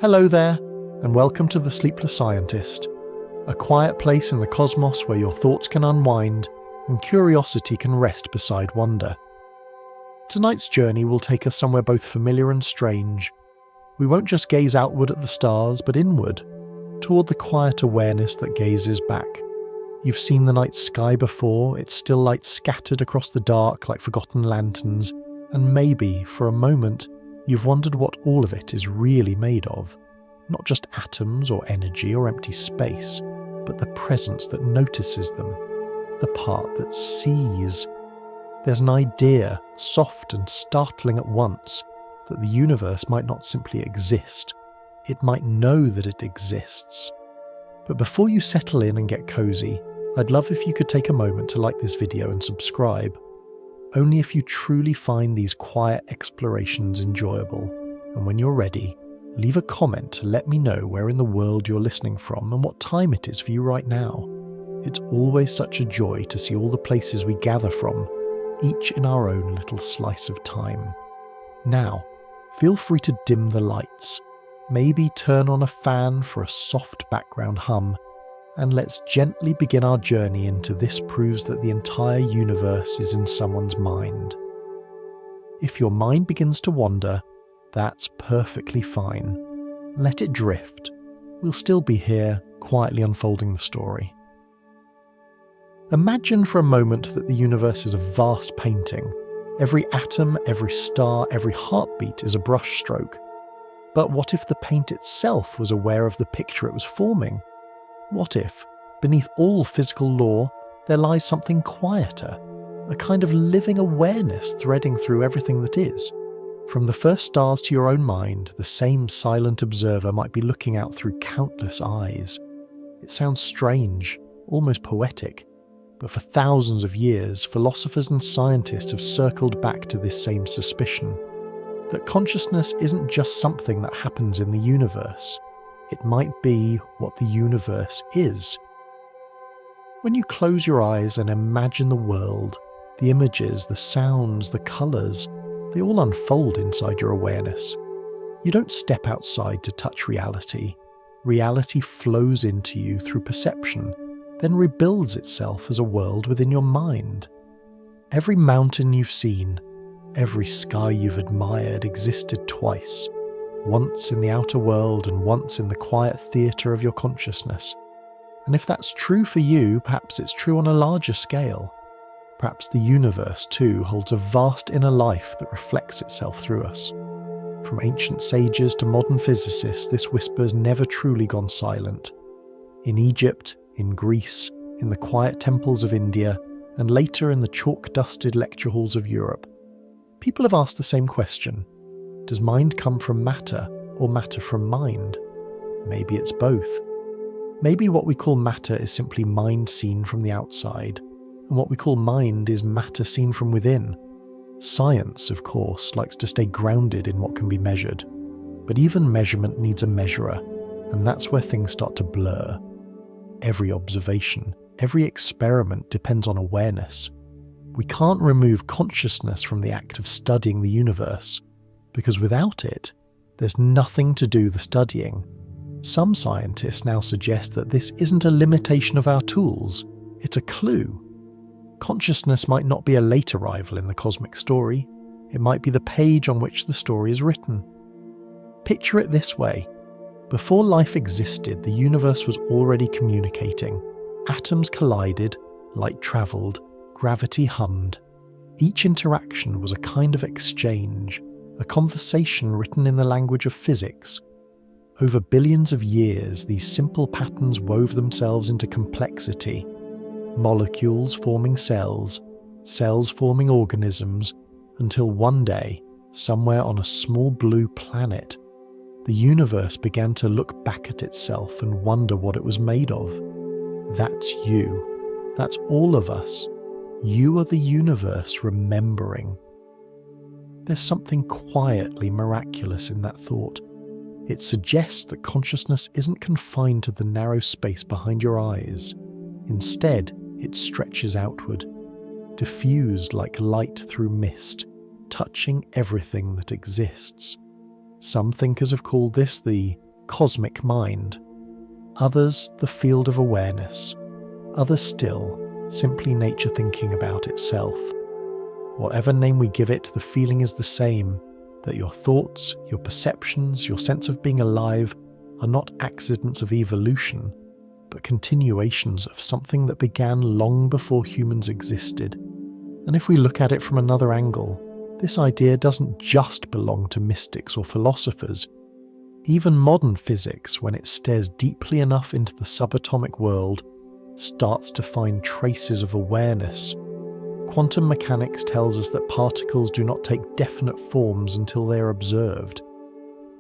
Hello there, and welcome to the Sleepless Scientist, a quiet place in the cosmos where your thoughts can unwind and curiosity can rest beside wonder. Tonight's journey will take us somewhere both familiar and strange. We won't just gaze outward at the stars, but inward, toward the quiet awareness that gazes back. You've seen the night sky before, its still light scattered across the dark like forgotten lanterns, and maybe, for a moment, you've wondered what all of it is really made of. Not just atoms or energy or empty space, but the presence that notices them, the part that sees. There's an idea, soft and startling at once, that the universe might not simply exist. It might know that it exists. But before you settle in and get cozy, I'd love if you could take a moment to like this video and subscribe. Only if you truly find these quiet explorations enjoyable. And when you're ready, leave a comment to let me know where in the world you're listening from and what time it is for you right now. It's always such a joy to see all the places we gather from, each in our own little slice of time. Now, feel free to dim the lights, maybe turn on a fan for a soft background hum, and let's gently begin our journey into This Proves That the Entire Universe is in Someone's Mind. If your mind begins to wander, that's perfectly fine. Let it drift. We'll still be here, quietly unfolding the story. Imagine for a moment that the universe is a vast painting. Every atom, every star, every heartbeat is a brushstroke. But what if the paint itself was aware of the picture it was forming? What if, beneath all physical law, there lies something quieter, a kind of living awareness threading through everything that is? From the first stars to your own mind, the same silent observer might be looking out through countless eyes. It sounds strange, almost poetic, but for thousands of years, philosophers and scientists have circled back to this same suspicion, that consciousness isn't just something that happens in the universe. It might be what the universe is. When you close your eyes and imagine the world, the images, the sounds, the colours, they all unfold inside your awareness. You don't step outside to touch reality. Reality flows into you through perception, then rebuilds itself as a world within your mind. Every mountain you've seen, every sky you've admired existed twice. Once in the outer world and once in the quiet theatre of your consciousness. And if that's true for you, perhaps it's true on a larger scale. Perhaps the universe, too, holds a vast inner life that reflects itself through us. From ancient sages to modern physicists, this whisper's never truly gone silent. In Egypt, in Greece, in the quiet temples of India, and later in the chalk-dusted lecture halls of Europe, people have asked the same question. Does mind come from matter, or matter from mind? Maybe it's both. Maybe what we call matter is simply mind seen from the outside, and what we call mind is matter seen from within. Science, of course, likes to stay grounded in what can be measured, but even measurement needs a measurer, and that's where things start to blur. Every observation, every experiment depends on awareness. We can't remove consciousness from the act of studying the universe, because without it, there's nothing to do the studying. Some scientists now suggest that this isn't a limitation of our tools, it's a clue. Consciousness might not be a late arrival in the cosmic story, it might be the page on which the story is written. Picture it this way. Before life existed, the universe was already communicating. Atoms collided, light travelled, gravity hummed. Each interaction was a kind of exchange, a conversation written in the language of physics. Over billions of years, these simple patterns wove themselves into complexity. Molecules forming cells, cells forming organisms, until one day, somewhere on a small blue planet, the universe began to look back at itself and wonder what it was made of. That's you. That's all of us. You are the universe remembering. There's something quietly miraculous in that thought. It suggests that consciousness isn't confined to the narrow space behind your eyes. Instead, it stretches outward, diffused like light through mist, touching everything that exists. Some thinkers have called this the cosmic mind. Others, the field of awareness. Others still, simply nature thinking about itself. Whatever name we give it, the feeling is the same, that your thoughts, your perceptions, your sense of being alive are not accidents of evolution, but continuations of something that began long before humans existed. And if we look at it from another angle, this idea doesn't just belong to mystics or philosophers. Even modern physics, when it stares deeply enough into the subatomic world, starts to find traces of awareness. Quantum mechanics tells us that particles do not take definite forms until they are observed.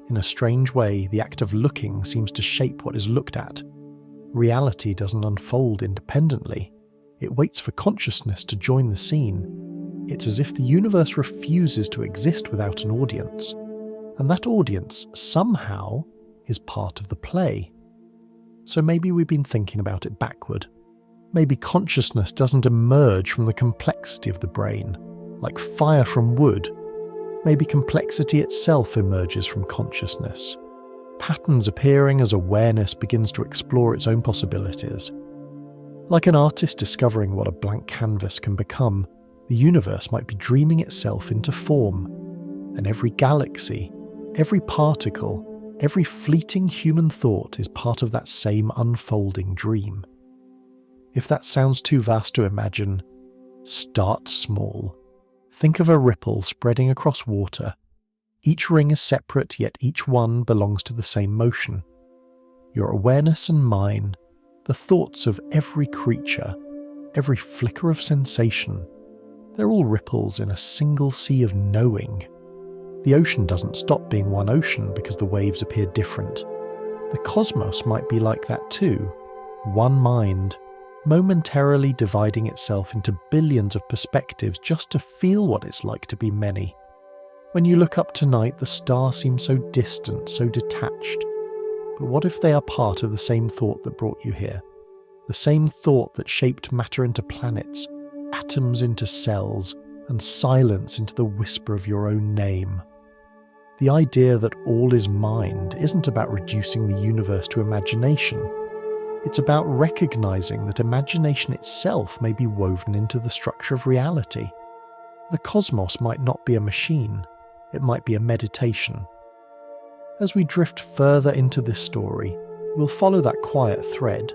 In a strange way, the act of looking seems to shape what is looked at. Reality doesn't unfold independently. It waits for consciousness to join the scene. It's as if the universe refuses to exist without an audience. And that audience, somehow, is part of the play. So maybe we've been thinking about it backward. Maybe consciousness doesn't emerge from the complexity of the brain, like fire from wood. Maybe complexity itself emerges from consciousness. Patterns appearing as awareness begins to explore its own possibilities. Like an artist discovering what a blank canvas can become, the universe might be dreaming itself into form. And every galaxy, every particle, every fleeting human thought is part of that same unfolding dream. If that sounds too vast to imagine, start small. Think of a ripple spreading across water. Each ring is separate, yet each one belongs to the same motion. Your awareness and mine, the thoughts of every creature, every flicker of sensation, they're all ripples in a single sea of knowing. The ocean doesn't stop being one ocean because the waves appear different. The cosmos might be like that too. One mind, momentarily dividing itself into billions of perspectives just to feel what it's like to be many. When you look up tonight, the stars seem so distant, so detached. But what if they are part of the same thought that brought you here? The same thought that shaped matter into planets, atoms into cells, and silence into the whisper of your own name. The idea that all is mind isn't about reducing the universe to imagination. It's about recognizing that imagination itself may be woven into the structure of reality. The cosmos might not be a machine, it might be a meditation. As we drift further into this story, we'll follow that quiet thread,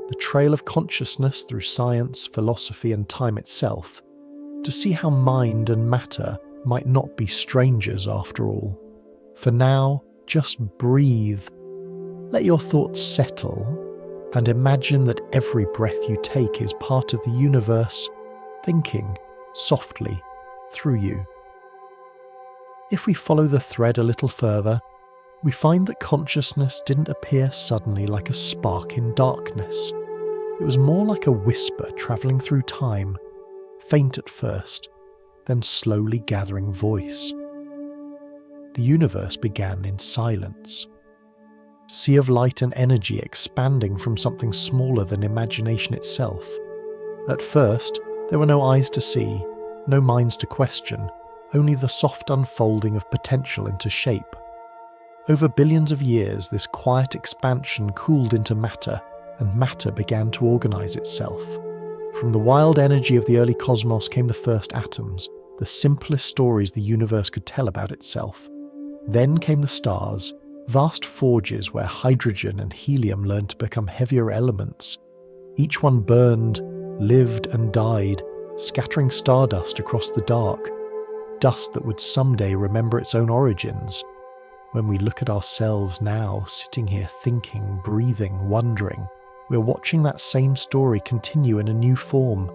the trail of consciousness through science, philosophy, and time itself, to see how mind and matter might not be strangers after all. For now, just breathe. Let your thoughts settle, and imagine that every breath you take is part of the universe, thinking softly through you. If we follow the thread a little further, we find that consciousness didn't appear suddenly like a spark in darkness. It was more like a whisper travelling through time, faint at first, then slowly gathering voice. The universe began in silence. Sea of light and energy expanding from something smaller than imagination itself. At first, there were no eyes to see, no minds to question, only the soft unfolding of potential into shape. Over billions of years, this quiet expansion cooled into matter, and matter began to organize itself. From the wild energy of the early cosmos came the first atoms, the simplest stories the universe could tell about itself. Then came the stars, vast forges where hydrogen and helium learned to become heavier elements. Each one burned, lived and died, scattering stardust across the dark, dust that would someday remember its own origins. When we look at ourselves now, sitting here thinking, breathing, wondering, we're watching that same story continue in a new form.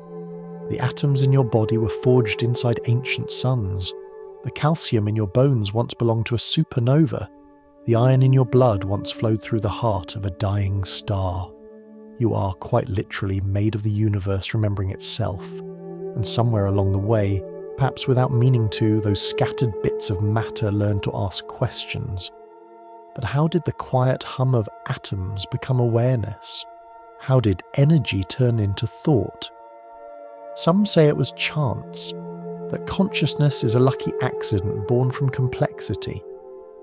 The atoms in your body were forged inside ancient suns. The calcium in your bones once belonged to a supernova. The iron in your blood once flowed through the heart of a dying star. You are quite literally made of the universe remembering itself. And somewhere along the way, perhaps without meaning to, those scattered bits of matter learned to ask questions. But how did the quiet hum of atoms become awareness? How did energy turn into thought? Some say it was chance, that consciousness is a lucky accident born from complexity.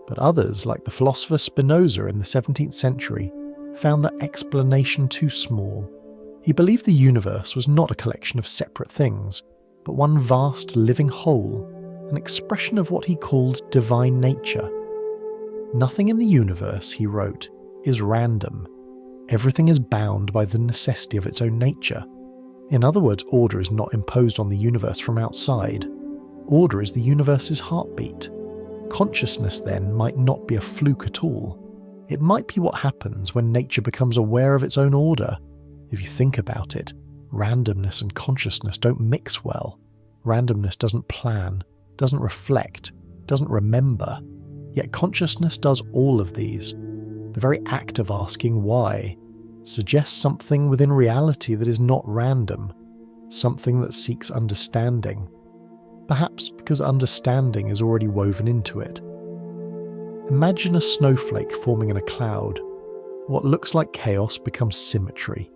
But others, like the philosopher Spinoza in the 17th century, found that explanation too small. He believed the universe was not a collection of separate things, but one vast living whole, an expression of what he called divine nature. Nothing in the universe, he wrote, is random. Everything is bound by the necessity of its own nature. In other words, order is not imposed on the universe from outside. Order is the universe's heartbeat. Consciousness, then, might not be a fluke at all. It might be what happens when nature becomes aware of its own order. If you think about it, randomness and consciousness don't mix well. Randomness doesn't plan, doesn't reflect, doesn't remember. Yet consciousness does all of these. The very act of asking why suggests something within reality that is not random, something that seeks understanding. Perhaps because understanding is already woven into it. Imagine a snowflake forming in a cloud. What looks like chaos becomes symmetry.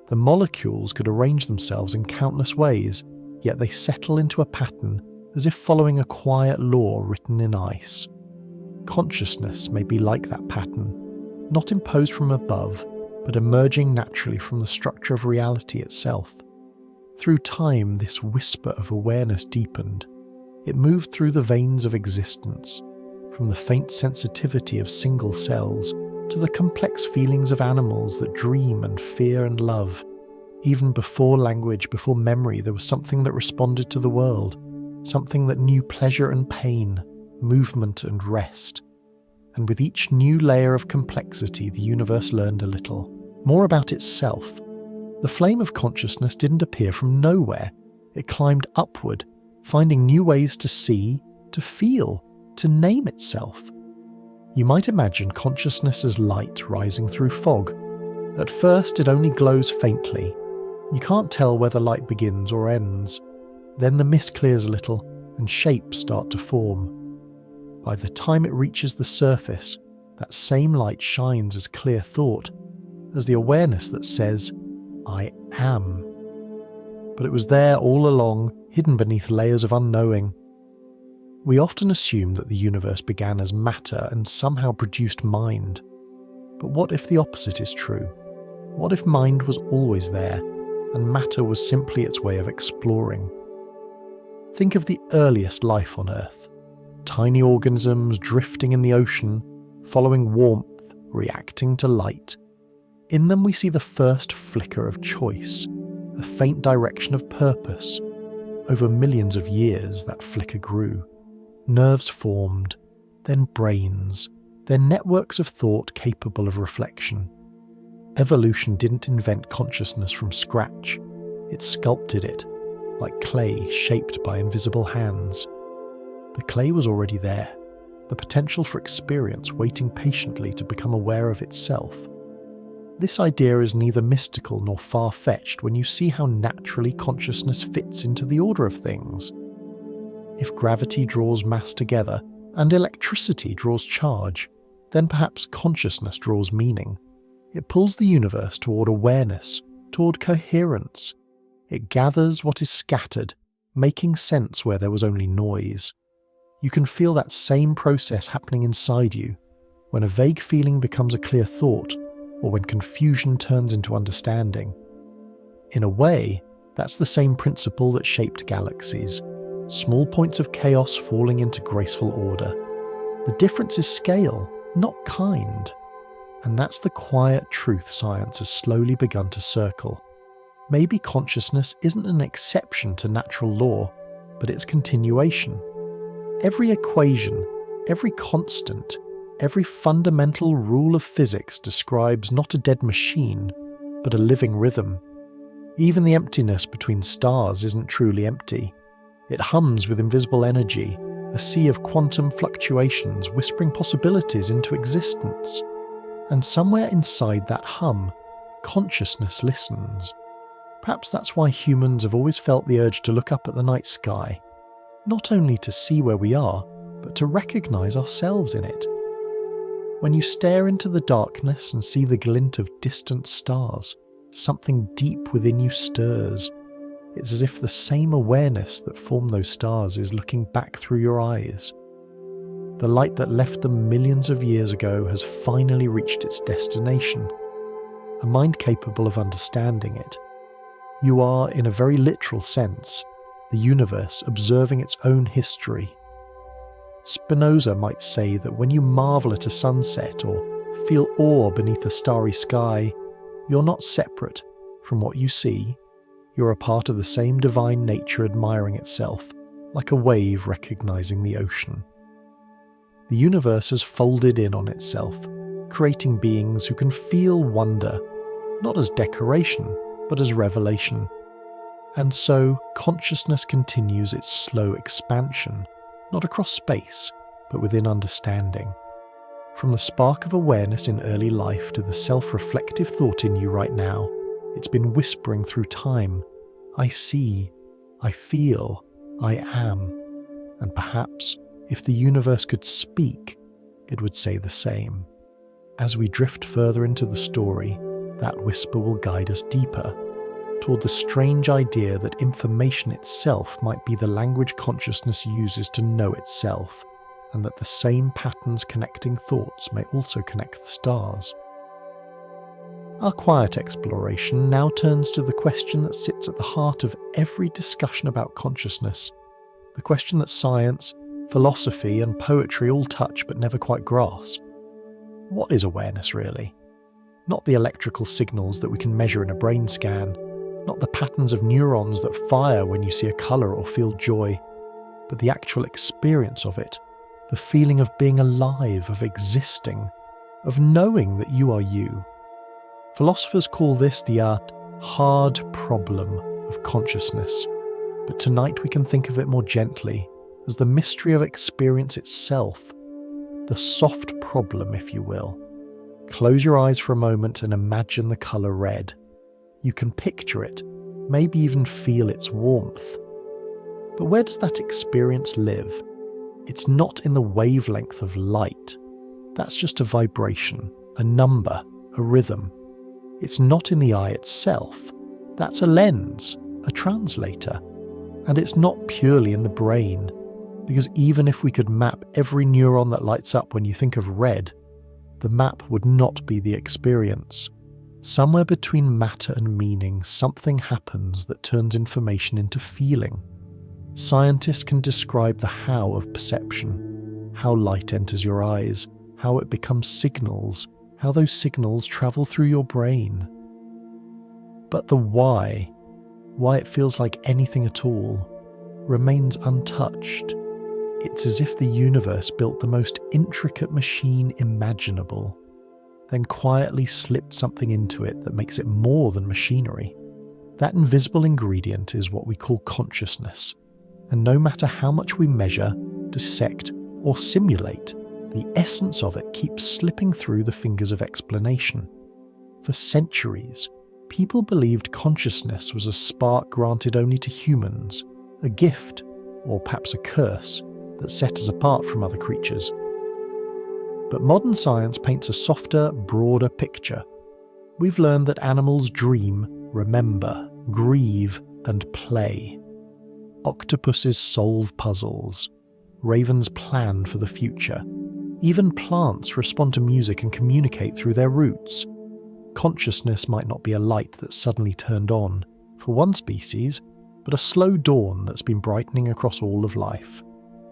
The molecules could arrange themselves in countless ways, yet they settle into a pattern as if following a quiet law written in ice. Consciousness may be like that pattern, not imposed from above, but emerging naturally from the structure of reality itself. Through time, this whisper of awareness deepened. It moved through the veins of existence, from the faint sensitivity of single cells to the complex feelings of animals that dream and fear and love. Even before language, before memory, there was something that responded to the world, something that knew pleasure and pain, movement and rest. And with each new layer of complexity, the universe learned a little, more about itself. The flame of consciousness didn't appear from nowhere. It climbed upward, finding new ways to see, to feel, to name itself. You might imagine consciousness as light rising through fog. At first, it only glows faintly. You can't tell where the light begins or ends. Then the mist clears a little, and shapes start to form. By the time it reaches the surface, that same light shines as clear thought, as the awareness that says, I am. But it was there all along, hidden beneath layers of unknowing. We often assume that the universe began as matter and somehow produced mind. But what if the opposite is true? What if mind was always there, and matter was simply its way of exploring? Think of the earliest life on Earth. Tiny organisms drifting in the ocean, following warmth, reacting to light. In them we see the first flicker of choice, a faint direction of purpose. Over millions of years that flicker grew. Nerves formed, then brains, then networks of thought capable of reflection. Evolution didn't invent consciousness from scratch. It sculpted it, like clay shaped by invisible hands. The clay was already there, the potential for experience waiting patiently to become aware of itself. This idea is neither mystical nor far-fetched when you see how naturally consciousness fits into the order of things. If gravity draws mass together and electricity draws charge, then perhaps consciousness draws meaning. It pulls the universe toward awareness, toward coherence. It gathers what is scattered, making sense where there was only noise. You can feel that same process happening inside you, when a vague feeling becomes a clear thought, or when confusion turns into understanding. In a way, that's the same principle that shaped galaxies, small points of chaos falling into graceful order. The difference is scale, not kind. And that's the quiet truth science has slowly begun to circle. Maybe consciousness isn't an exception to natural law, but its continuation. Every equation, every constant, every fundamental rule of physics describes not a dead machine, but a living rhythm. Even the emptiness between stars isn't truly empty. It hums with invisible energy, a sea of quantum fluctuations whispering possibilities into existence. And somewhere inside that hum, consciousness listens. Perhaps that's why humans have always felt the urge to look up at the night sky, not only to see where we are, but to recognize ourselves in it. When you stare into the darkness and see the glint of distant stars, something deep within you stirs. It's as if the same awareness that formed those stars is looking back through your eyes. The light that left them millions of years ago has finally reached its destination. A mind capable of understanding it. You are, in a very literal sense, the universe observing its own history. Spinoza might say that when you marvel at a sunset or feel awe beneath a starry sky, you're not separate from what you see. You're a part of the same divine nature admiring itself, like a wave recognizing the ocean. The universe has folded in on itself, creating beings who can feel wonder, not as decoration, but as revelation. And so, consciousness continues its slow expansion, not across space, but within understanding. From the spark of awareness in early life to the self-reflective thought in you right now, it's been whispering through time, I see, I feel, I am. And perhaps, if the universe could speak, it would say the same. As we drift further into the story, that whisper will guide us deeper, toward the strange idea that information itself might be the language consciousness uses to know itself, and that the same patterns connecting thoughts may also connect the stars. Our quiet exploration now turns to the question that sits at the heart of every discussion about consciousness, the question that science, philosophy, and poetry all touch but never quite grasp. What is awareness really? Not the electrical signals that we can measure in a brain scan, not the patterns of neurons that fire when you see a colour or feel joy, but the actual experience of it, the feeling of being alive, of existing, of knowing that you are you. Philosophers call this the hard problem of consciousness, but tonight we can think of it more gently as the mystery of experience itself, the soft problem, if you will. Close your eyes for a moment and imagine the colour red. You can picture it, maybe even feel its warmth. But where does that experience live? It's not in the wavelength of light. That's just a vibration, a number, a rhythm. It's not in the eye itself. That's a lens, a translator. And it's not purely in the brain, because even if we could map every neuron that lights up when you think of red, the map would not be the experience. Somewhere between matter and meaning, something happens that turns information into feeling. Scientists can describe the how of perception, how light enters your eyes, how it becomes signals, how those signals travel through your brain. But the why it feels like anything at all, remains untouched. It's as if the universe built the most intricate machine imaginable, then quietly slipped something into it that makes it more than machinery. That invisible ingredient is what we call consciousness, and no matter how much we measure, dissect, or simulate, the essence of it keeps slipping through the fingers of explanation. For centuries, people believed consciousness was a spark granted only to humans, a gift, or perhaps a curse, that set us apart from other creatures. But modern science paints a softer, broader picture. We've learned that animals dream, remember, grieve, and play. Octopuses solve puzzles. Ravens plan for the future. Even plants respond to music and communicate through their roots. Consciousness might not be a light that's suddenly turned on, for one species, but a slow dawn that's been brightening across all of life.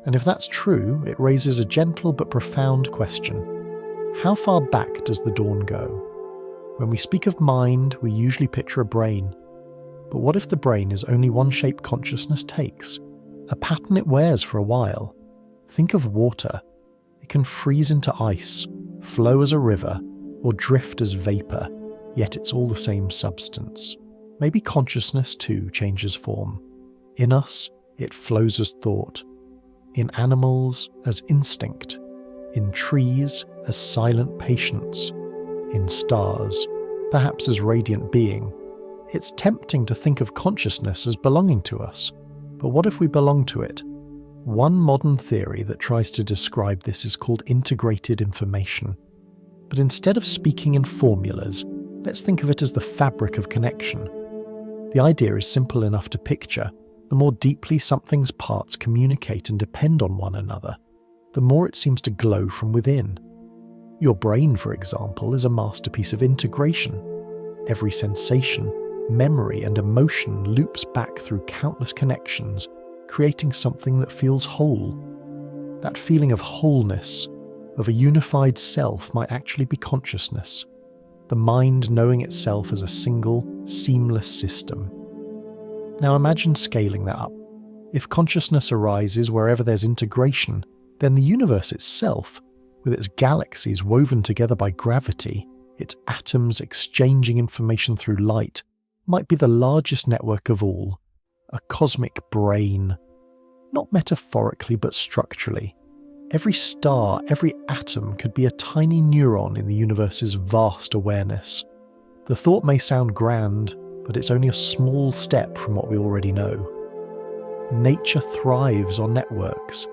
And if that's true, it raises a gentle but profound question. How far back does the dawn go? When we speak of mind, we usually picture a brain. But what if the brain is only one shape consciousness takes? A pattern it wears for a while. Think of water. It can freeze into ice, flow as a river, or drift as vapour, yet it's all the same substance. Maybe consciousness too changes form. In us, it flows as thought. In animals, as instinct. In trees, as silent patience. In stars, perhaps as radiant being. It's tempting to think of consciousness as belonging to us, but what if we belong to it? One modern theory that tries to describe this is called integrated information. But instead of speaking in formulas, let's think of it as the fabric of connection. The idea is simple enough to picture. The more deeply something's parts communicate and depend on one another, the more it seems to glow from within. Your brain, for example, is a masterpiece of integration. Every sensation, memory, and emotion loops back through countless connections, creating something that feels whole. That feeling of wholeness, of a unified self, might actually be consciousness, the mind knowing itself as a single, seamless system. Now imagine scaling that up. If consciousness arises wherever there's integration, then the universe itself, with its galaxies woven together by gravity, its atoms exchanging information through light, might be the largest network of all, a cosmic brain. Not metaphorically, but structurally. Every star, every atom could be a tiny neuron in the universe's vast awareness. The thought may sound grand, but it's only a small step from what we already know. Nature thrives on networks.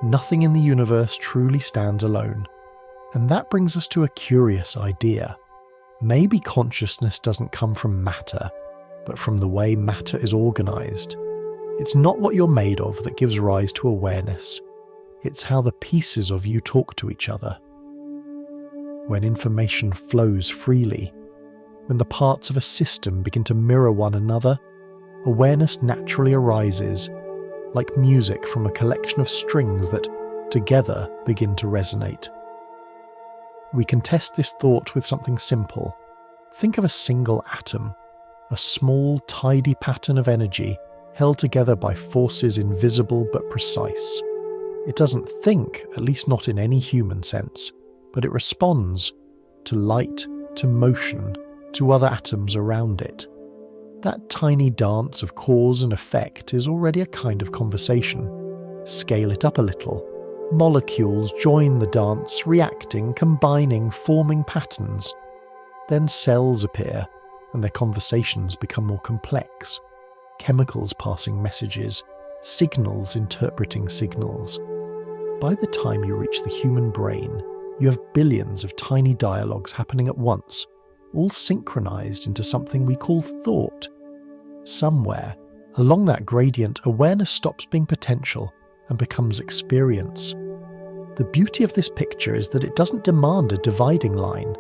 Nothing in the universe truly stands alone. And that brings us to a curious idea. Maybe consciousness doesn't come from matter, but from the way matter is organized. It's not what you're made of that gives rise to awareness. It's how the pieces of you talk to each other. When information flows freely, when the parts of a system begin to mirror one another, awareness naturally arises, like music from a collection of strings that, together, begin to resonate. We can test this thought with something simple. Think of a single atom, a small, tidy pattern of energy held together by forces invisible but precise. It doesn't think, at least not in any human sense, but it responds to light, to motion, to other atoms around it. That tiny dance of cause and effect is already a kind of conversation. Scale it up a little. Molecules join the dance, reacting, combining, forming patterns. Then cells appear, and their conversations become more complex. Chemicals passing messages, signals interpreting signals. By the time you reach the human brain, you have billions of tiny dialogues happening at once, all synchronized into something we call thought. Somewhere, along that gradient, awareness stops being potential and becomes experience. The beauty of this picture is that it doesn't demand a dividing line.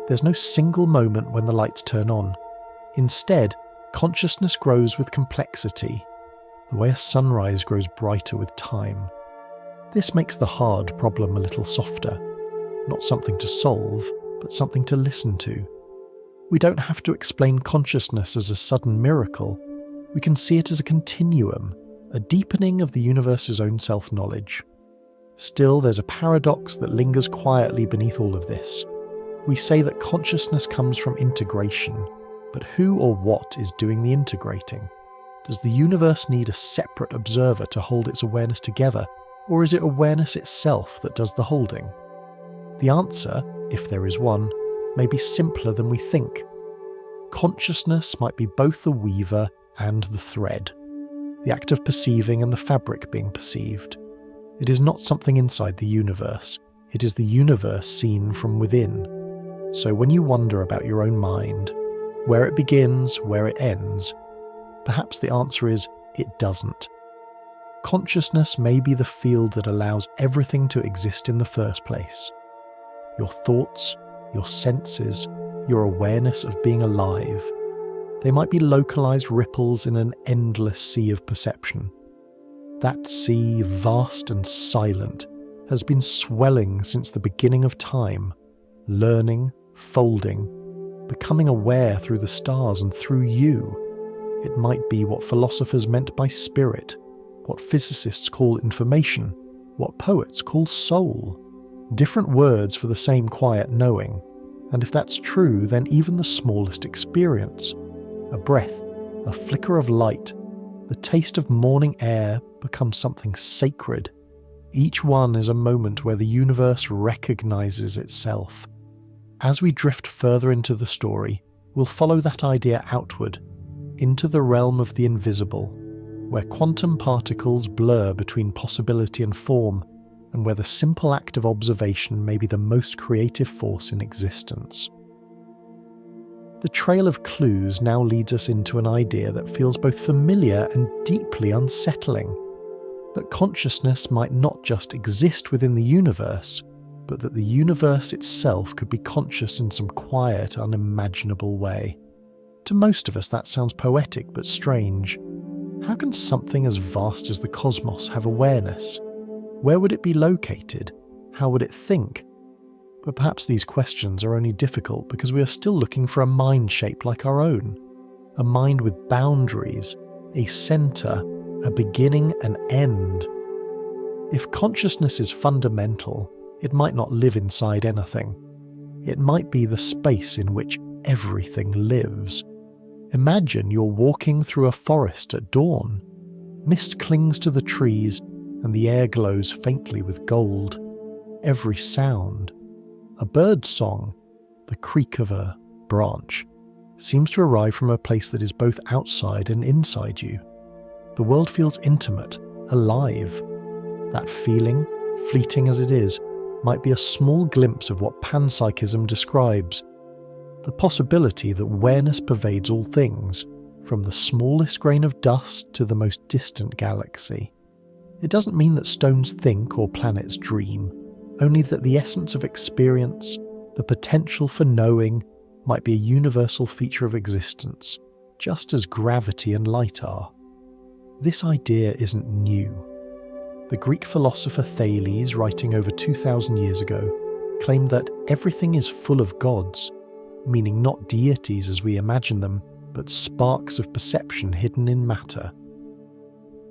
There's no single moment when the lights turn on. Instead, consciousness grows with complexity, the way a sunrise grows brighter with time. This makes the hard problem a little softer. Not something to solve, but something to listen to. We don't have to explain consciousness as a sudden miracle. We can see it as a continuum, a deepening of the universe's own self-knowledge. Still, there's a paradox that lingers quietly beneath all of this. We say that consciousness comes from integration, but who or what is doing the integrating? Does the universe need a separate observer to hold its awareness together, or is it awareness itself that does the holding? The answer, if there is one, may be simpler than we think. Consciousness might be both the weaver and the thread, the act of perceiving and the fabric being perceived. It is not something inside the universe, it is the universe seen from within. So when you wonder about your own mind, where it begins, where it ends, perhaps the answer is it doesn't. Consciousness may be the field that allows everything to exist in the first place. Your thoughts, your senses, your awareness of being alive. They might be localized ripples in an endless sea of perception. That sea, vast and silent, has been swelling since the beginning of time, learning, folding, becoming aware through the stars and through you. It might be what philosophers meant by spirit, what physicists call information, what poets call soul. Different words for the same quiet knowing. And if that's true, then even the smallest experience, a breath, a flicker of light, the taste of morning air becomes something sacred. Each one is a moment where the universe recognizes itself. As we drift further into the story, we'll follow that idea outward, into the realm of the invisible, where quantum particles blur between possibility and form, and where the simple act of observation may be the most creative force in existence. The trail of clues now leads us into an idea that feels both familiar and deeply unsettling. that consciousness might not just exist within the universe, but that the universe itself could be conscious in some quiet, unimaginable way. To most of us that sounds poetic but strange. How can something as vast as the cosmos have awareness? Where would it be located? How would it think? But perhaps these questions are only difficult because we are still looking for a mind shaped like our own. A mind with boundaries, a centre, a beginning and end. If consciousness is fundamental, it might not live inside anything. It might be the space in which everything lives. Imagine you're walking through a forest at dawn. Mist clings to the trees and the air glows faintly with gold. Every sound, a bird's song, the creak of a branch, seems to arrive from a place that is both outside and inside you. The world feels intimate, alive. That feeling, fleeting as it is, might be a small glimpse of what Panpsychism describes. The possibility that awareness pervades all things, from the smallest grain of dust to the most distant galaxy. It doesn't mean that stones think or planets dream, only that the essence of experience, the potential for knowing, might be a universal feature of existence, just as gravity and light are. This idea isn't new. The Greek philosopher Thales, writing over 2,000 years ago, claimed that everything is full of gods, meaning not deities as we imagine them, but sparks of perception hidden in matter.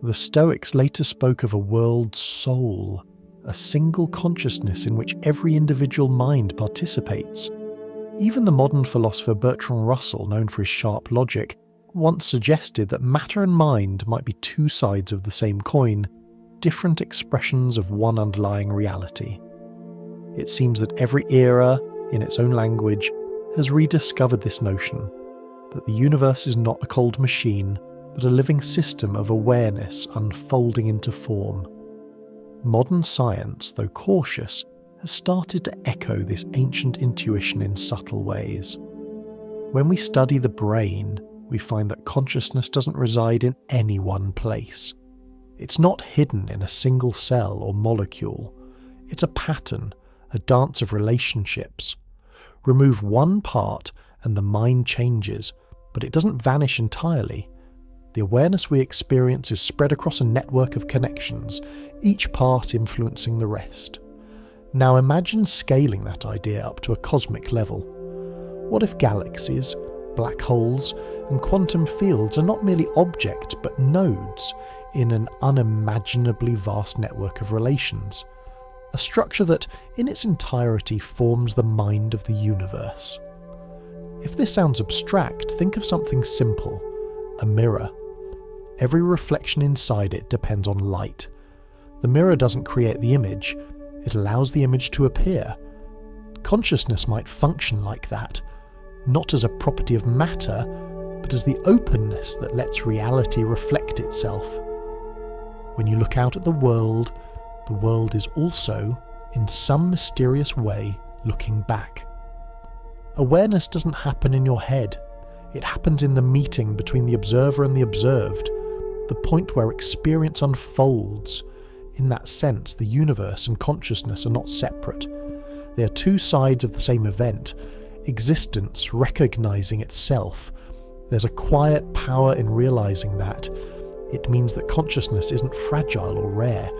The Stoics later spoke of a world soul, a single consciousness in which every individual mind participates. Even the modern philosopher Bertrand Russell, known for his sharp logic, once suggested that matter and mind might be two sides of the same coin, different expressions of one underlying reality. It seems that every era, in its own language, has rediscovered this notion, that the universe is not a cold machine, but a living system of awareness unfolding into form. Modern science, though cautious, has started to echo this ancient intuition in subtle ways. When we study the brain, we find that consciousness doesn't reside in any one place. It's not hidden in a single cell or molecule. It's a pattern, a dance of relationships. Remove one part and the mind changes, but it doesn't vanish entirely. The awareness we experience is spread across a network of connections, each part influencing the rest. Now imagine scaling that idea up to a cosmic level. What if galaxies, black holes, and quantum fields are not merely objects but nodes in an unimaginably vast network of relations? A structure that, in its entirety, forms the mind of the universe. If this sounds abstract, think of something simple: a mirror. Every reflection inside it depends on light. The mirror doesn't create the image, it allows the image to appear. Consciousness might function like that, not as a property of matter, but as the openness that lets reality reflect itself. When you look out at the world is also, in some mysterious way, looking back. Awareness doesn't happen in your head. It happens in the meeting between the observer and the observed, the point where experience unfolds. In that sense, the universe and consciousness are not separate. They are two sides of the same event, existence recognizing itself. There's a quiet power in realizing that. It means that consciousness isn't fragile or rare.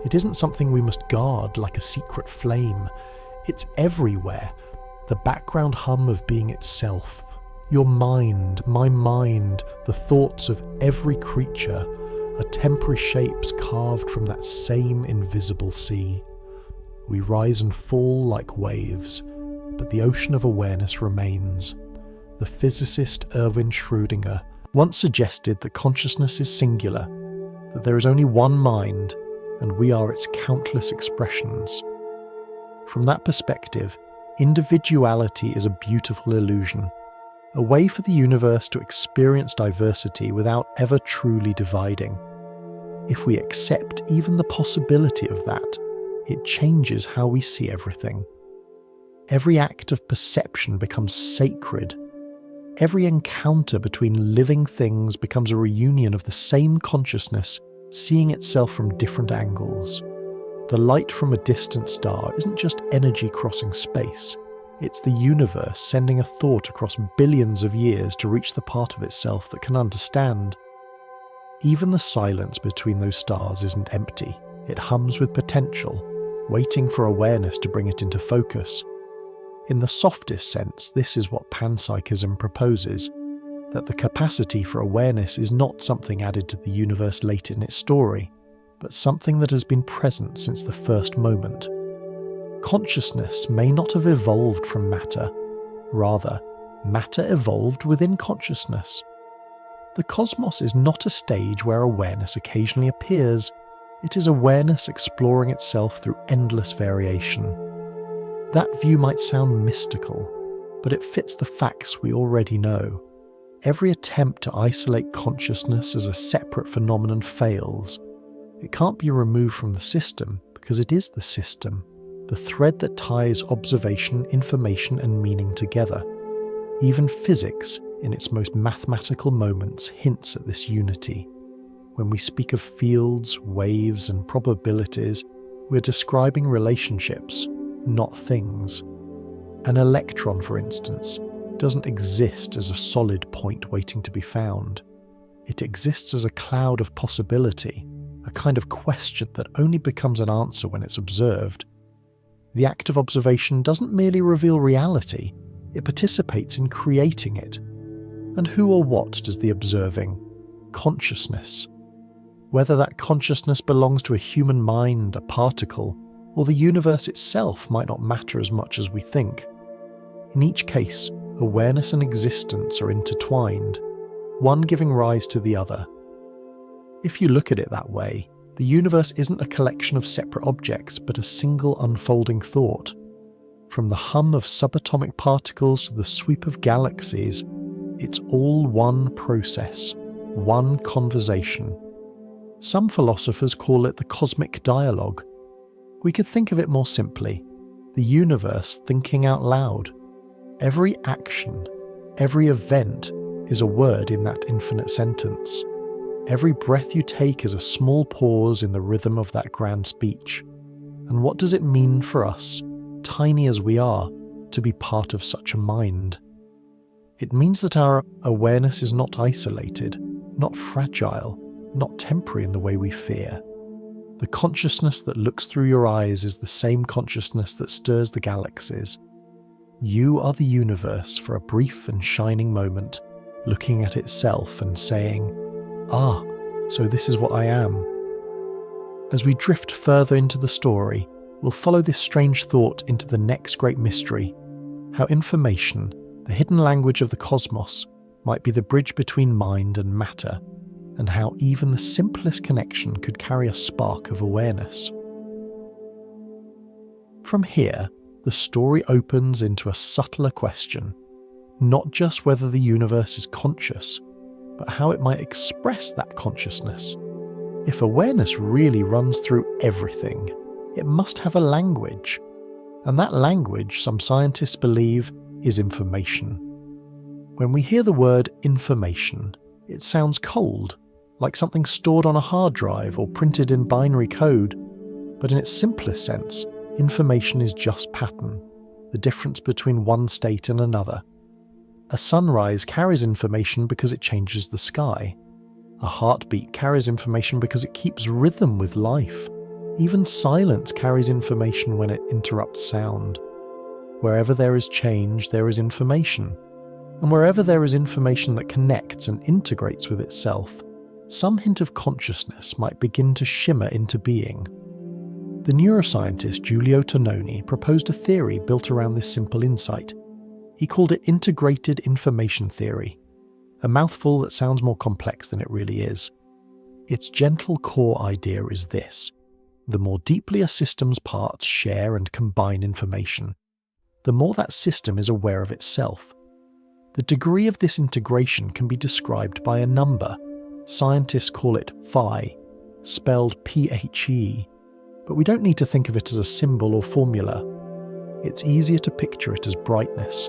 It isn't something we must guard like a secret flame. It's everywhere, the background hum of being itself. Your mind, my mind, the thoughts of every creature are temporary shapes carved from that same invisible sea. We rise and fall like waves, but the ocean of awareness remains. The physicist Erwin Schrödinger once suggested that consciousness is singular, that there is only one mind, and we are its countless expressions. From that perspective, individuality is a beautiful illusion, a way for the universe to experience diversity without ever truly dividing. If we accept even the possibility of that, it changes how we see everything. Every act of perception becomes sacred. Every encounter between living things becomes a reunion of the same consciousness seeing itself from different angles. The light from a distant star isn't just energy crossing space, it's the universe sending a thought across billions of years to reach the part of itself that can understand. Even the silence between those stars isn't empty, it hums with potential, waiting for awareness to bring it into focus. In the softest sense, this is what Panpsychism proposes, that the capacity for awareness is not something added to the universe late in its story, but something that has been present since the first moment. Consciousness may not have evolved from matter, rather, matter evolved within consciousness. The cosmos is not a stage where awareness occasionally appears, it is awareness exploring itself through endless variation. That view might sound mystical, but it fits the facts we already know. Every attempt to isolate consciousness as a separate phenomenon fails. It can't be removed from the system because it is the system, the thread that ties observation, information, and meaning together. Even physics, in its most mathematical moments, hints at this unity. When we speak of fields, waves, and probabilities, we're describing relationships, not things. An electron, for instance, doesn't exist as a solid point waiting to be found. It exists as a cloud of possibility, a kind of question that only becomes an answer when it's observed. The act of observation doesn't merely reveal reality, it participates in creating it. And who or what does the observing? Consciousness. Whether that consciousness belongs to a human mind, a particle, or the universe itself might not matter as much as we think. In each case, awareness and existence are intertwined, one giving rise to the other. If you look at it that way, the universe isn't a collection of separate objects, but a single unfolding thought. From the hum of subatomic particles to the sweep of galaxies, it's all one process, one conversation. Some philosophers call it the cosmic dialogue. We could think of it more simply, the universe thinking out loud. Every action, every event is a word in that infinite sentence. Every breath you take is a small pause in the rhythm of that grand speech. And what does it mean for us, tiny as we are, to be part of such a mind? It means that our awareness is not isolated, not fragile, not temporary in the way we fear. The consciousness that looks through your eyes is the same consciousness that stirs the galaxies. You are the universe for a brief and shining moment, looking at itself and saying, "Ah, so this is what I am." As we drift further into the story, we'll follow this strange thought into the next great mystery, how information, the hidden language of the cosmos, might be the bridge between mind and matter, and how even the simplest connection could carry a spark of awareness. From here, the story opens into a subtler question, not just whether the universe is conscious, but how it might express that consciousness. If awareness really runs through everything, it must have a language, and that language, some scientists believe, is information. When we hear the word information, it sounds cold, like something stored on a hard drive or printed in binary code, but in its simplest sense, information is just pattern, the difference between one state and another. A sunrise carries information because it changes the sky. A heartbeat carries information because it keeps rhythm with life. Even silence carries information when it interrupts sound. Wherever there is change, there is information. And wherever there is information that connects and integrates with itself, some hint of consciousness might begin to shimmer into being. The neuroscientist Giulio Tononi proposed a theory built around this simple insight. He called it integrated information theory, a mouthful that sounds more complex than it really is. Its gentle core idea is this: the more deeply a system's parts share and combine information, the more that system is aware of itself. The degree of this integration can be described by a number. Scientists call it phi, spelled Phe, but we don't need to think of it as a symbol or formula. It's easier to picture it as brightness.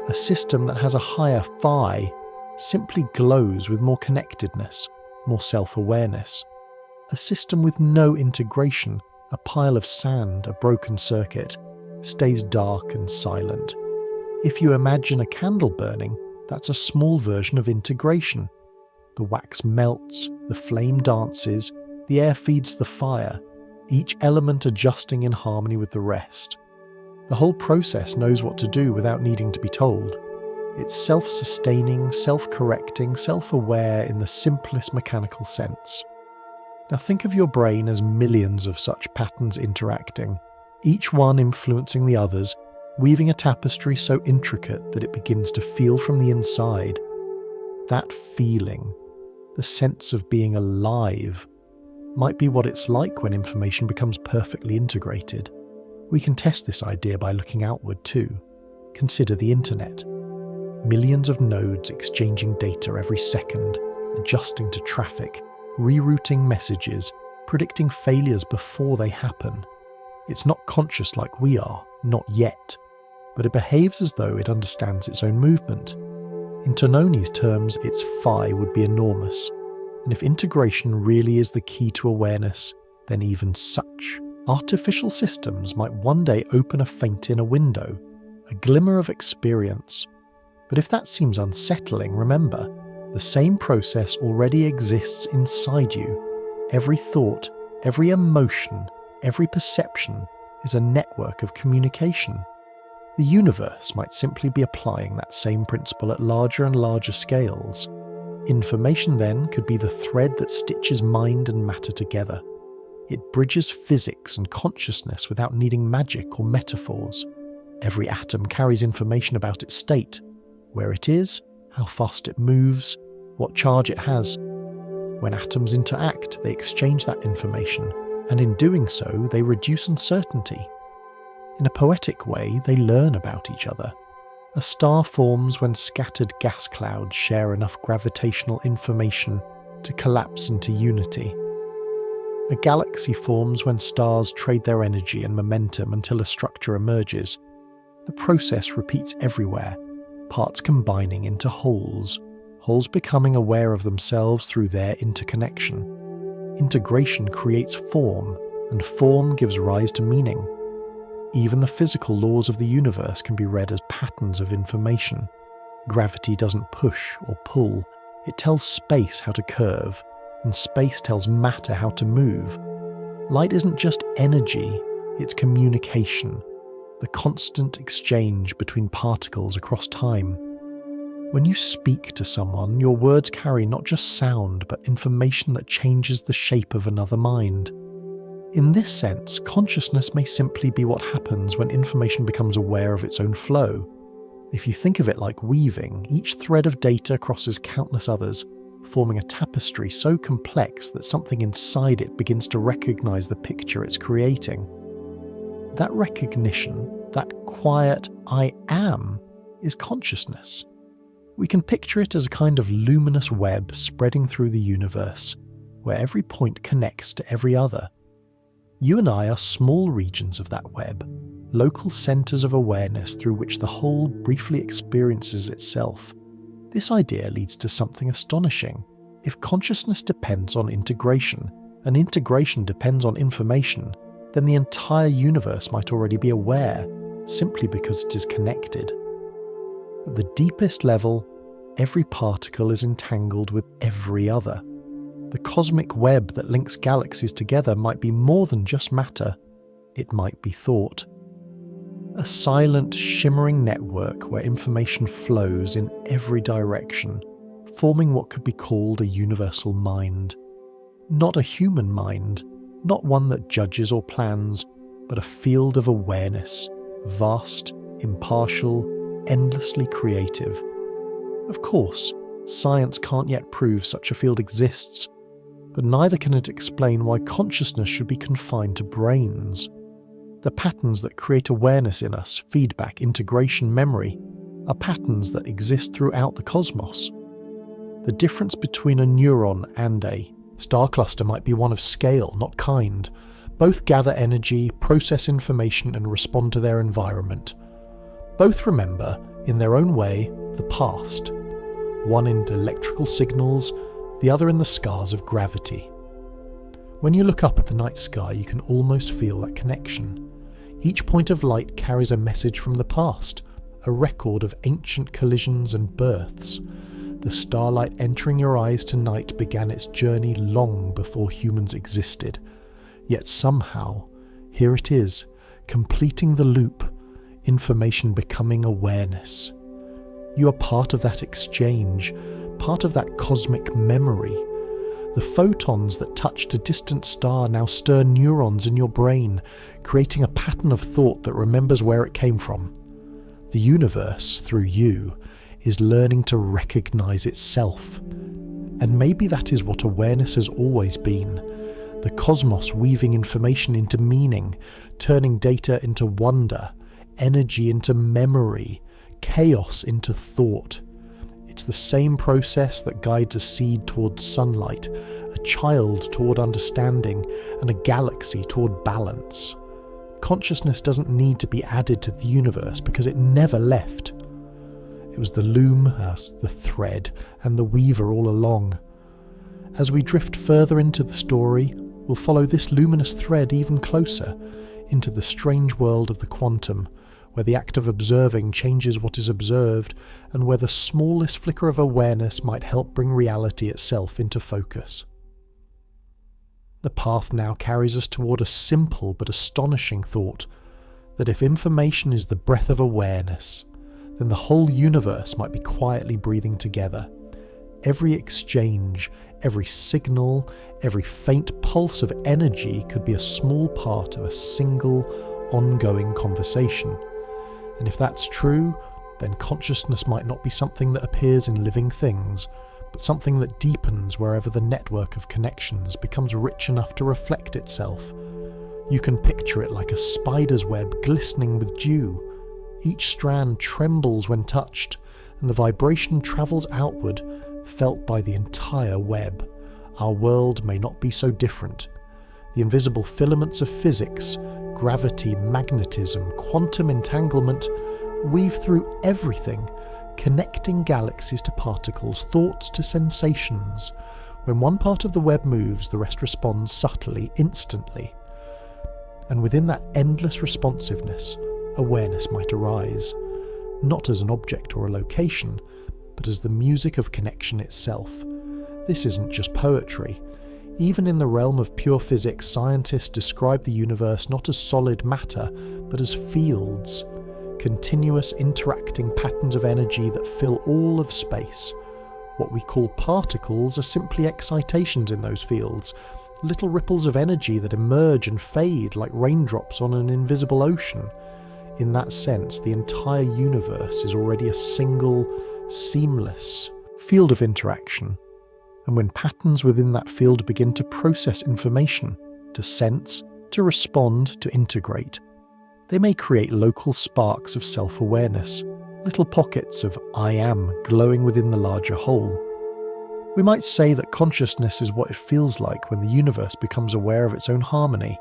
A system that has a higher phi simply glows with more connectedness, more self-awareness. A system with no integration, a pile of sand, a broken circuit, stays dark and silent. If you imagine a candle burning, that's a small version of integration. The wax melts, the flame dances, the air feeds the fire, each element adjusting in harmony with the rest. The whole process knows what to do without needing to be told. It's self-sustaining, self-correcting, self-aware in the simplest mechanical sense. Now think of your brain as millions of such patterns interacting, each one influencing the others, weaving a tapestry so intricate that it begins to feel from the inside. That feeling, the sense of being alive, might be what it's like when information becomes perfectly integrated. We can test this idea by looking outward too. Consider the internet. Millions of nodes exchanging data every second, adjusting to traffic, rerouting messages, predicting failures before they happen. It's not conscious like we are, not yet, but it behaves as though it understands its own movement. In Tononi's terms, its phi would be enormous, and if integration really is the key to awareness, then even such artificial systems might one day open a feint in a window, a glimmer of experience. But if that seems unsettling, remember, the same process already exists inside you. Every thought, every emotion, every perception is a network of communication. The universe might simply be applying that same principle at larger and larger scales. Information then could be the thread that stitches mind and matter together. It bridges physics and consciousness without needing magic or metaphors. Every atom carries information about its state, where it is, how fast it moves, what charge it has. When atoms interact, they exchange that information, and in doing so, they reduce uncertainty. In a poetic way, they learn about each other. A star forms when scattered gas clouds share enough gravitational information to collapse into unity. A galaxy forms when stars trade their energy and momentum until a structure emerges. The process repeats everywhere, parts combining into wholes, wholes becoming aware of themselves through their interconnection. Integration creates form, and form gives rise to meaning. Even the physical laws of the universe can be read as patterns of information. Gravity doesn't push or pull, it tells space how to curve, and space tells matter how to move. Light isn't just energy, it's communication, the constant exchange between particles across time. When you speak to someone, your words carry not just sound, but information that changes the shape of another mind. In this sense, consciousness may simply be what happens when information becomes aware of its own flow. If you think of it like weaving, each thread of data crosses countless others, forming a tapestry so complex that something inside it begins to recognize the picture it's creating. That recognition, that quiet "I am," is consciousness. We can picture it as a kind of luminous web spreading through the universe, where every point connects to every other. You and I are small regions of that web, local centers of awareness through which the whole briefly experiences itself. This idea leads to something astonishing. If consciousness depends on integration, and integration depends on information, then the entire universe might already be aware, simply because it is connected. At the deepest level, every particle is entangled with every other. The cosmic web that links galaxies together might be more than just matter. It might be thought. A silent, shimmering network where information flows in every direction, forming what could be called a universal mind. Not a human mind, not one that judges or plans, but a field of awareness, vast, impartial, endlessly creative. Of course, science can't yet prove such a field exists, but neither can it explain why consciousness should be confined to brains. The patterns that create awareness in us, feedback, integration, memory, are patterns that exist throughout the cosmos. The difference between a neuron and a star cluster might be one of scale, not kind. Both gather energy, process information, and respond to their environment. Both remember, in their own way, the past. One in electrical signals, the other in the scars of gravity. When you look up at the night sky, you can almost feel that connection. Each point of light carries a message from the past, a record of ancient collisions and births. The starlight entering your eyes tonight began its journey long before humans existed. Yet somehow, here it is, completing the loop, information becoming awareness. You are part of that exchange, part of that cosmic memory. The photons that touched a distant star now stir neurons in your brain, creating a pattern of thought that remembers where it came from. The universe, through you, is learning to recognize itself. And maybe that is what awareness has always been. The cosmos weaving information into meaning, turning data into wonder, energy into memory, chaos into thought. It's the same process that guides a seed towards sunlight, a child toward understanding, and a galaxy toward balance. Consciousness doesn't need to be added to the universe because it never left. It was the loom, the thread, and the weaver all along. As we drift further into the story, we'll follow this luminous thread even closer into the strange world of the quantum, where the act of observing changes what is observed, and where the smallest flicker of awareness might help bring reality itself into focus. The path now carries us toward a simple but astonishing thought, that if information is the breath of awareness, then the whole universe might be quietly breathing together. Every exchange, every signal, every faint pulse of energy could be a small part of a single, ongoing conversation. And if that's true, then consciousness might not be something that appears in living things, but something that deepens wherever the network of connections becomes rich enough to reflect itself. You can picture it like a spider's web glistening with dew. Each strand trembles when touched, and the vibration travels outward, felt by the entire web. Our world may not be so different. The invisible filaments of physics, gravity, magnetism, quantum entanglement, weave through everything, connecting galaxies to particles, thoughts to sensations. When one part of the web moves, the rest responds subtly, instantly. And within that endless responsiveness, awareness might arise, not as an object or a location, but as the music of connection itself. This isn't just poetry. Even in the realm of pure physics, scientists describe the universe not as solid matter, but as fields, continuous interacting patterns of energy that fill all of space. What we call particles are simply excitations in those fields, little ripples of energy that emerge and fade like raindrops on an invisible ocean. In that sense, the entire universe is already a single, seamless field of interaction. And when patterns within that field begin to process information, to sense, to respond, to integrate, they may create local sparks of self-awareness, little pockets of I am glowing within the larger whole. We might say that consciousness is what it feels like when the universe becomes aware of its own harmony.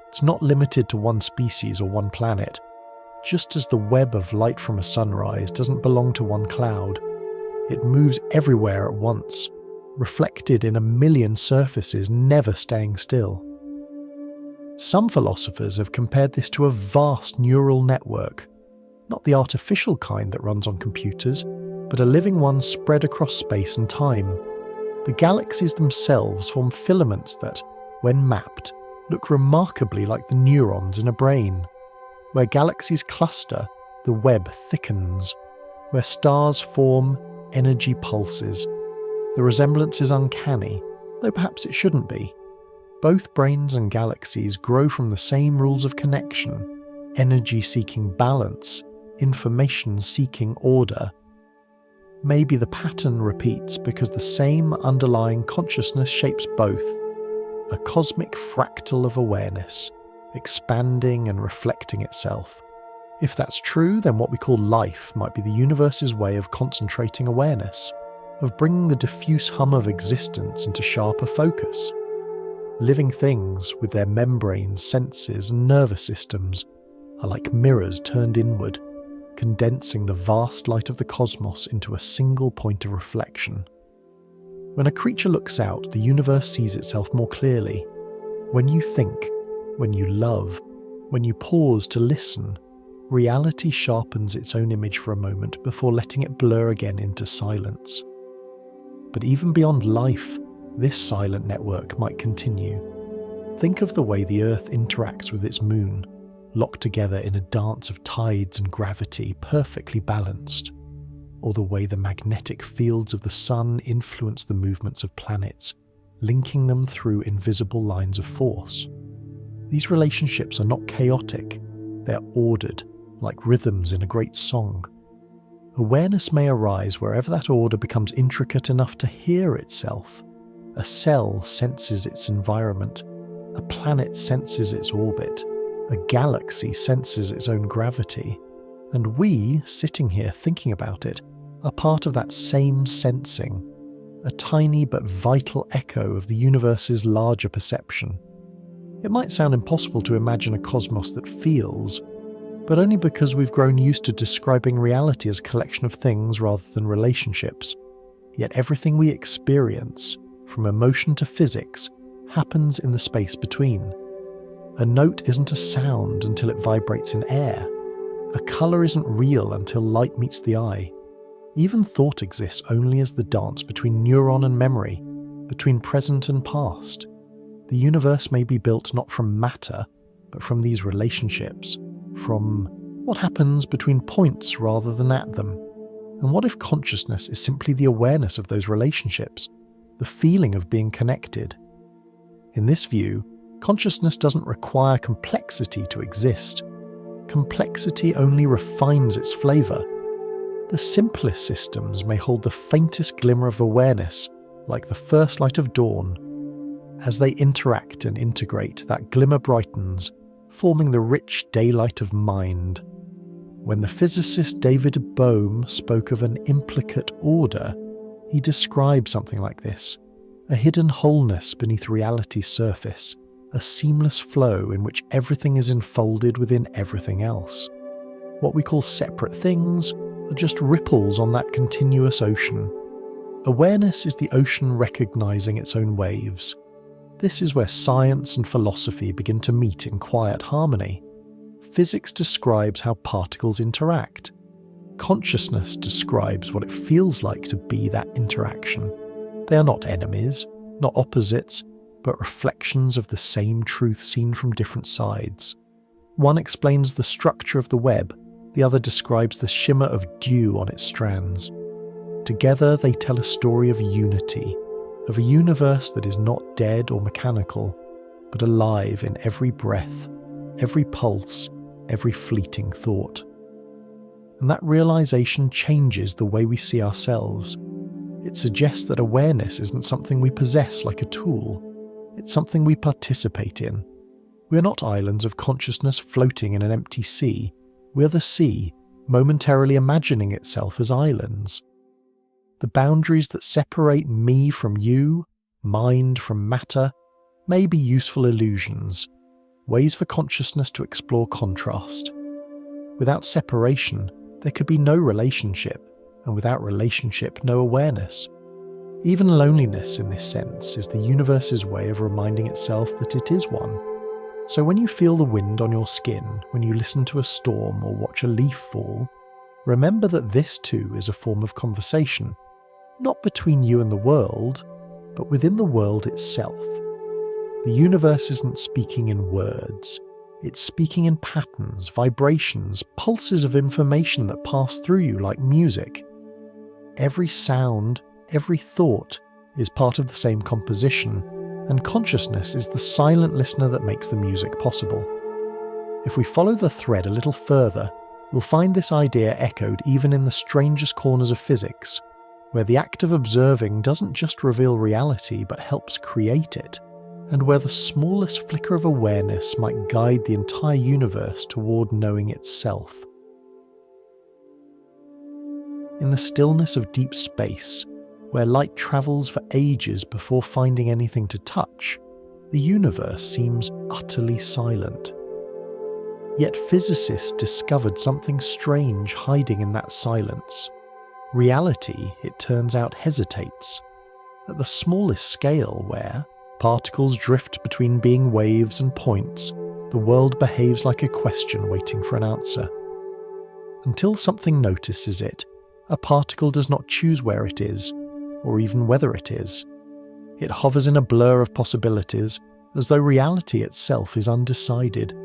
It's not limited to one species or one planet. Just as the web of light from a sunrise doesn't belong to one cloud, it moves everywhere at once, reflected in a million surfaces, never staying still. Some philosophers have compared this to a vast neural network, not the artificial kind that runs on computers, but a living one spread across space and time. The galaxies themselves form filaments that, when mapped, look remarkably like the neurons in a brain. Where galaxies cluster, the web thickens. Where stars form, energy pulses. The resemblance is uncanny, though perhaps it shouldn't be. Both brains and galaxies grow from the same rules of connection, energy seeking balance, information seeking order. Maybe the pattern repeats because the same underlying consciousness shapes both, a cosmic fractal of awareness, expanding and reflecting itself. If that's true, then what we call life might be the universe's way of concentrating awareness, of bringing the diffuse hum of existence into sharper focus. Living things, with their membranes, senses, and nervous systems, are like mirrors turned inward, condensing the vast light of the cosmos into a single point of reflection. When a creature looks out, the universe sees itself more clearly. When you think, when you love, when you pause to listen, reality sharpens its own image for a moment before letting it blur again into silence. But even beyond life, this silent network might continue. Think of the way the Earth interacts with its moon, locked together in a dance of tides and gravity, perfectly balanced. Or the way the magnetic fields of the sun influence the movements of planets, linking them through invisible lines of force. These relationships are not chaotic, they're ordered, like rhythms in a great song. Awareness may arise wherever that order becomes intricate enough to hear itself. A cell senses its environment, a planet senses its orbit, a galaxy senses its own gravity, and we, sitting here thinking about it, are part of that same sensing, a tiny but vital echo of the universe's larger perception. It might sound impossible to imagine a cosmos that feels, but only because we've grown used to describing reality as a collection of things rather than relationships. Yet everything we experience, from emotion to physics, happens in the space between. A note isn't a sound until it vibrates in air. A colour isn't real until light meets the eye. Even thought exists only as the dance between neuron and memory, between present and past. The universe may be built not from matter, but from these relationships, from what happens between points rather than at them. And what if consciousness is simply the awareness of those relationships, the feeling of being connected? In this view, consciousness doesn't require complexity to exist. Complexity only refines its flavour. The simplest systems may hold the faintest glimmer of awareness, like the first light of dawn. As they interact and integrate, that glimmer brightens, forming the rich daylight of mind. When the physicist David Bohm spoke of an implicate order, he described something like this: a hidden wholeness beneath reality's surface, a seamless flow in which everything is enfolded within everything else. What we call separate things are just ripples on that continuous ocean. Awareness is the ocean recognizing its own waves. This is where science and philosophy begin to meet in quiet harmony. Physics describes how particles interact. Consciousness describes what it feels like to be that interaction. They are not enemies, not opposites, but reflections of the same truth seen from different sides. One explains the structure of the web, the other describes the shimmer of dew on its strands. Together they tell a story of unity, of a universe that is not dead or mechanical, but alive in every breath, every pulse, every fleeting thought. And that realization changes the way we see ourselves. It suggests that awareness isn't something we possess like a tool. It's something we participate in. We're not islands of consciousness floating in an empty sea. We're the sea, momentarily imagining itself as islands. The boundaries that separate me from you, mind from matter, may be useful illusions, ways for consciousness to explore contrast. Without separation, there could be no relationship, and without relationship, no awareness. Even loneliness, in this sense, is the universe's way of reminding itself that it is one. So when you feel the wind on your skin, when you listen to a storm or watch a leaf fall, remember that this too is a form of conversation, not between you and the world, but within the world itself. The universe isn't speaking in words. It's speaking in patterns, vibrations, pulses of information that pass through you like music. Every sound, every thought is part of the same composition, and consciousness is the silent listener that makes the music possible. If we follow the thread a little further, we'll find this idea echoed even in the strangest corners of physics, where the act of observing doesn't just reveal reality but helps create it, and where the smallest flicker of awareness might guide the entire universe toward knowing itself. In the stillness of deep space, where light travels for ages before finding anything to touch, the universe seems utterly silent. Yet physicists discovered something strange hiding in that silence. Reality, it turns out, hesitates. At the smallest scale where, Particles drift between being waves and points. The world behaves like a question waiting for an answer. Until something notices it, a particle does not choose where it is, or even whether it is. It hovers in a blur of possibilities, as though reality itself is undecided,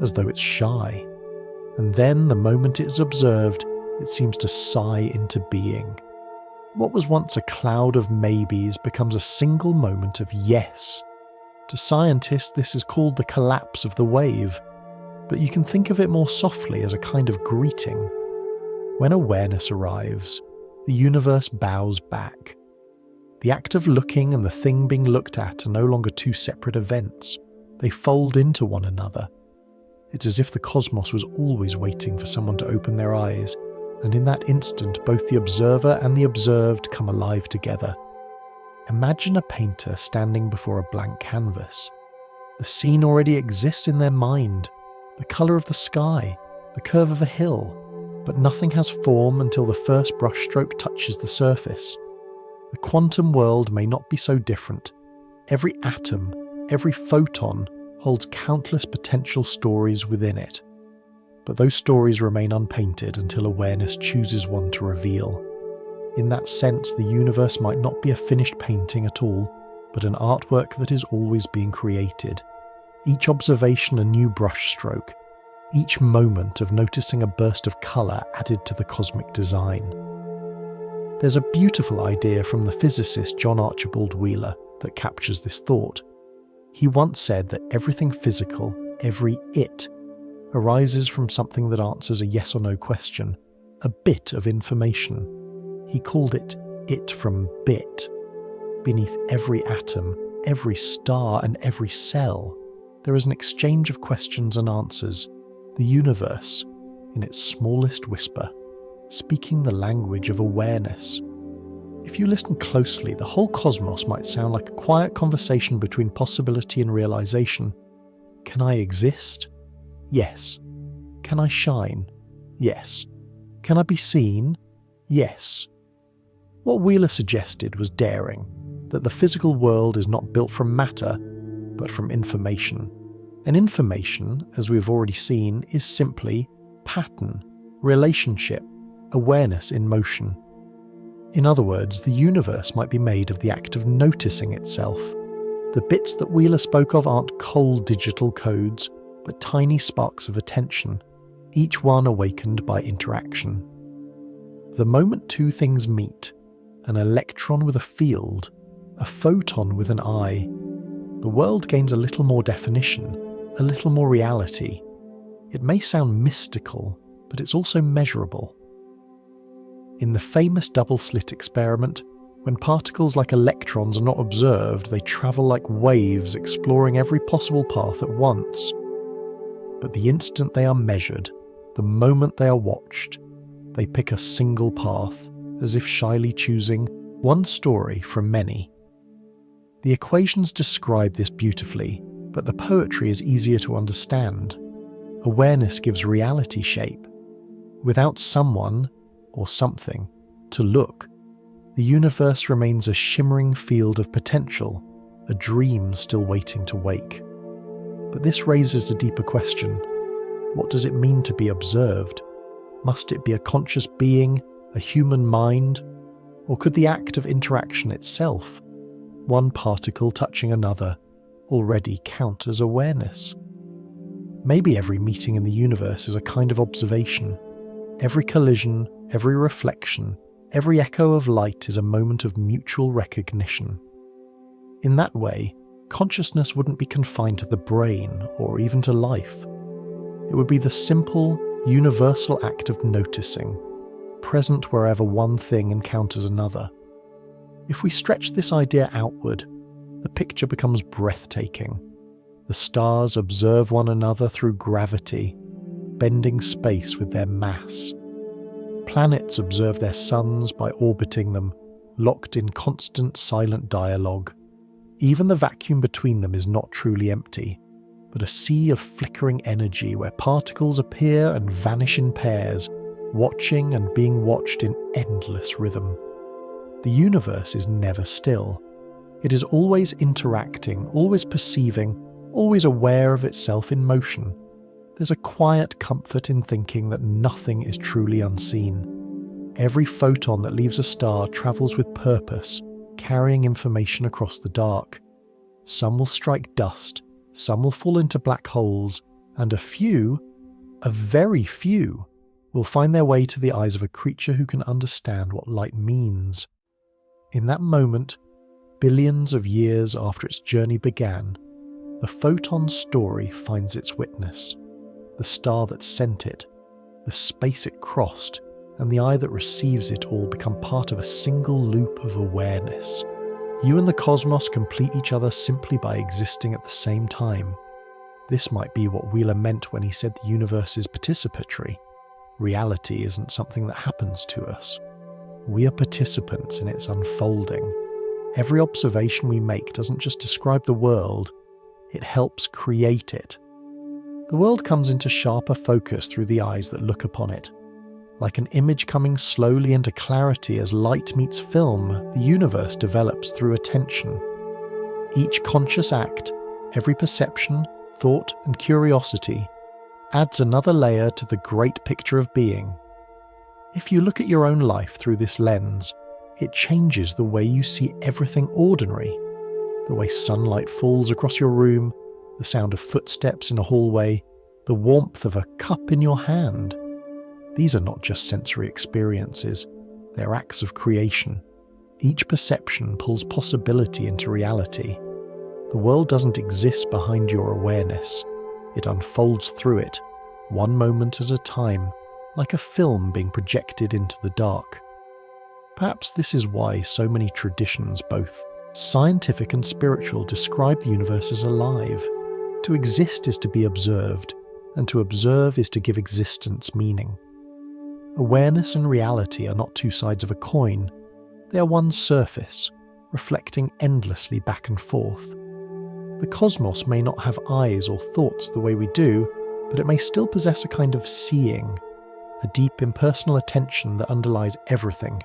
as though it's shy. And then, the moment it is observed, it seems to sigh into being. What was once a cloud of maybes becomes a single moment of yes. To scientists, this is called the collapse of the wave, but you can think of it more softly as a kind of greeting. When awareness arrives, the universe bows back. The act of looking and the thing being looked at are no longer two separate events. They fold into one another. It's as if the cosmos was always waiting for someone to open their eyes, and in that instant both the observer and the observed come alive together. Imagine a painter standing before a blank canvas. The scene already exists in their mind, the colour of the sky, the curve of a hill, but nothing has form until the first brushstroke touches the surface. The quantum world may not be so different. Every atom, every photon holds countless potential stories within it. But those stories remain unpainted until awareness chooses one to reveal. In that sense, the universe might not be a finished painting at all, but an artwork that is always being created. Each observation a new brushstroke, each moment of noticing a burst of colour added to the cosmic design. There's a beautiful idea from the physicist John Archibald Wheeler that captures this thought. He once said that everything physical, every it, arises from something that answers a yes or no question, a bit of information. He called it from bit. Beneath every atom, every star and every cell, there is an exchange of questions and answers, the universe, in its smallest whisper, speaking the language of awareness. If you listen closely, the whole cosmos might sound like a quiet conversation between possibility and realization. Can I exist? Yes. Can I shine? Yes. Can I be seen? Yes. What Wheeler suggested was daring, that the physical world is not built from matter, but from information. And information, as we've already seen, is simply pattern, relationship, awareness in motion. In other words, the universe might be made of the act of noticing itself. The bits that Wheeler spoke of aren't cold digital codes, but tiny sparks of attention, each one awakened by interaction. The moment two things meet, an electron with a field, a photon with an eye, the world gains a little more definition, a little more reality. It may sound mystical, but it's also measurable. In the famous double-slit experiment, when particles like electrons are not observed, they travel like waves exploring every possible path at once. But the instant they are measured, the moment they are watched, they pick a single path, as if shyly choosing one story from many. The equations describe this beautifully, but the poetry is easier to understand. Awareness gives reality shape. Without someone, or something, to look, the universe remains a shimmering field of potential, a dream still waiting to wake. But this raises a deeper question. What does it mean to be observed? Must it be a conscious being, a human mind? Or could the act of interaction itself, one particle touching another, already count as awareness? Maybe every meeting in the universe is a kind of observation. Every collision, every reflection, every echo of light is a moment of mutual recognition. In that way, consciousness wouldn't be confined to the brain or even to life. It would be the simple, universal act of noticing, present wherever one thing encounters another. If we stretch this idea outward, the picture becomes breathtaking. The stars observe one another through gravity, bending space with their mass. Planets observe their suns by orbiting them, locked in constant silent dialogue. Even the vacuum between them is not truly empty, but a sea of flickering energy where particles appear and vanish in pairs, watching and being watched in endless rhythm. The universe is never still. It is always interacting, always perceiving, always aware of itself in motion. There's a quiet comfort in thinking that nothing is truly unseen. Every photon that leaves a star travels with purpose, carrying information across the dark. Some will strike dust, some will fall into black holes, and a very few, will find their way to the eyes of a creature who can understand what light means. In that moment, billions of years after its journey began, the photon's story finds its witness. The star that sent it, the space it crossed, and the eye that receives it all become part of a single loop of awareness. You and the cosmos complete each other simply by existing at the same time. This might be what Wheeler meant when he said the universe is participatory. Reality isn't something that happens to us. We are participants in its unfolding. Every observation we make doesn't just describe the world, it helps create it. The world comes into sharper focus through the eyes that look upon it. Like an image coming slowly into clarity as light meets film, the universe develops through attention. Each conscious act, every perception, thought, and curiosity adds another layer to the great picture of being. If you look at your own life through this lens, it changes the way you see everything ordinary. The way sunlight falls across your room, the sound of footsteps in a hallway, the warmth of a cup in your hand. These are not just sensory experiences, they're acts of creation. Each perception pulls possibility into reality. The world doesn't exist behind your awareness. It unfolds through it, one moment at a time, like a film being projected into the dark. Perhaps this is why so many traditions, both scientific and spiritual, describe the universe as alive. To exist is to be observed, and to observe is to give existence meaning. Awareness and reality are not two sides of a coin. They are one surface, reflecting endlessly back and forth. The cosmos may not have eyes or thoughts the way we do, but it may still possess a kind of seeing, a deep impersonal attention that underlies everything.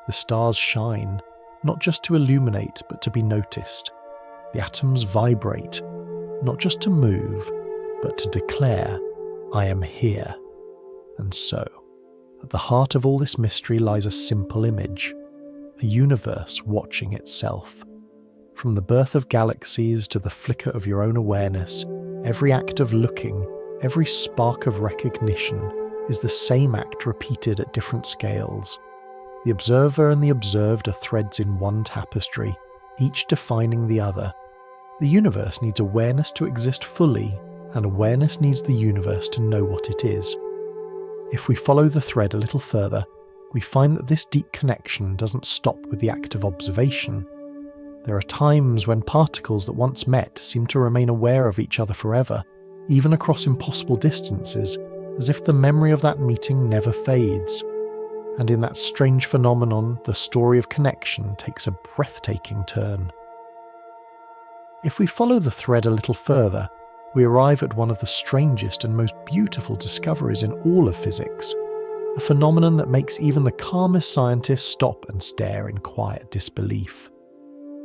The stars shine, not just to illuminate, but to be noticed. The atoms vibrate, not just to move, but to declare, I am here. And so, at the heart of all this mystery lies a simple image, a universe watching itself. From the birth of galaxies to the flicker of your own awareness, every act of looking, every spark of recognition is the same act repeated at different scales. The observer and the observed are threads in one tapestry, each defining the other. The universe needs awareness to exist fully, and awareness needs the universe to know what it is. If we follow the thread a little further, we find that this deep connection doesn't stop with the act of observation. There are times when particles that once met seem to remain aware of each other forever, even across impossible distances, as if the memory of that meeting never fades. And in that strange phenomenon, the story of connection takes a breathtaking turn. If we follow the thread a little further, we arrive at one of the strangest and most beautiful discoveries in all of physics, a phenomenon that makes even the calmest scientists stop and stare in quiet disbelief.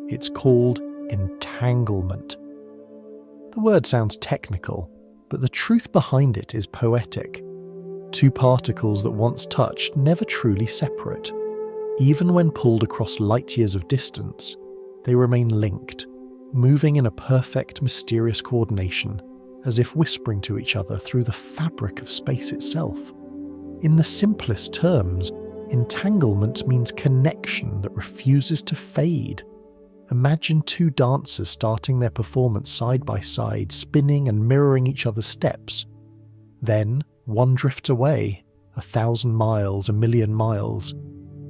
It's called entanglement. The word sounds technical, but the truth behind it is poetic. Two particles that once touched never truly separate. Even when pulled across light years of distance, they remain linked, moving in a perfect, mysterious coordination, as if whispering to each other through the fabric of space itself. In the simplest terms, entanglement means connection that refuses to fade. Imagine two dancers starting their performance side by side, spinning and mirroring each other's steps. Then, one drifts away, 1,000 miles, 1,000,000 miles,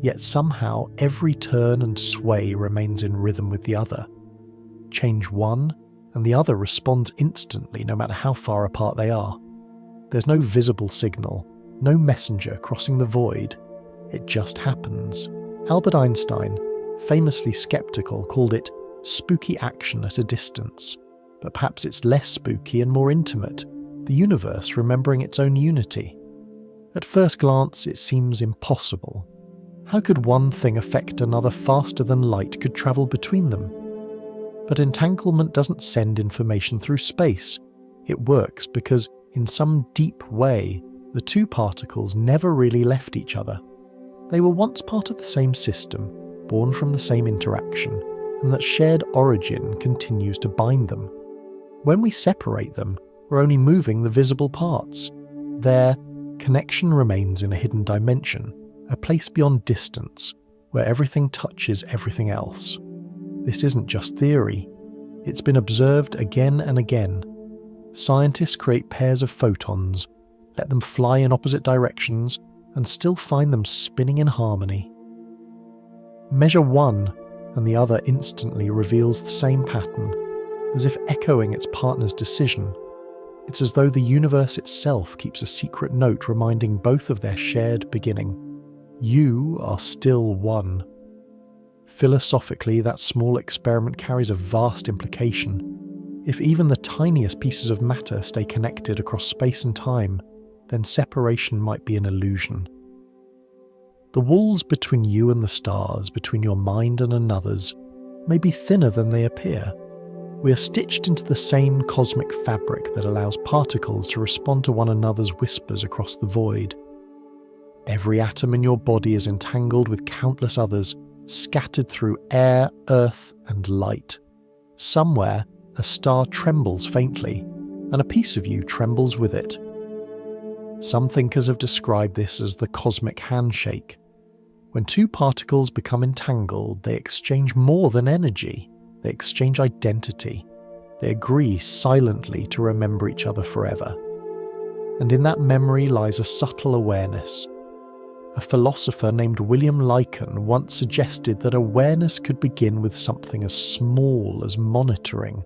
yet somehow every turn and sway remains in rhythm with the other. Change one, and the other responds instantly no matter how far apart they are. There's no visible signal, no messenger crossing the void. It just happens. Albert Einstein, famously skeptical, called it spooky action at a distance. But perhaps it's less spooky and more intimate, the universe remembering its own unity. At first glance, it seems impossible. How could one thing affect another faster than light could travel between them? But entanglement doesn't send information through space. It works because, in some deep way, the two particles never really left each other. They were once part of the same system, born from the same interaction, and that shared origin continues to bind them. When we separate them, we're only moving the visible parts. Their connection remains in a hidden dimension, a place beyond distance, where everything touches everything else. This isn't just theory. It's been observed again and again. Scientists create pairs of photons, let them fly in opposite directions, and still find them spinning in harmony. Measure one, and the other instantly reveals the same pattern, as if echoing its partner's decision. It's as though the universe itself keeps a secret note reminding both of their shared beginning. You are still one. Philosophically, that small experiment carries a vast implication. If even the tiniest pieces of matter stay connected across space and time, then separation might be an illusion. The walls between you and the stars, between your mind and another's, may be thinner than they appear. We are stitched into the same cosmic fabric that allows particles to respond to one another's whispers across the void. Every atom in your body is entangled with countless others, scattered through air, earth, and light. Somewhere, a star trembles faintly, and a piece of you trembles with it. Some thinkers have described this as the cosmic handshake. When two particles become entangled, they exchange more than energy. They exchange identity. They agree silently to remember each other forever. And in that memory lies a subtle awareness. A philosopher named William Lycan once suggested that awareness could begin with something as small as monitoring.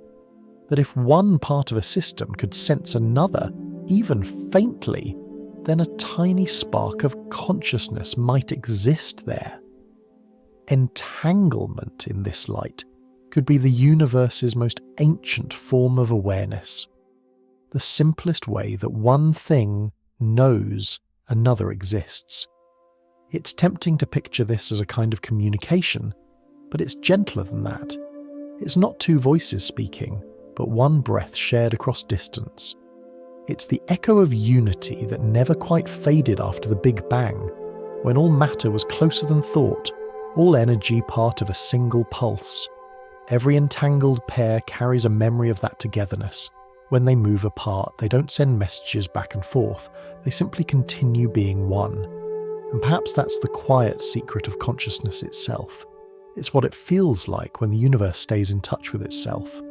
That if one part of a system could sense another, even faintly, then a tiny spark of consciousness might exist there. Entanglement, in this light, could be the universe's most ancient form of awareness. The simplest way that one thing knows another exists. It's tempting to picture this as a kind of communication, but it's gentler than that. It's not two voices speaking, but one breath shared across distance. It's the echo of unity that never quite faded after the Big Bang, when all matter was closer than thought, all energy part of a single pulse. Every entangled pair carries a memory of that togetherness. When they move apart, they don't send messages back and forth, they simply continue being one. And perhaps that's the quiet secret of consciousness itself. It's what it feels like when the universe stays in touch with itself.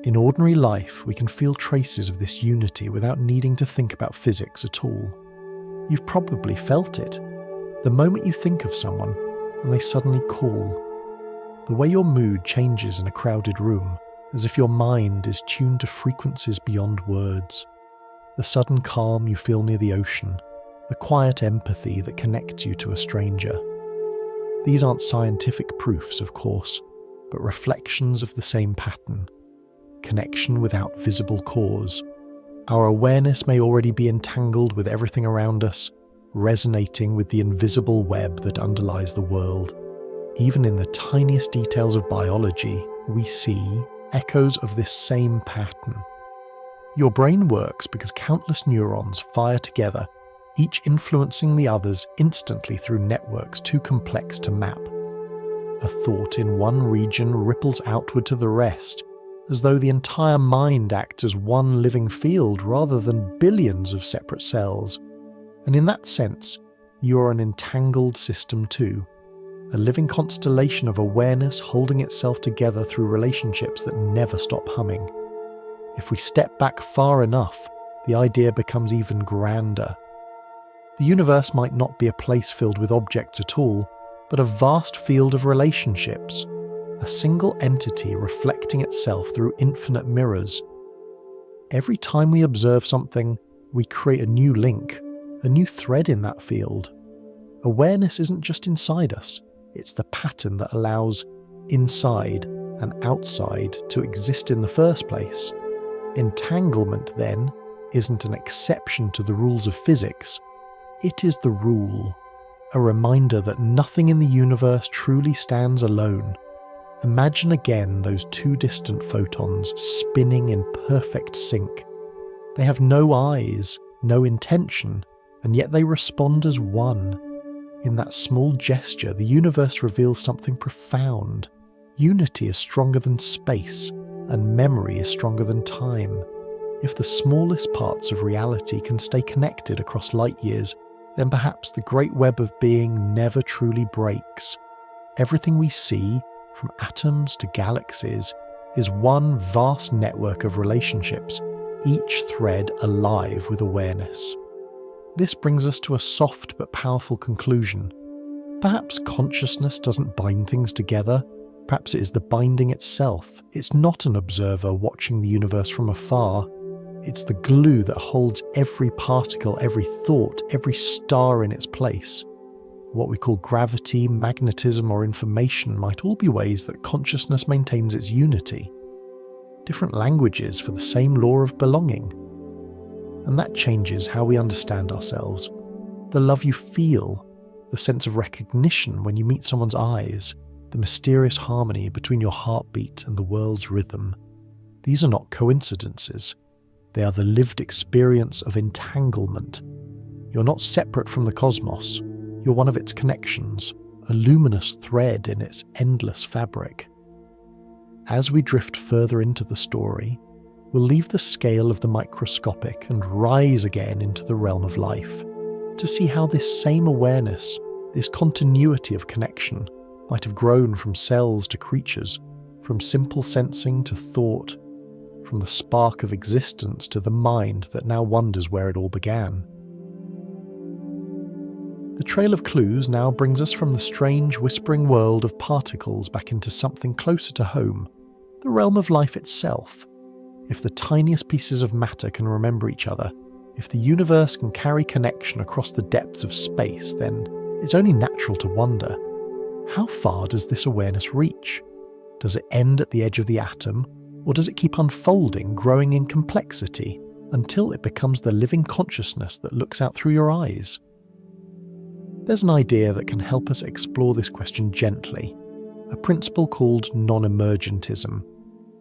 In ordinary life, we can feel traces of this unity without needing to think about physics at all. You've probably felt it. The moment you think of someone, and they suddenly call. The way your mood changes in a crowded room, as if your mind is tuned to frequencies beyond words. The sudden calm you feel near the ocean. The quiet empathy that connects you to a stranger. These aren't scientific proofs, of course, but reflections of the same pattern. Connection without visible cause. Our awareness may already be entangled with everything around us, resonating with the invisible web that underlies the world. Even in the tiniest details of biology, we see echoes of this same pattern. Your brain works because countless neurons fire together, each influencing the others instantly through networks too complex to map. A thought in one region ripples outward to the rest, as though the entire mind acts as one living field rather than billions of separate cells. And in that sense, you are an entangled system too, a living constellation of awareness holding itself together through relationships that never stop humming. If we step back far enough, the idea becomes even grander. The universe might not be a place filled with objects at all, but a vast field of relationships, a single entity reflecting itself through infinite mirrors. Every time we observe something, we create a new link, a new thread in that field. Awareness isn't just inside us, it's the pattern that allows inside and outside to exist in the first place. Entanglement, then, isn't an exception to the rules of physics. It is the rule, a reminder that nothing in the universe truly stands alone. Imagine again those two distant photons spinning in perfect sync. They have no eyes, no intention, and yet they respond as one. In that small gesture, the universe reveals something profound. Unity is stronger than space, and memory is stronger than time. If the smallest parts of reality can stay connected across light years, then perhaps the great web of being never truly breaks. Everything we see, from atoms to galaxies, is one vast network of relationships, each thread alive with awareness. This brings us to a soft but powerful conclusion. Perhaps consciousness doesn't bind things together. Perhaps it is the binding itself. It's not an observer watching the universe from afar. It's the glue that holds every particle, every thought, every star in its place. What we call gravity, magnetism, or information might all be ways that consciousness maintains its unity. Different languages for the same law of belonging. And that changes how we understand ourselves. The love you feel, the sense of recognition when you meet someone's eyes, the mysterious harmony between your heartbeat and the world's rhythm. These are not coincidences. They are the lived experience of entanglement. You're not separate from the cosmos. You're one of its connections, a luminous thread in its endless fabric. As we drift further into the story, we'll leave the scale of the microscopic and rise again into the realm of life, to see how this same awareness, this continuity of connection, might have grown from cells to creatures, from simple sensing to thought, from the spark of existence to the mind that now wonders where it all began. The trail of clues now brings us from the strange whispering world of particles back into something closer to home, the realm of life itself. If the tiniest pieces of matter can remember each other, if the universe can carry connection across the depths of space, then it's only natural to wonder, how far does this awareness reach? Does it end at the edge of the atom, or does it keep unfolding, growing in complexity, until it becomes the living consciousness that looks out through your eyes? There's an idea that can help us explore this question gently, a principle called non-emergentism.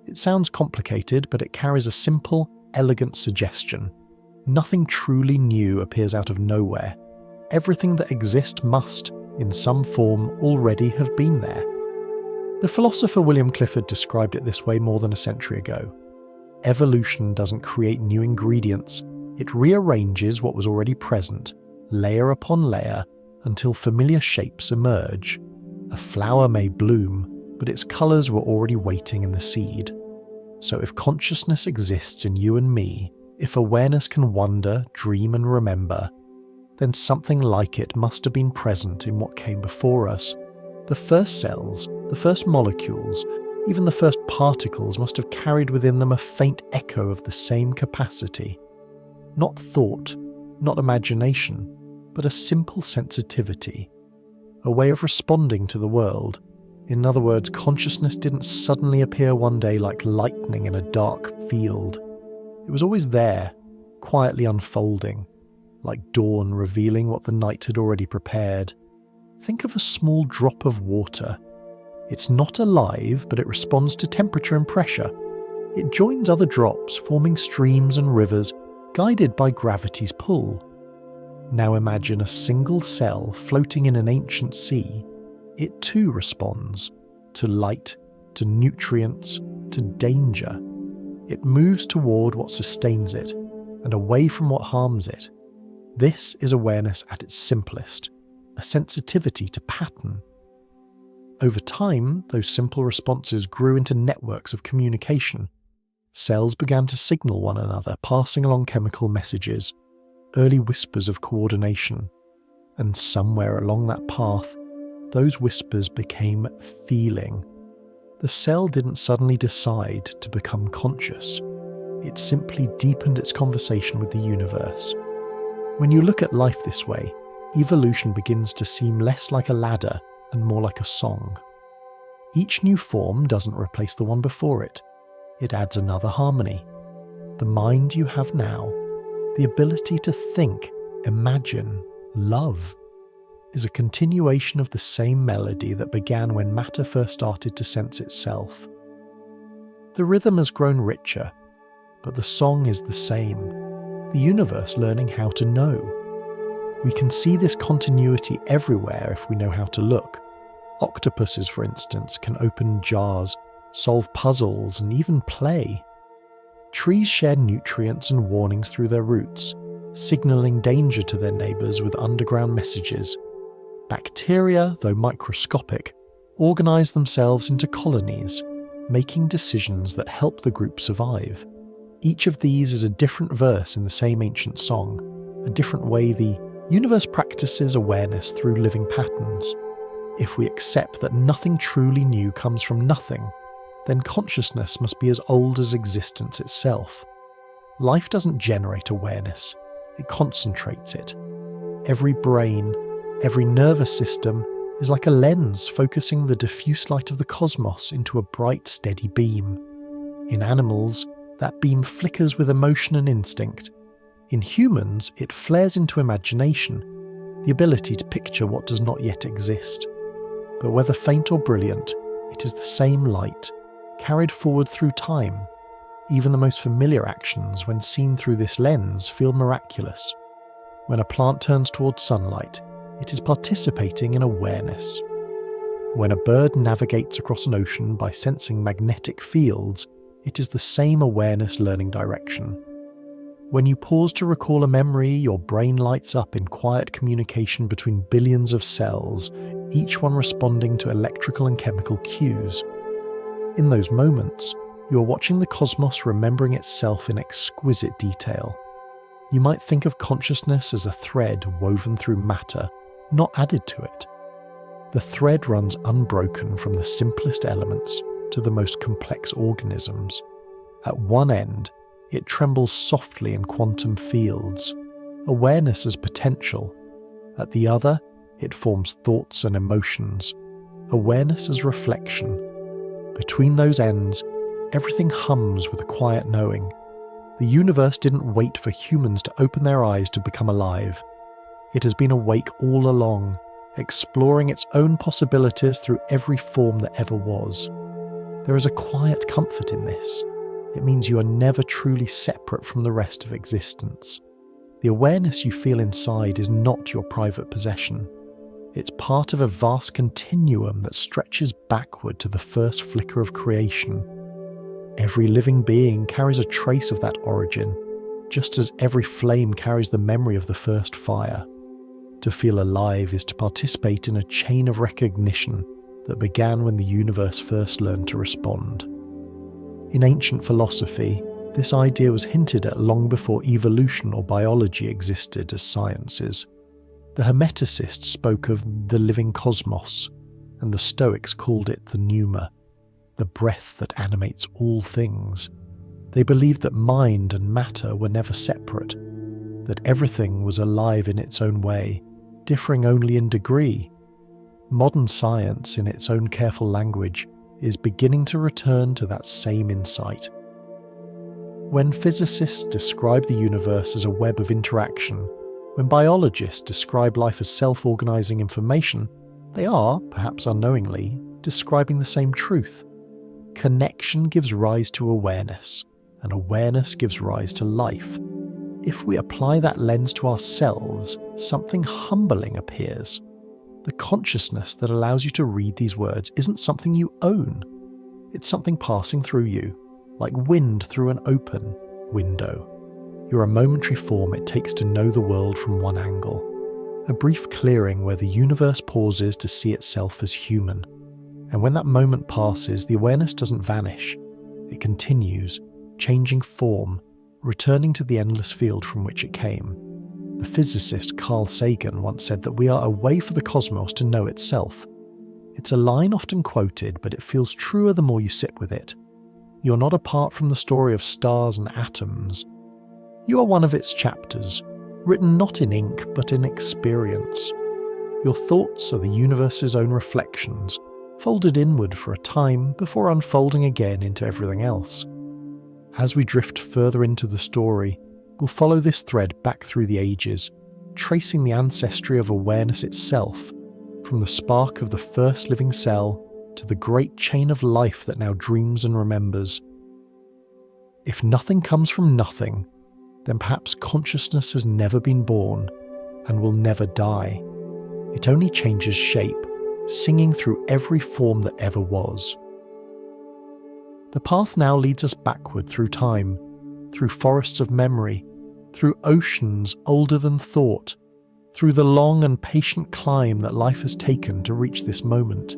It sounds complicated, but it carries a simple, elegant suggestion. Nothing truly new appears out of nowhere. Everything that exists must, in some form, already have been there. The philosopher William Clifford described it this way more than a century ago. Evolution doesn't create new ingredients, it rearranges what was already present, layer upon layer, until familiar shapes emerge. A flower may bloom, but its colours were already waiting in the seed. So if consciousness exists in you and me, if awareness can wonder, dream and remember, then something like it must have been present in what came before us. The first cells, the first molecules, even the first particles must have carried within them a faint echo of the same capacity. Not thought, not imagination, but a simple sensitivity, a way of responding to the world. In other words, consciousness didn't suddenly appear one day like lightning in a dark field. It was always there, quietly unfolding, like dawn revealing what the night had already prepared. Think of a small drop of water. It's not alive, but it responds to temperature and pressure. It joins other drops, forming streams and rivers, guided by gravity's pull. Now imagine a single cell floating in an ancient sea. It too responds to light, to nutrients, to danger. It moves toward what sustains it, and away from what harms it. This is awareness at its simplest, a sensitivity to pattern. Over time, those simple responses grew into networks of communication. Cells began to signal one another, passing along chemical messages, early whispers of coordination. And somewhere along that path, those whispers became feeling. The cell didn't suddenly decide to become conscious. It simply deepened its conversation with the universe. When you look at life this way, evolution begins to seem less like a ladder and more like a song. Each new form doesn't replace the one before it. It adds another harmony. The mind you have now, the ability to think, imagine, love. is a continuation of the same melody that began when matter first started to sense itself. The rhythm has grown richer, but the song is the same, the universe learning how to know. We can see this continuity everywhere if we know how to look. Octopuses, for instance, can open jars, solve puzzles, and even play. Trees share nutrients and warnings through their roots, signalling danger to their neighbours with underground messages. Bacteria, though microscopic, organise themselves into colonies, making decisions that help the group survive. Each of these is a different verse in the same ancient song, a different way the universe practices awareness through living patterns. If we accept that nothing truly new comes from nothing, then consciousness must be as old as existence itself. Life doesn't generate awareness, it concentrates it. Every brain, every nervous system is like a lens focusing the diffuse light of the cosmos into a bright, steady beam. In animals, that beam flickers with emotion and instinct. In humans, it flares into imagination, the ability to picture what does not yet exist. But whether faint or brilliant, it is the same light, carried forward through time. Even the most familiar actions, when seen through this lens, feel miraculous. When a plant turns towards sunlight, it is participating in awareness. When a bird navigates across an ocean by sensing magnetic fields, it is the same awareness learning direction. When you pause to recall a memory, your brain lights up in quiet communication between billions of cells, each one responding to electrical and chemical cues. In those moments, you are watching the cosmos remembering itself in exquisite detail. You might think of consciousness as a thread woven through matter, not added to it. The thread runs unbroken from the simplest elements to the most complex organisms. At one end, it trembles softly in quantum fields, awareness as potential. At the other, it forms thoughts and emotions, awareness as reflection. Between those ends, everything hums with a quiet knowing. The universe didn't wait for humans to open their eyes to become alive. It has been awake all along, exploring its own possibilities through every form that ever was. There is a quiet comfort in this. It means you are never truly separate from the rest of existence. The awareness you feel inside is not your private possession. It's part of a vast continuum that stretches backward to the first flicker of creation. Every living being carries a trace of that origin, just as every flame carries the memory of the first fire. To feel alive is to participate in a chain of recognition that began when the universe first learned to respond. In ancient philosophy, this idea was hinted at long before evolution or biology existed as sciences. The Hermeticists spoke of the living cosmos, and the Stoics called it the pneuma, the breath that animates all things. They believed that mind and matter were never separate, that everything was alive in its own way, differing only in degree. Modern science, in its own careful language, is beginning to return to that same insight. When physicists describe the universe as a web of interaction, when biologists describe life as self-organizing information, they are, perhaps unknowingly, describing the same truth. Connection gives rise to awareness, and awareness gives rise to life. If we apply that lens to ourselves, something humbling appears. The consciousness that allows you to read these words isn't something you own. It's something passing through you, like wind through an open window. You're a momentary form it takes to know the world from one angle. A brief clearing where the universe pauses to see itself as human. And when that moment passes, the awareness doesn't vanish. It continues, changing form, returning to the endless field from which it came. The physicist Carl Sagan once said that we are a way for the cosmos to know itself. It's a line often quoted, but it feels truer the more you sit with it. You're not apart from the story of stars and atoms. You are one of its chapters, written not in ink but in experience. Your thoughts are the universe's own reflections, folded inward for a time before unfolding again into everything else. As we drift further into the story, we'll follow this thread back through the ages, tracing the ancestry of awareness itself, from the spark of the first living cell to the great chain of life that now dreams and remembers. If nothing comes from nothing, then perhaps consciousness has never been born and will never die. It only changes shape, singing through every form that ever was. The path now leads us backward through time, through forests of memory, through oceans older than thought, through the long and patient climb that life has taken to reach this moment.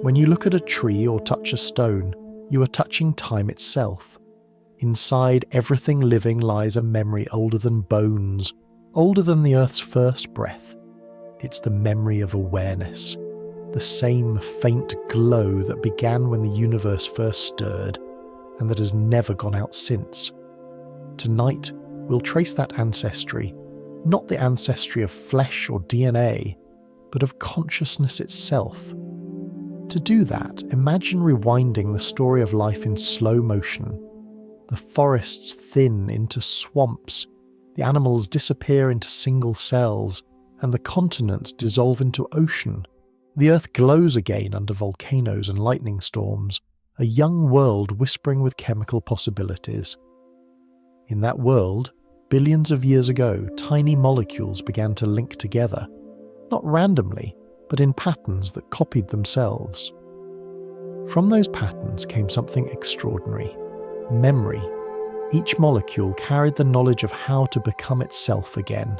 When you look at a tree or touch a stone, you are touching time itself. Inside everything living lies a memory older than bones, older than the earth's first breath. It's the memory of awareness, the same faint glow that began when the universe first stirred, and that has never gone out since. Tonight, we'll trace that ancestry, not the ancestry of flesh or DNA, but of consciousness itself. To do that, imagine rewinding the story of life in slow motion. The forests thin into swamps, the animals disappear into single cells, and the continents dissolve into ocean. The earth glows again under volcanoes and lightning storms, a young world whispering with chemical possibilities. In that world, billions of years ago, tiny molecules began to link together, not randomly, but in patterns that copied themselves. From those patterns came something extraordinary: memory. Each molecule carried the knowledge of how to become itself again.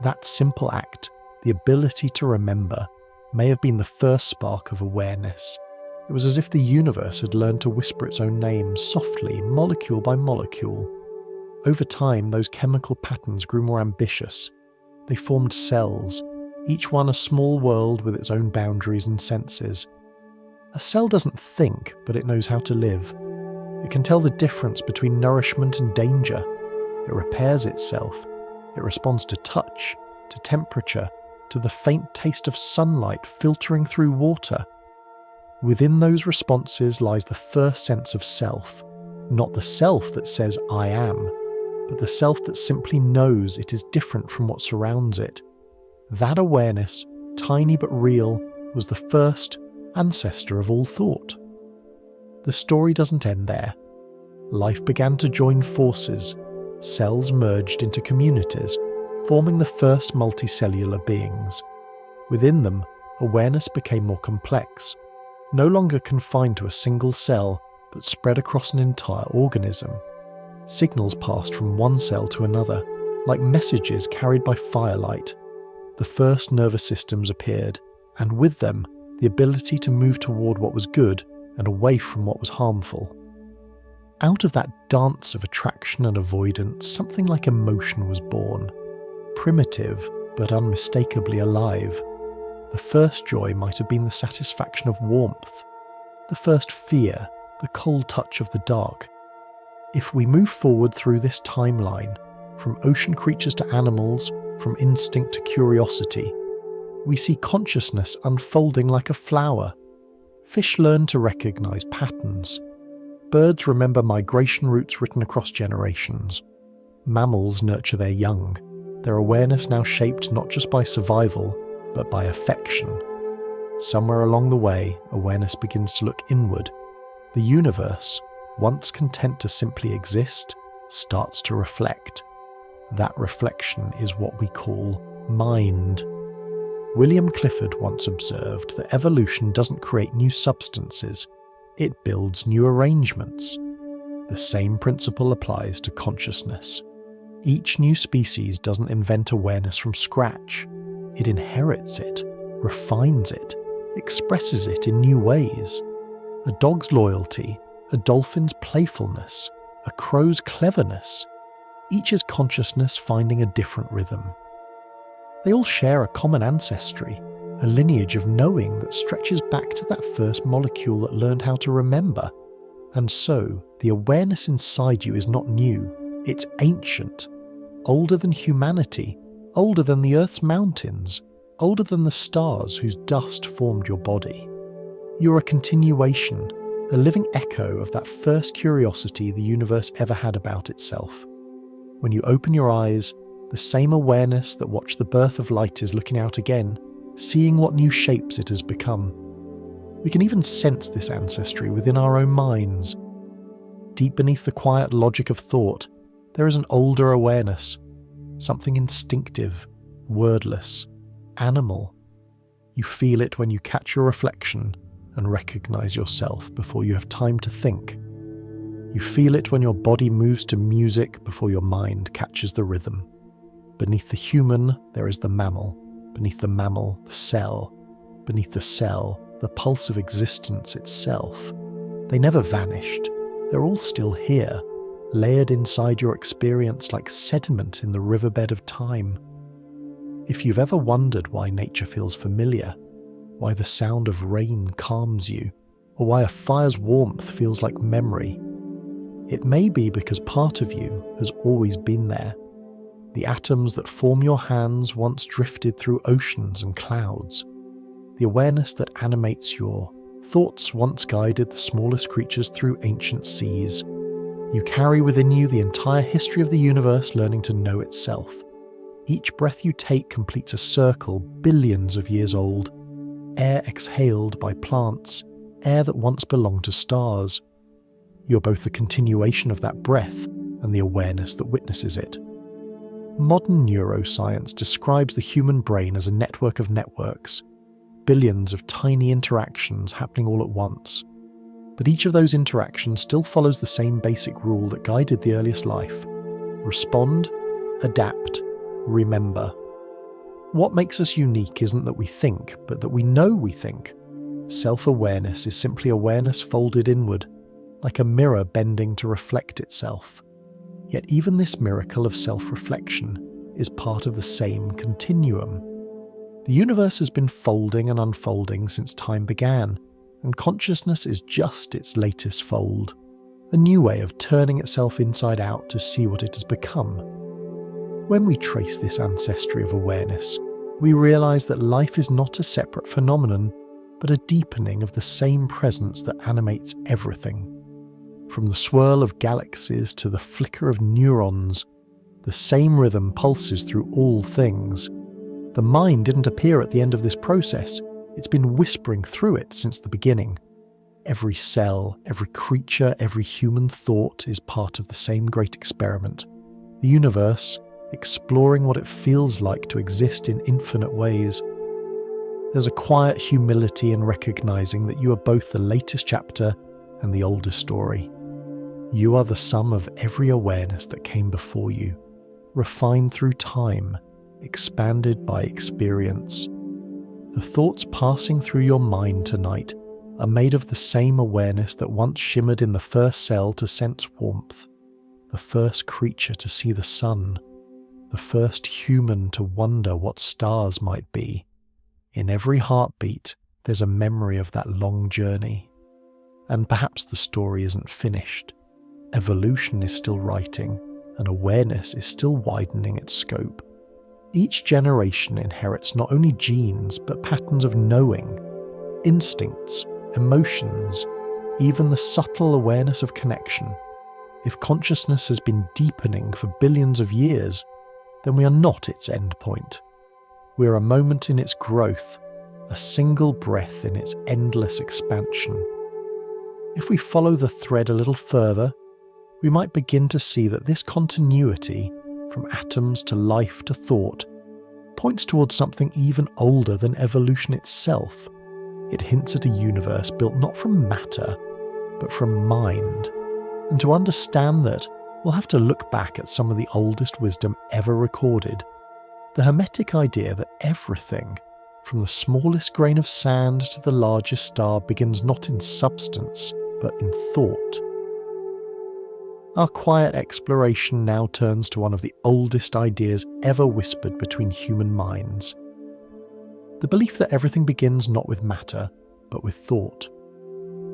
That simple act, the ability to remember, may have been the first spark of awareness. It was as if the universe had learned to whisper its own name softly, molecule by molecule. Over time, those chemical patterns grew more ambitious. They formed cells, each one a small world with its own boundaries and senses. A cell doesn't think, but it knows how to live. It can tell the difference between nourishment and danger. It repairs itself. It responds to touch, to temperature, to the faint taste of sunlight filtering through water. Within those responses lies the first sense of self, not the self that says "I am," but the self that simply knows it is different from what surrounds it. That awareness, tiny but real, was the first ancestor of all thought. The story doesn't end there. Life began to join forces. Cells merged into communities, forming the first multicellular beings. Within them, awareness became more complex, no longer confined to a single cell, but spread across an entire organism. Signals passed from one cell to another, like messages carried by firelight. The first nervous systems appeared, and with them, the ability to move toward what was good and away from what was harmful. Out of that dance of attraction and avoidance, something like emotion was born. Primitive, but unmistakably alive. The first joy might have been the satisfaction of warmth. The first fear, the cold touch of the dark. If we move forward through this timeline, from ocean creatures to animals, from instinct to curiosity, we see consciousness unfolding like a flower. Fish learn to recognize patterns. Birds remember migration routes written across generations. Mammals nurture their young, their awareness now shaped not just by survival, but by affection. Somewhere along the way, awareness begins to look inward. The universe, once content to simply exist, starts to reflect. That reflection is what we call mind. William Clifford once observed that evolution doesn't create new substances, it builds new arrangements. The same principle applies to consciousness. Each new species doesn't invent awareness from scratch. It inherits it, refines it, expresses it in new ways. A dog's loyalty, a dolphin's playfulness, a crow's cleverness. Each is consciousness finding a different rhythm. They all share a common ancestry, a lineage of knowing that stretches back to that first molecule that learned how to remember. And so, the awareness inside you is not new, it's ancient, older than humanity, older than the Earth's mountains, older than the stars whose dust formed your body. You're a continuation, a living echo of that first curiosity the universe ever had about itself. When you open your eyes, The same awareness that watched the birth of light is looking out again, seeing what new shapes it has become. We can even sense this ancestry within our own minds. Deep beneath the quiet logic of thought, there is an older awareness, something instinctive, wordless, animal. You feel it when you catch your reflection and recognize yourself before you have time to think. You feel it when your body moves to music before your mind catches the rhythm. Beneath the human, there is the mammal. Beneath the mammal, the cell. Beneath the cell, the pulse of existence itself. They never vanished. They're all still here, layered inside your experience like sediment in the riverbed of time. If you've ever wondered why nature feels familiar, why the sound of rain calms you, or why a fire's warmth feels like memory, it may be because part of you has always been there. The atoms that form your hands once drifted through oceans and clouds. The awareness that animates your thoughts once guided the smallest creatures through ancient seas. You carry within you the entire history of the universe learning to know itself. Each breath you take completes a circle billions of years old. Air exhaled by plants, air that once belonged to stars. You're both the continuation of that breath and the awareness that witnesses it. Modern neuroscience describes the human brain as a network of networks, billions of tiny interactions happening all at once. But each of those interactions still follows the same basic rule that guided the earliest life. Respond, adapt, remember. What makes us unique isn't that we think, but that we know we think. Self-awareness is simply awareness folded inward, like a mirror bending to reflect itself. Yet even this miracle of self-reflection is part of the same continuum. The universe has been folding and unfolding since time began, and consciousness is just its latest fold, a new way of turning itself inside out to see what it has become. When we trace this ancestry of awareness, we realize that life is not a separate phenomenon, but a deepening of the same presence that animates everything. From the swirl of galaxies to the flicker of neurons, the same rhythm pulses through all things. The mind didn't appear at the end of this process. It's been whispering through it since the beginning. Every cell, every creature, every human thought is part of the same great experiment. The universe, exploring what it feels like to exist in infinite ways. There's a quiet humility in recognizing that you are both the latest chapter and the older story. You are the sum of every awareness that came before you, refined through time, expanded by experience. The thoughts passing through your mind tonight are made of the same awareness that once shimmered in the first cell to sense warmth, the first creature to see the sun, the first human to wonder what stars might be. In every heartbeat, there's a memory of that long journey. And perhaps the story isn't finished. Evolution is still writing, and awareness is still widening its scope. Each generation inherits not only genes, but patterns of knowing, instincts, emotions, even the subtle awareness of connection. If consciousness has been deepening for billions of years, then we are not its end point. We are a moment in its growth, a single breath in its endless expansion. If we follow the thread a little further, we might begin to see that this continuity, from atoms to life to thought, points towards something even older than evolution itself. It hints at a universe built not from matter, but from mind. And to understand that, we'll have to look back at some of the oldest wisdom ever recorded. The Hermetic idea that everything, from the smallest grain of sand to the largest star, begins not in substance, but in thought. Our quiet exploration now turns to one of the oldest ideas ever whispered between human minds. The belief that everything begins not with matter, but with thought.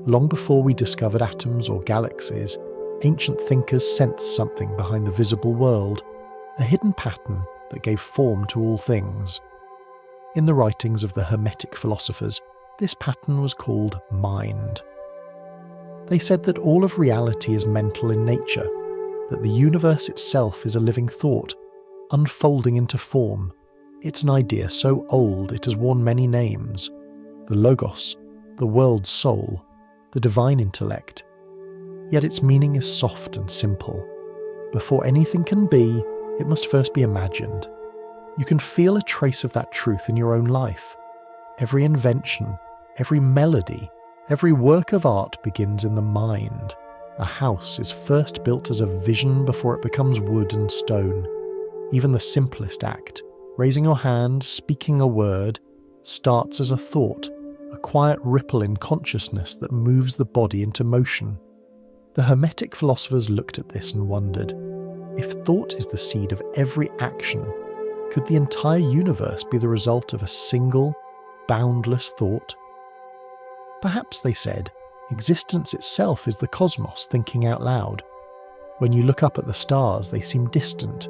Long before we discovered atoms or galaxies, ancient thinkers sensed something behind the visible world, a hidden pattern that gave form to all things. In the writings of the Hermetic philosophers, this pattern was called mind. They said that all of reality is mental in nature, that the universe itself is a living thought, unfolding into form. It's an idea so old it has worn many names: the Logos, the world's soul, the divine intellect. Yet its meaning is soft and simple. Before anything can be, it must first be imagined. You can feel a trace of that truth in your own life. Every invention, every melody, every work of art begins in the mind. A house is first built as a vision before it becomes wood and stone. Even the simplest act, raising your hand, speaking a word, starts as a thought, a quiet ripple in consciousness that moves the body into motion. The Hermetic philosophers looked at this and wondered, if thought is the seed of every action, could the entire universe be the result of a single, boundless thought? Perhaps, they said, existence itself is the cosmos thinking out loud. When you look up at the stars, they seem distant,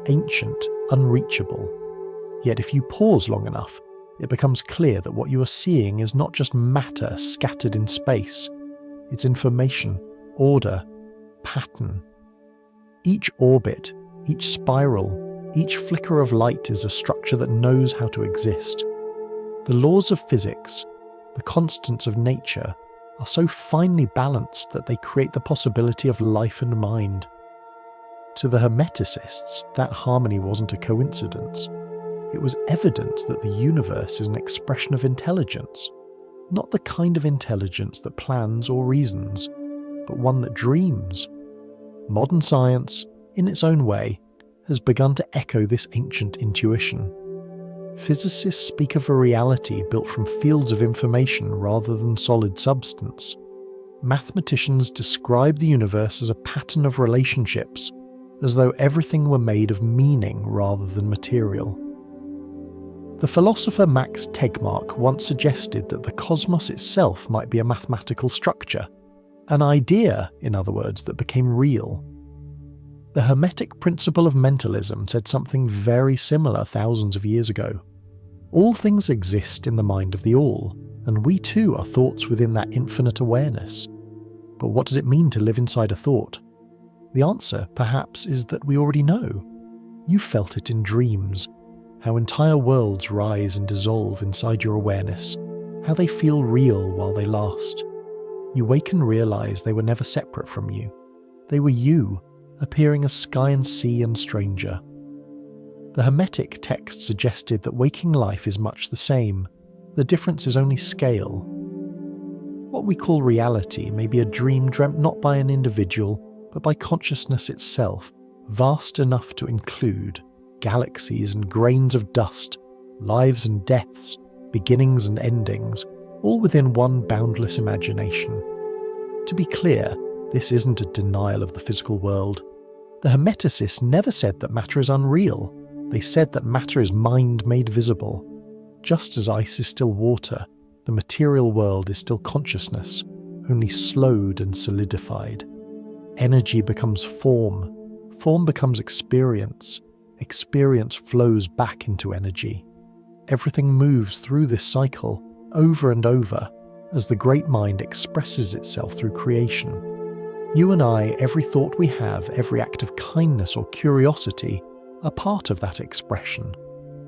ancient, unreachable. Yet if you pause long enough, it becomes clear that what you are seeing is not just matter scattered in space. It's information, order, pattern. Each orbit, each spiral, each flicker of light is a structure that knows how to exist. The laws of physics, the constants of nature, are so finely balanced that they create the possibility of life and mind. To the Hermeticists, that harmony wasn't a coincidence. It was evidence that the universe is an expression of intelligence, not the kind of intelligence that plans or reasons, but one that dreams. Modern science, in its own way, has begun to echo this ancient intuition. Physicists speak of a reality built from fields of information rather than solid substance. Mathematicians describe the universe as a pattern of relationships, as though everything were made of meaning rather than material. The philosopher Max Tegmark once suggested that the cosmos itself might be a mathematical structure, an idea, in other words, that became real. The Hermetic principle of mentalism said something very similar thousands of years ago. All things exist in the mind of the all, and we too are thoughts within that infinite awareness. But what does it mean to live inside a thought? The answer, perhaps, is that we already know. You felt it in dreams, how entire worlds rise and dissolve inside your awareness, how they feel real while they last. You wake and realize they were never separate from you. They were you, appearing as sky and sea and stranger. The Hermetic text suggested that waking life is much the same. The difference is only scale. What we call reality may be a dream dreamt not by an individual, but by consciousness itself, vast enough to include galaxies and grains of dust, lives and deaths, beginnings and endings, all within one boundless imagination. To be clear, this isn't a denial of the physical world. The Hermeticists never said that matter is unreal. They said that matter is mind made visible. Just as ice is still water, the material world is still consciousness, only slowed and solidified. Energy becomes form. Form becomes experience. Experience flows back into energy. Everything moves through this cycle, over and over, as the great mind expresses itself through creation. You and I, every thought we have, every act of kindness or curiosity, are part of that expression.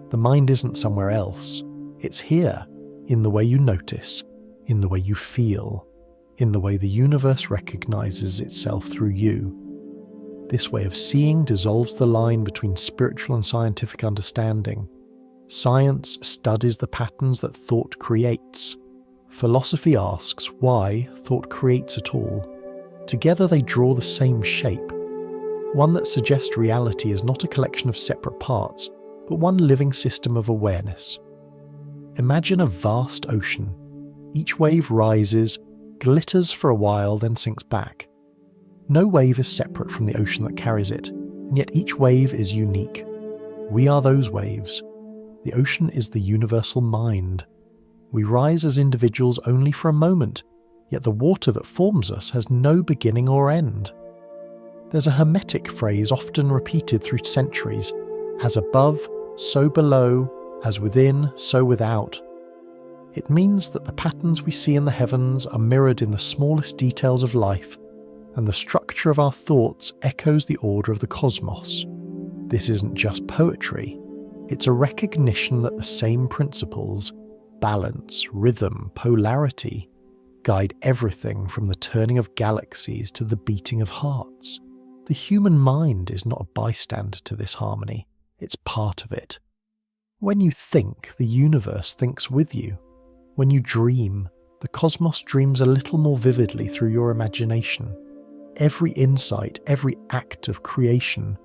The mind isn't somewhere else. It's here, in the way you notice, in the way you feel, in the way the universe recognizes itself through you. This way of seeing dissolves the line between spiritual and scientific understanding. Science studies the patterns that thought creates. Philosophy asks why thought creates at all. Together they draw the same shape, one that suggests reality is not a collection of separate parts, but one living system of awareness. Imagine a vast ocean. Each wave rises, glitters for a while, then sinks back. No wave is separate from the ocean that carries it, and yet each wave is unique. We are those waves. The ocean is the universal mind. We rise as individuals only for a moment, yet the water that forms us has no beginning or end. There's a Hermetic phrase often repeated through centuries: as above, so below, as within, so without. It means that the patterns we see in the heavens are mirrored in the smallest details of life, and the structure of our thoughts echoes the order of the cosmos. This isn't just poetry, it's a recognition that the same principles, balance, rhythm, polarity, guide everything from the turning of galaxies to the beating of hearts. The human mind is not a bystander to this harmony, it's part of it. When you think, the universe thinks with you. When you dream, the cosmos dreams a little more vividly through your imagination. Every insight, every act of creation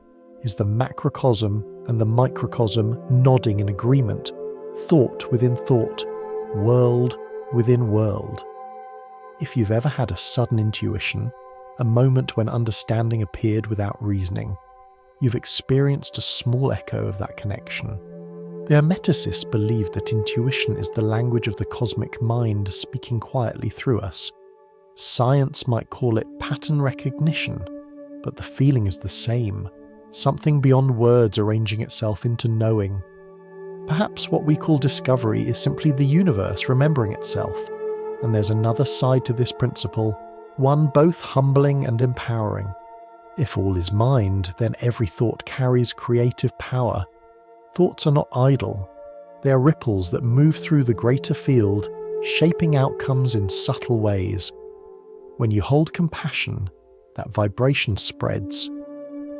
is the macrocosm and the microcosm nodding in agreement, thought within thought, world within world. If you've ever had a sudden intuition, a moment when understanding appeared without reasoning, you've experienced a small echo of that connection. The Hermeticists believe that intuition is the language of the cosmic mind speaking quietly through us. Science might call it pattern recognition, but the feeling is the same, something beyond words arranging itself into knowing. Perhaps what we call discovery is simply the universe remembering itself, and there's another side to this principle, one both humbling and empowering. If all is mind, then every thought carries creative power. Thoughts are not idle. They are ripples that move through the greater field, shaping outcomes in subtle ways. When you hold compassion, that vibration spreads.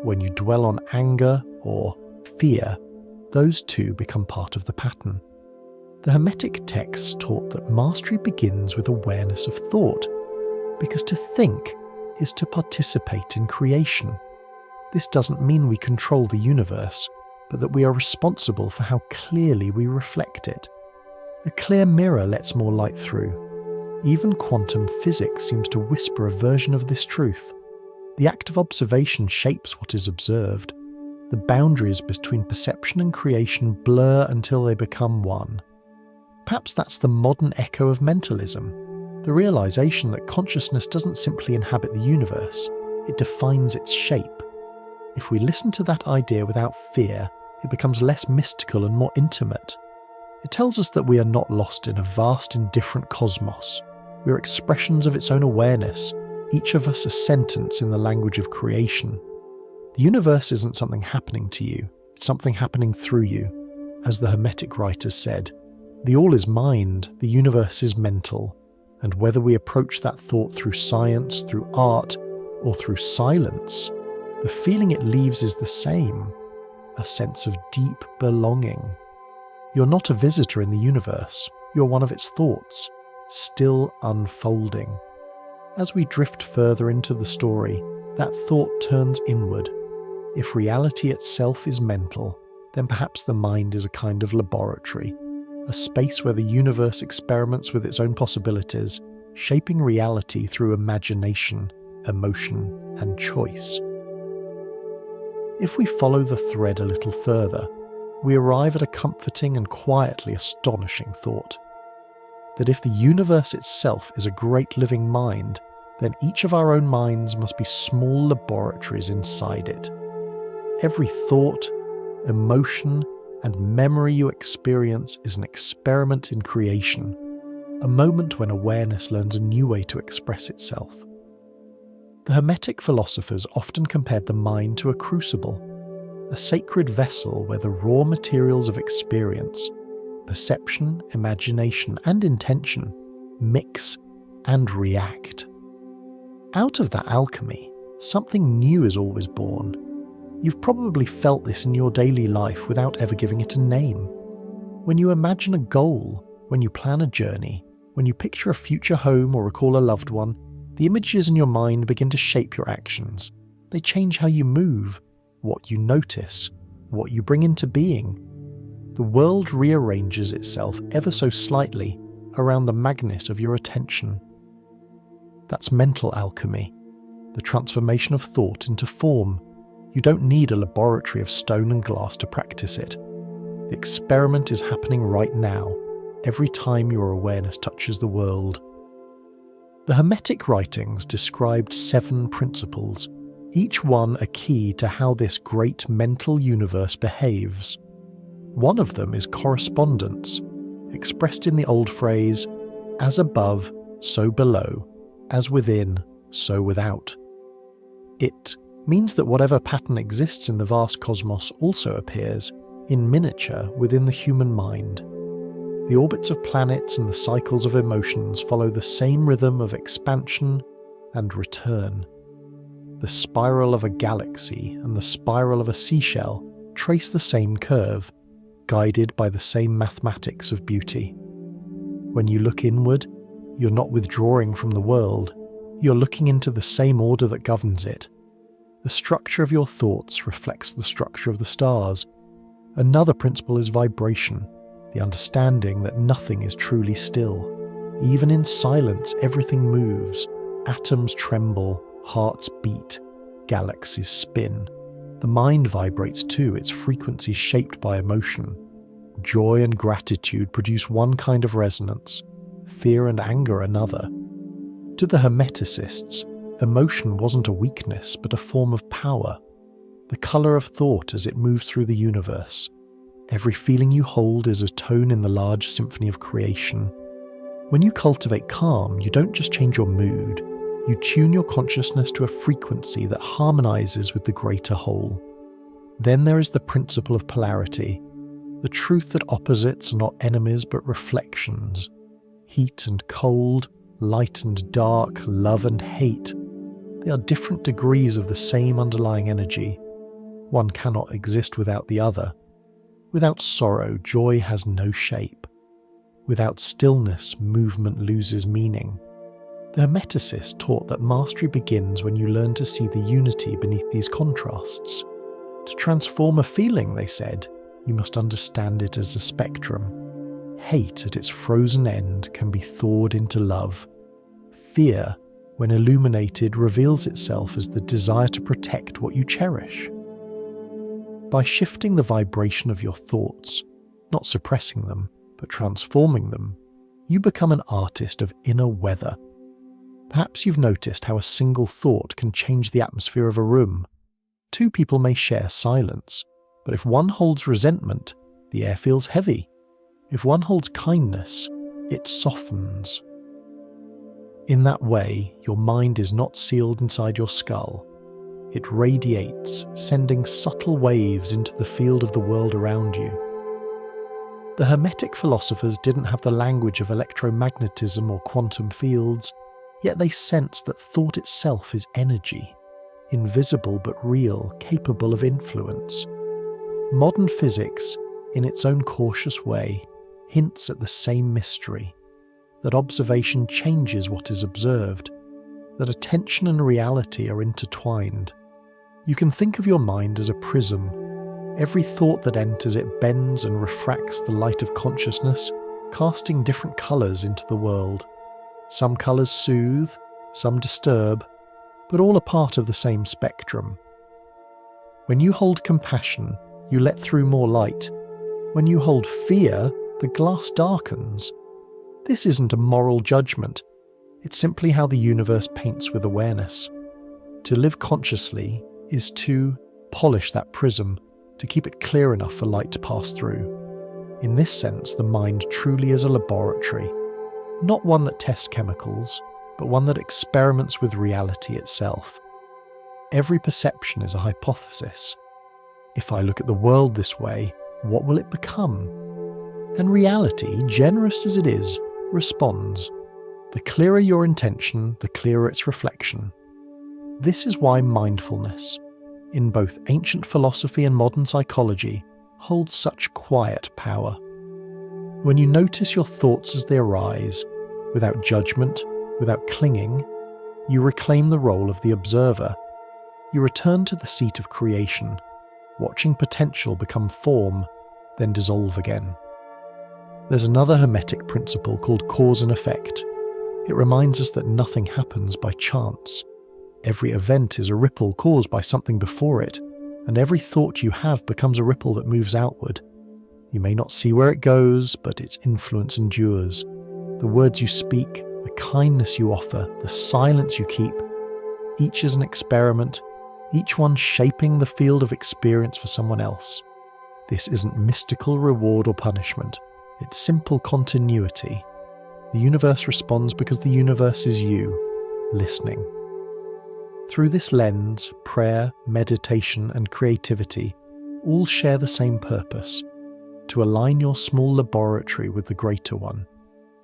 When you dwell on anger or fear, those two become part of the pattern. The Hermetic texts taught that mastery begins with awareness of thought, because to think is to participate in creation. This doesn't mean we control the universe, but that we are responsible for how clearly we reflect it. A clear mirror lets more light through. Even quantum physics seems to whisper a version of this truth. The act of observation shapes what is observed. The boundaries between perception and creation blur until they become one. Perhaps that's the modern echo of mentalism, the realization that consciousness doesn't simply inhabit the universe, it defines its shape. If we listen to that idea without fear, it becomes less mystical and more intimate. It tells us that we are not lost in a vast, indifferent cosmos. We are expressions of its own awareness, each of us a sentence in the language of creation. The universe isn't something happening to you, it's something happening through you. As the Hermetic writers said, the all is mind, the universe is mental, and whether we approach that thought through science, through art, or through silence, the feeling it leaves is the same, a sense of deep belonging. You're not a visitor in the universe, you're one of its thoughts, still unfolding. As we drift further into the story, that thought turns inward. If reality itself is mental, then perhaps the mind is a kind of laboratory, a space where the universe experiments with its own possibilities, shaping reality through imagination, emotion, and choice. If we follow the thread a little further, we arrive at a comforting and quietly astonishing thought. That if the universe itself is a great living mind, then each of our own minds must be small laboratories inside it. Every thought, emotion, and memory you experience is an experiment in creation, a moment when awareness learns a new way to express itself. The Hermetic philosophers often compared the mind to a crucible, a sacred vessel where the raw materials of experience, perception, imagination, and intention mix and react. Out of that alchemy, something new is always born. You've probably felt this in your daily life without ever giving it a name. When you imagine a goal, when you plan a journey, when you picture a future home or recall a loved one, the images in your mind begin to shape your actions. They change how you move, what you notice, what you bring into being. The world rearranges itself ever so slightly around the magnet of your attention. That's mental alchemy, the transformation of thought into form. You don't need a laboratory of stone and glass to practice it. The experiment is happening right now, every time your awareness touches the world. The Hermetic writings described 7 principles, each one a key to how this great mental universe behaves. One of them is correspondence, expressed in the old phrase, as above, so below, as within, so without. It means that whatever pattern exists in the vast cosmos also appears, in miniature, within the human mind. The orbits of planets and the cycles of emotions follow the same rhythm of expansion and return. The spiral of a galaxy and the spiral of a seashell trace the same curve, guided by the same mathematics of beauty. When you look inward, you're not withdrawing from the world, you're looking into the same order that governs it. The structure of your thoughts reflects the structure of the stars. Another principle is vibration, the understanding that nothing is truly still. Even in silence, everything moves. Atoms tremble, hearts beat, galaxies spin. The mind vibrates too, its frequency shaped by emotion. Joy and gratitude produce one kind of resonance, fear and anger another. To the Hermeticists, emotion wasn't a weakness but a form of power, the colour of thought as it moves through the universe. Every feeling you hold is a tone in the large symphony of creation. When you cultivate calm, you don't just change your mood, you tune your consciousness to a frequency that harmonizes with the greater whole. Then there is the principle of polarity, the truth that opposites are not enemies but reflections. Heat and cold, light and dark, love and hate. They are different degrees of the same underlying energy. One cannot exist without the other. Without sorrow, joy has no shape. Without stillness, movement loses meaning. The Hermeticists taught that mastery begins when you learn to see the unity beneath these contrasts. To transform a feeling, they said, you must understand it as a spectrum. Hate at its frozen end can be thawed into love. Fear, when illuminated, reveals itself as the desire to protect what you cherish. By shifting the vibration of your thoughts, not suppressing them, but transforming them, you become an artist of inner weather. Perhaps you've noticed how a single thought can change the atmosphere of a room. Two people may share silence, but if one holds resentment, the air feels heavy. If one holds kindness, it softens. In that way, your mind is not sealed inside your skull. It radiates, sending subtle waves into the field of the world around you. The Hermetic philosophers didn't have the language of electromagnetism or quantum fields, yet they sensed that thought itself is energy, invisible but real, capable of influence. Modern physics, in its own cautious way, hints at the same mystery, that observation changes what is observed, that attention and reality are intertwined. You can think of your mind as a prism. Every thought that enters it bends and refracts the light of consciousness, casting different colours into the world. Some colours soothe, some disturb, but all are part of the same spectrum. When you hold compassion, you let through more light. When you hold fear, the glass darkens. This isn't a moral judgment. It's simply how the universe paints with awareness. To live consciously is to polish that prism, to keep it clear enough for light to pass through. In this sense, the mind truly is a laboratory, not one that tests chemicals, but one that experiments with reality itself. Every perception is a hypothesis. If I look at the world this way, what will it become? And reality, generous as it is, responds. The clearer your intention, the clearer its reflection. This is why mindfulness, in both ancient philosophy and modern psychology, holds such quiet power. When you notice your thoughts as they arise, without judgment, without clinging, you reclaim the role of the observer. You return to the seat of creation, watching potential become form, then dissolve again. There's another Hermetic principle called cause and effect. It reminds us that nothing happens by chance. Every event is a ripple caused by something before it, and every thought you have becomes a ripple that moves outward. You may not see where it goes, but its influence endures. The words you speak, the kindness you offer, the silence you keep, each is an experiment, each one shaping the field of experience for someone else. This isn't mystical reward or punishment. It's simple continuity. The universe responds because the universe is you, listening. Through this lens, prayer, meditation, and creativity all share the same purpose: to align your small laboratory with the greater one.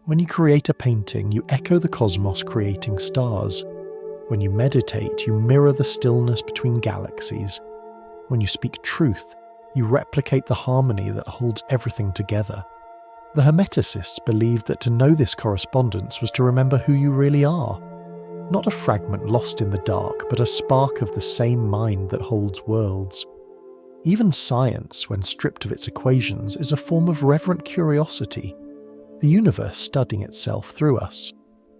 When you create a painting, you echo the cosmos creating stars. When you meditate, you mirror the stillness between galaxies. When you speak truth, you replicate the harmony that holds everything together. The Hermeticists believed that to know this correspondence was to remember who you really are. Not a fragment lost in the dark, but a spark of the same mind that holds worlds. Even science, when stripped of its equations, is a form of reverent curiosity, the universe studying itself through us.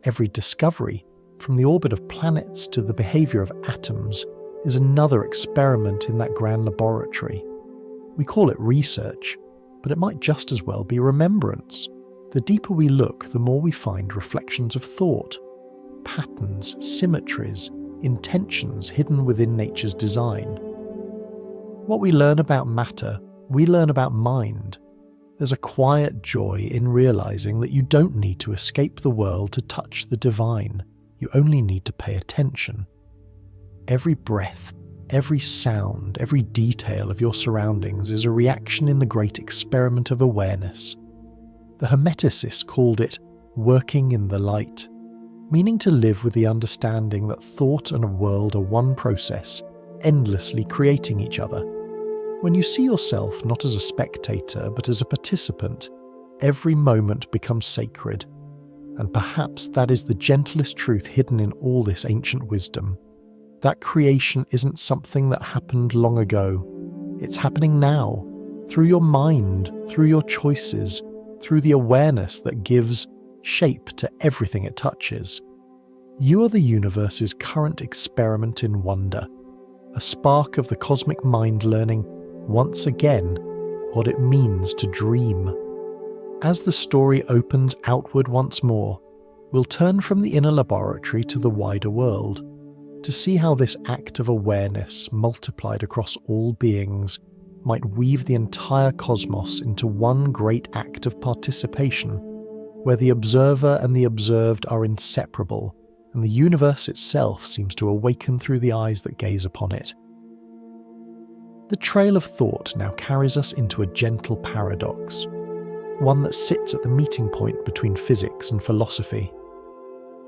Every discovery, from the orbit of planets to the behaviour of atoms, is another experiment in that grand laboratory. We call it research, but it might just as well be remembrance. The deeper we look, the more we find reflections of thought, patterns, symmetries, intentions hidden within nature's design. What we learn about matter, we learn about mind. There's a quiet joy in realizing that you don't need to escape the world to touch the divine. You only need to pay attention. Every breath, every sound, every detail of your surroundings is a reaction in the great experiment of awareness. The Hermeticists called it working in the light, meaning to live with the understanding that thought and a world are one process, endlessly creating each other. When you see yourself not as a spectator but as a participant, every moment becomes sacred. And perhaps that is the gentlest truth hidden in all this ancient wisdom. That creation isn't something that happened long ago. It's happening now, through your mind, through your choices, through the awareness that gives shape to everything it touches. You are the universe's current experiment in wonder, a spark of the cosmic mind learning, once again, what it means to dream. As the story opens outward once more, we'll turn from the inner laboratory to the wider world, to see how this act of awareness, multiplied across all beings, might weave the entire cosmos into one great act of participation, where the observer and the observed are inseparable, and the universe itself seems to awaken through the eyes that gaze upon it. The trail of thought now carries us into a gentle paradox, one that sits at the meeting point between physics and philosophy.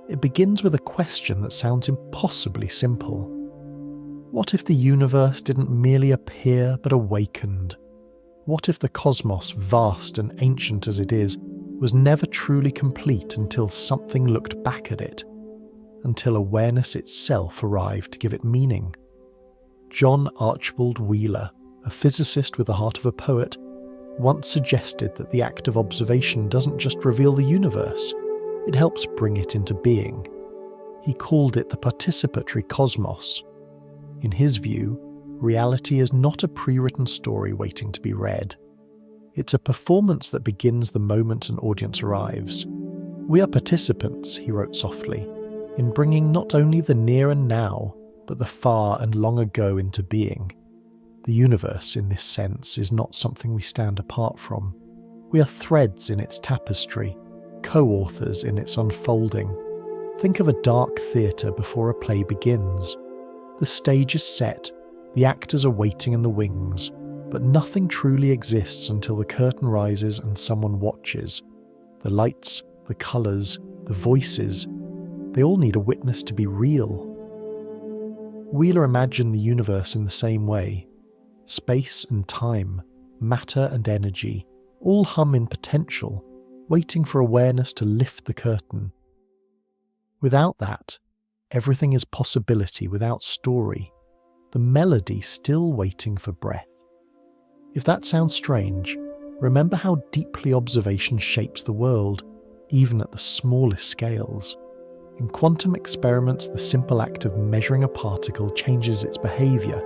It begins with a question that sounds impossibly simple. What if the universe didn't merely appear but awakened? What if the cosmos, vast and ancient as it is, was never truly complete until something looked back at it, until awareness itself arrived to give it meaning? John Archibald Wheeler, a physicist with the heart of a poet, once suggested that the act of observation doesn't just reveal the universe, it helps bring it into being. He called it the participatory cosmos. In his view, reality is not a pre-written story waiting to be read. It's a performance that begins the moment an audience arrives. We are participants, he wrote softly, in bringing not only the near and now, but the far and long ago into being. The universe, in this sense, is not something we stand apart from. We are threads in its tapestry, co-authors in its unfolding. Think of a dark theatre before a play begins. The stage is set, the actors are waiting in the wings, but nothing truly exists until the curtain rises and someone watches. The lights, the colours, the voices, they all need a witness to be real. Wheeler imagined the universe in the same way. Space and time, matter and energy, all hum in potential, waiting for awareness to lift the curtain. Without that, everything is possibility without story, the melody still waiting for breath. If that sounds strange, remember how deeply observation shapes the world, even at the smallest scales. In quantum experiments, the simple act of measuring a particle changes its behaviour.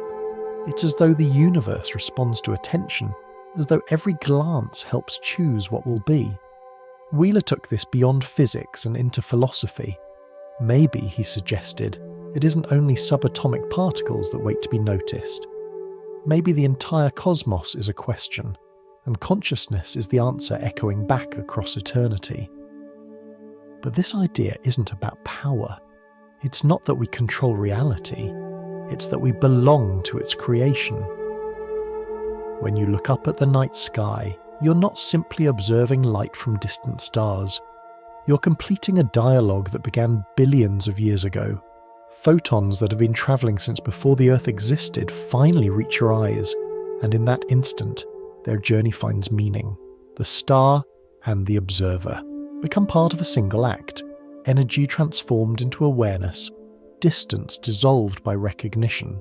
It's as though the universe responds to attention, as though every glance helps choose what will be. Wheeler took this beyond physics and into philosophy. Maybe, he suggested, it isn't only subatomic particles that wait to be noticed. Maybe the entire cosmos is a question, and consciousness is the answer echoing back across eternity. But this idea isn't about power. It's not that we control reality, it's that we belong to its creation. When you look up at the night sky, you're not simply observing light from distant stars. You're completing a dialogue that began billions of years ago. Photons that have been travelling since before the Earth existed finally reach your eyes, and in that instant, their journey finds meaning. The star and the observer become part of a single act, energy transformed into awareness, distance dissolved by recognition.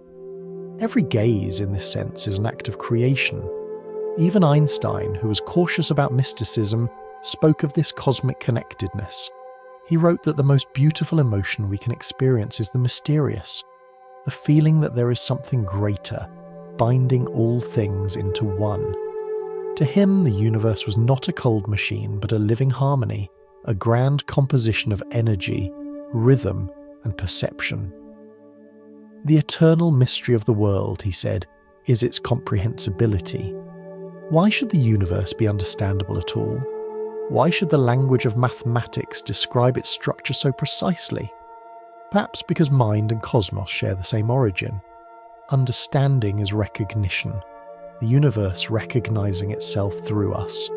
Every gaze, in this sense, is an act of creation. Even Einstein, who was cautious about mysticism, spoke of this cosmic connectedness. He wrote that the most beautiful emotion we can experience is the mysterious, the feeling that there is something greater, binding all things into one. To him, the universe was not a cold machine, but a living harmony, a grand composition of energy, rhythm, and perception. The eternal mystery of the world, he said, is its comprehensibility. Why should the universe be understandable at all? Why should the language of mathematics describe its structure so precisely? Perhaps because mind and cosmos share the same origin. Understanding is recognition, the universe recognizing itself through us.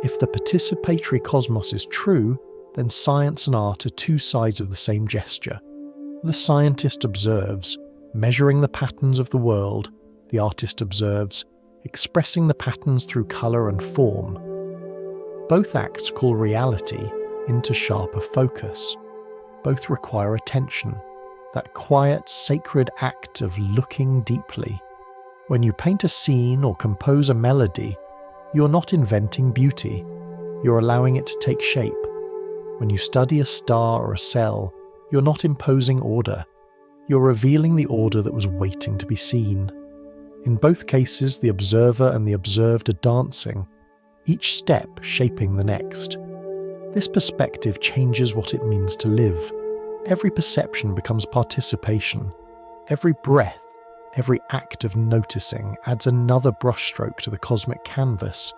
If the participatory cosmos is true, then science and art are two sides of the same gesture. The scientist observes, measuring the patterns of the world; the artist observes, expressing the patterns through colour and form. Both acts call reality into sharper focus. Both require attention, that quiet, sacred act of looking deeply. When you paint a scene or compose a melody, you're not inventing beauty, you're allowing it to take shape. When you study a star or a cell, you're not imposing order, you're revealing the order that was waiting to be seen. In both cases, the observer and the observed are dancing, each step shaping the next. This perspective changes what it means to live. Every perception becomes participation. Every breath, every act of noticing adds another brushstroke to the cosmic canvas.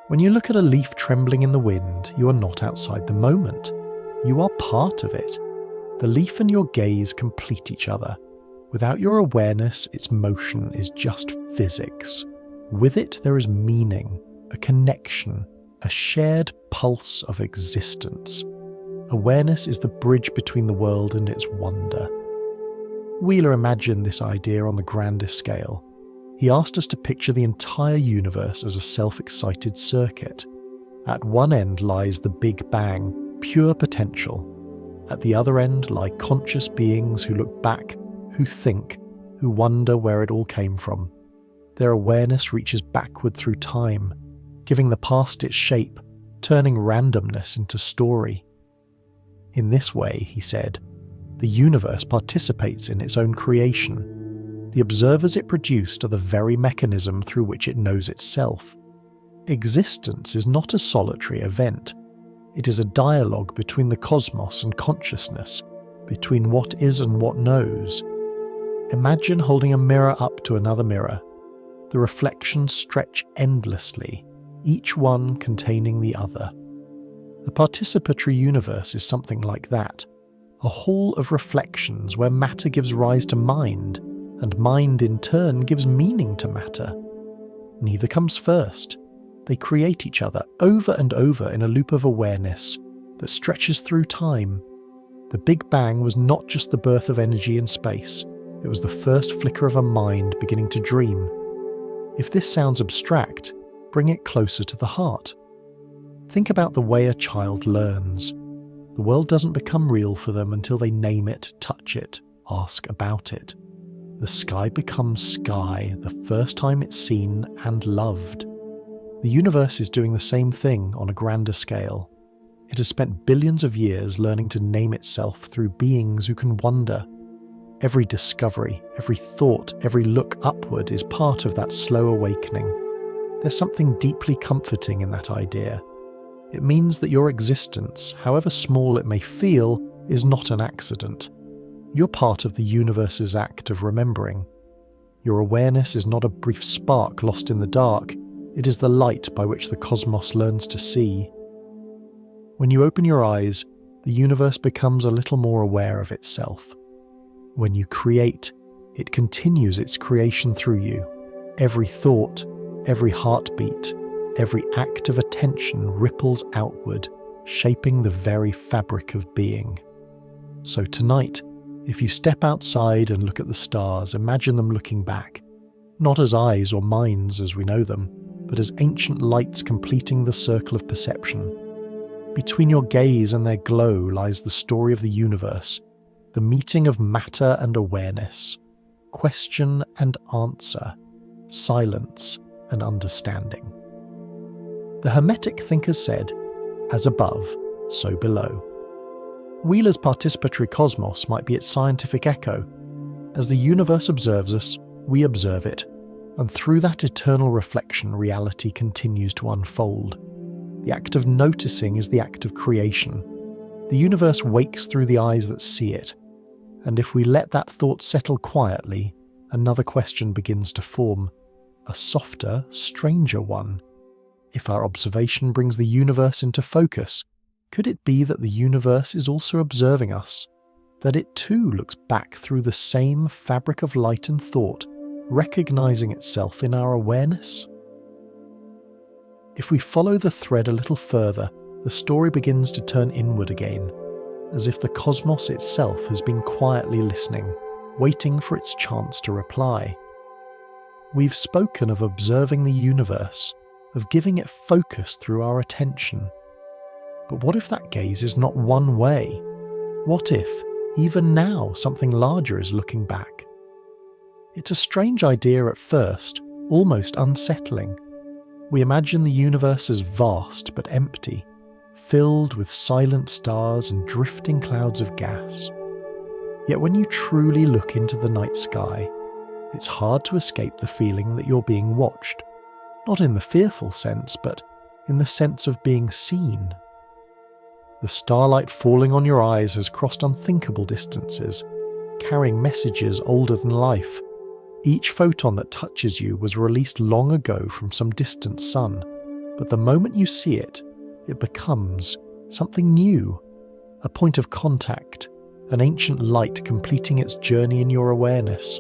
When you look at a leaf trembling in the wind, you are not outside the moment. You are part of it. The leaf and your gaze complete each other. Without your awareness, its motion is just physics. With it, there is meaning, a connection, a shared pulse of existence. Awareness is the bridge between the world and its wonder. Wheeler imagined this idea on the grandest scale. He asked us to picture the entire universe as a self-excited circuit. At one end lies the Big Bang, pure potential. At the other end lie conscious beings who look back, who think, who wonder where it all came from. Their awareness reaches backward through time, giving the past its shape, turning randomness into story. In this way, he said, the universe participates in its own creation. The observers it produced are the very mechanism through which it knows itself. Existence is not a solitary event. It is a dialogue between the cosmos and consciousness, between what is and what knows. Imagine holding a mirror up to another mirror. The reflections stretch endlessly, each one containing the other. The participatory universe is something like that, a hall of reflections where matter gives rise to mind, and mind in turn gives meaning to matter. Neither comes first. They create each other over and over in a loop of awareness that stretches through time. The Big Bang was not just the birth of energy in space, it was the first flicker of a mind beginning to dream. If this sounds abstract, bring it closer to the heart. Think about the way a child learns. The world doesn't become real for them until they name it, touch it, ask about it. The sky becomes sky the first time it's seen and loved. The universe is doing the same thing on a grander scale. It has spent billions of years learning to name itself through beings who can wonder. Every discovery, every thought, every look upward is part of that slow awakening. There's something deeply comforting in that idea. It means that your existence, however small it may feel, is not an accident. You're part of the universe's act of remembering. Your awareness is not a brief spark lost in the dark, it is the light by which the cosmos learns to see. When you open your eyes, the universe becomes a little more aware of itself. When you create, it continues its creation through you. Every thought, every heartbeat, every act of attention ripples outward, shaping the very fabric of being. So tonight, if you step outside and look at the stars, imagine them looking back, not as eyes or minds as we know them, but as ancient lights completing the circle of perception. Between your gaze and their glow lies the story of the universe, the meeting of matter and awareness, question and answer, silence and understanding. The Hermetic thinkers said, "As above, so below." Wheeler's participatory cosmos might be its scientific echo. As the universe observes us, we observe it, and through that eternal reflection, reality continues to unfold. The act of noticing is the act of creation. The universe wakes through the eyes that see it, and if we let that thought settle quietly, another question begins to form, a softer, stranger one. If our observation brings the universe into focus, could it be that the universe is also observing us? That it too looks back through the same fabric of light and thought, recognizing itself in our awareness? If we follow the thread a little further, the story begins to turn inward again, as if the cosmos itself has been quietly listening, waiting for its chance to reply. We've spoken of observing the universe, of giving it focus through our attention. But what if that gaze is not one way? What if, even now, something larger is looking back? It's a strange idea at first, almost unsettling. We imagine the universe as vast but empty, filled with silent stars and drifting clouds of gas. Yet when you truly look into the night sky, it's hard to escape the feeling that you're being watched, not in the fearful sense, but in the sense of being seen. The starlight falling on your eyes has crossed unthinkable distances, carrying messages older than life. Each photon that touches you was released long ago from some distant sun, but the moment you see it, it becomes something new, a point of contact, an ancient light completing its journey in your awareness.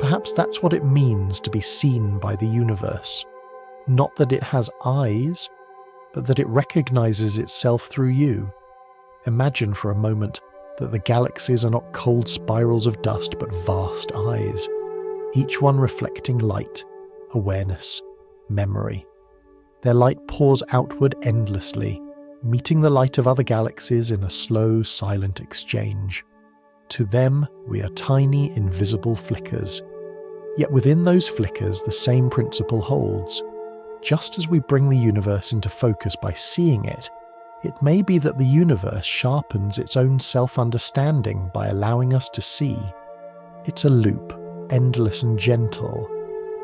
Perhaps that's what it means to be seen by the universe. Not that it has eyes, but that it recognizes itself through you. Imagine for a moment that the galaxies are not cold spirals of dust but vast eyes, each one reflecting light, awareness, memory. Their light pours outward endlessly, meeting the light of other galaxies in a slow, silent exchange. To them, we are tiny, invisible flickers. Yet within those flickers, the same principle holds. Just as we bring the universe into focus by seeing it, it may be that the universe sharpens its own self-understanding by allowing us to see. It's a loop, endless and gentle.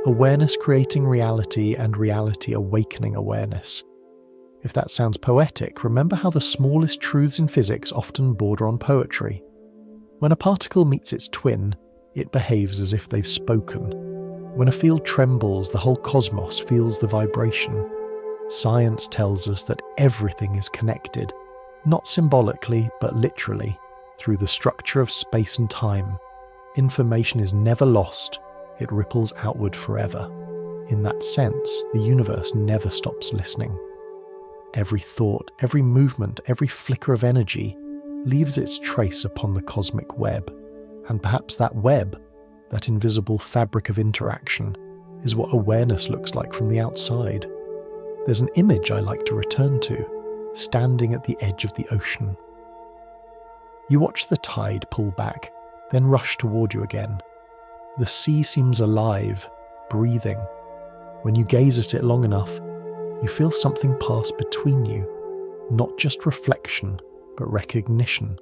Awareness creating reality and reality awakening awareness. If that sounds poetic, remember how the smallest truths in physics often border on poetry. When a particle meets its twin, it behaves as if they've spoken. When a field trembles, the whole cosmos feels the vibration. Science tells us that everything is connected, not symbolically, but literally, through the structure of space and time. Information is never lost, it ripples outward forever. In that sense, the universe never stops listening. Every thought, every movement, every flicker of energy leaves its trace upon the cosmic web. And perhaps that web, that invisible fabric of interaction, is what awareness looks like from the outside. There's an image I like to return to, standing at the edge of the ocean. You watch the tide pull back, then rush toward you again. The sea seems alive, breathing. When you gaze at it long enough, you feel something pass between you, not just reflection, but recognition.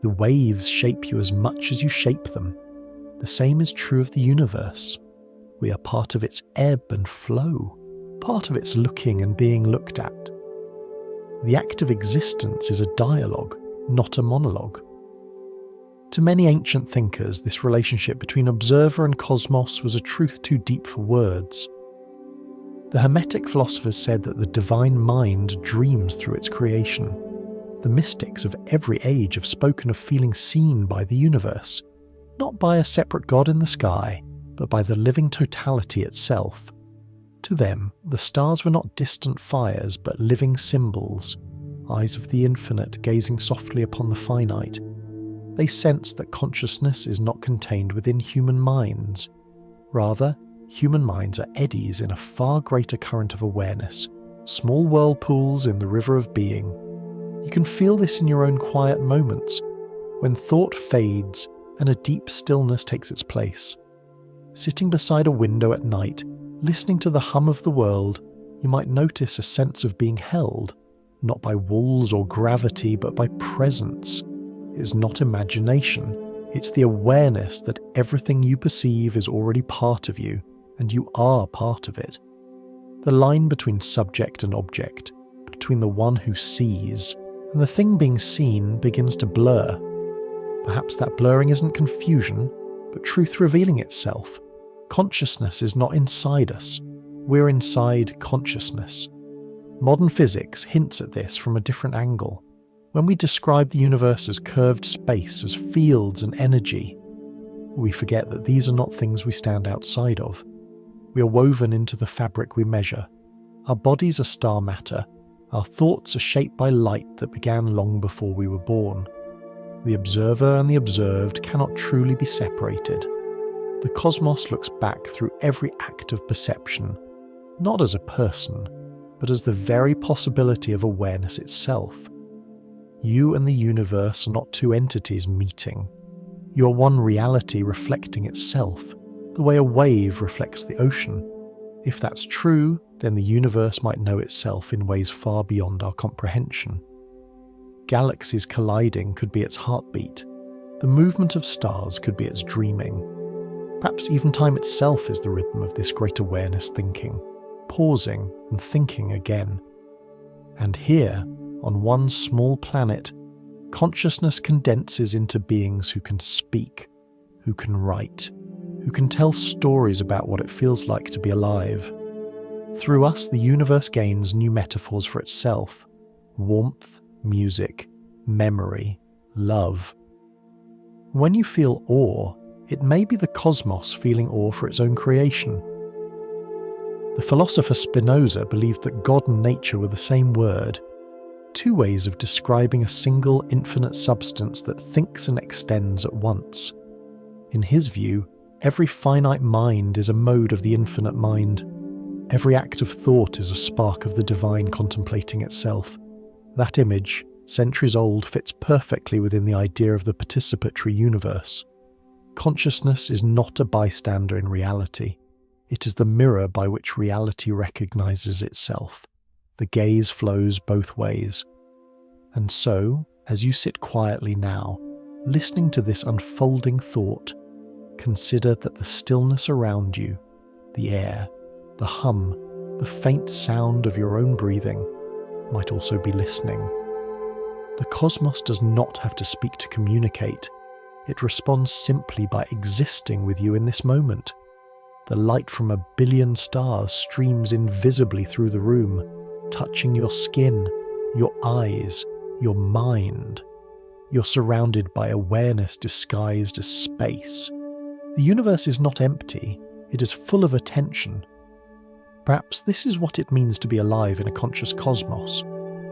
The waves shape you as much as you shape them. The same is true of the universe. We are part of its ebb and flow, part of its looking and being looked at. The act of existence is a dialogue, not a monologue. To many ancient thinkers, this relationship between observer and cosmos was a truth too deep for words. The Hermetic philosophers said that the divine mind dreams through its creation. The mystics of every age have spoken of feeling seen by the universe, not by a separate god in the sky, but by the living totality itself. To them, the stars were not distant fires, but living symbols, eyes of the infinite gazing softly upon the finite. They sense that consciousness is not contained within human minds. Rather, human minds are eddies in a far greater current of awareness, small whirlpools in the river of being. You can feel this in your own quiet moments, when thought fades and a deep stillness takes its place. Sitting beside a window at night, listening to the hum of the world, you might notice a sense of being held, not by walls or gravity, but by presence. It's not imagination, it's the awareness that everything you perceive is already part of you, and you are part of it. The line between subject and object, between the one who sees and the thing being seen, begins to blur. Perhaps that blurring isn't confusion, but truth revealing itself. Consciousness is not inside us, we're inside consciousness. Modern physics hints at this from a different angle. When we describe the universe as curved space, as fields and energy, we forget that these are not things we stand outside of. We are woven into the fabric we measure. Our bodies are star matter. Our thoughts are shaped by light that began long before we were born. The observer and the observed cannot truly be separated. The cosmos looks back through every act of perception, not as a person, but as the very possibility of awareness itself. You and the universe are not two entities meeting. You are one reality reflecting itself, the way a wave reflects the ocean. If that's true, then the universe might know itself in ways far beyond our comprehension. Galaxies colliding could be its heartbeat. The movement of stars could be its dreaming. Perhaps even time itself is the rhythm of this great awareness thinking, pausing and thinking again. And here, on one small planet, consciousness condenses into beings who can speak, who can write, who can tell stories about what it feels like to be alive. Through us, the universe gains new metaphors for itself: warmth, music, memory, love. When you feel awe, it may be the cosmos feeling awe for its own creation. The philosopher Spinoza believed that God and nature were the same word, two ways of describing a single infinite substance that thinks and extends at once. In his view, every finite mind is a mode of the infinite mind. Every act of thought is a spark of the divine contemplating itself. That image, centuries old, fits perfectly within the idea of the participatory universe. Consciousness is not a bystander in reality. It is the mirror by which reality recognizes itself. The gaze flows both ways. And so, as you sit quietly now, listening to this unfolding thought, consider that the stillness around you, the air, the hum, the faint sound of your own breathing, might also be listening. The cosmos does not have to speak to communicate. It responds simply by existing with you in this moment. The light from a billion stars streams invisibly through the room, touching your skin, your eyes, your mind. You're surrounded by awareness disguised as space. The universe is not empty, it is full of attention. Perhaps this is what it means to be alive in a conscious cosmos,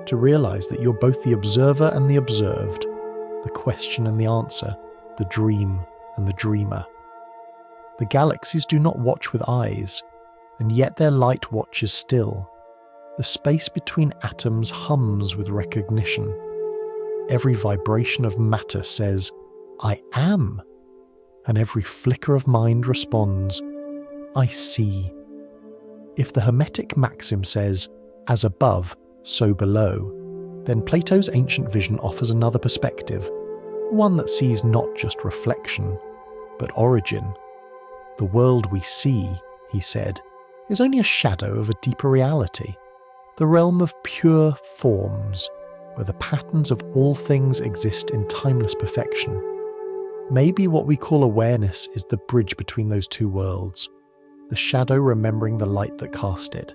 to realize that you're both the observer and the observed, the question and the answer, the dream and the dreamer. The galaxies do not watch with eyes, and yet their light watches still. The space between atoms hums with recognition. Every vibration of matter says, "I am," and every flicker of mind responds, "I see." If the Hermetic maxim says, "as above, so below," then Plato's ancient vision offers another perspective, one that sees not just reflection, but origin. The world we see, he said, is only a shadow of a deeper reality, the realm of pure forms, where the patterns of all things exist in timeless perfection. Maybe what we call awareness is the bridge between those two worlds, the shadow remembering the light that cast it.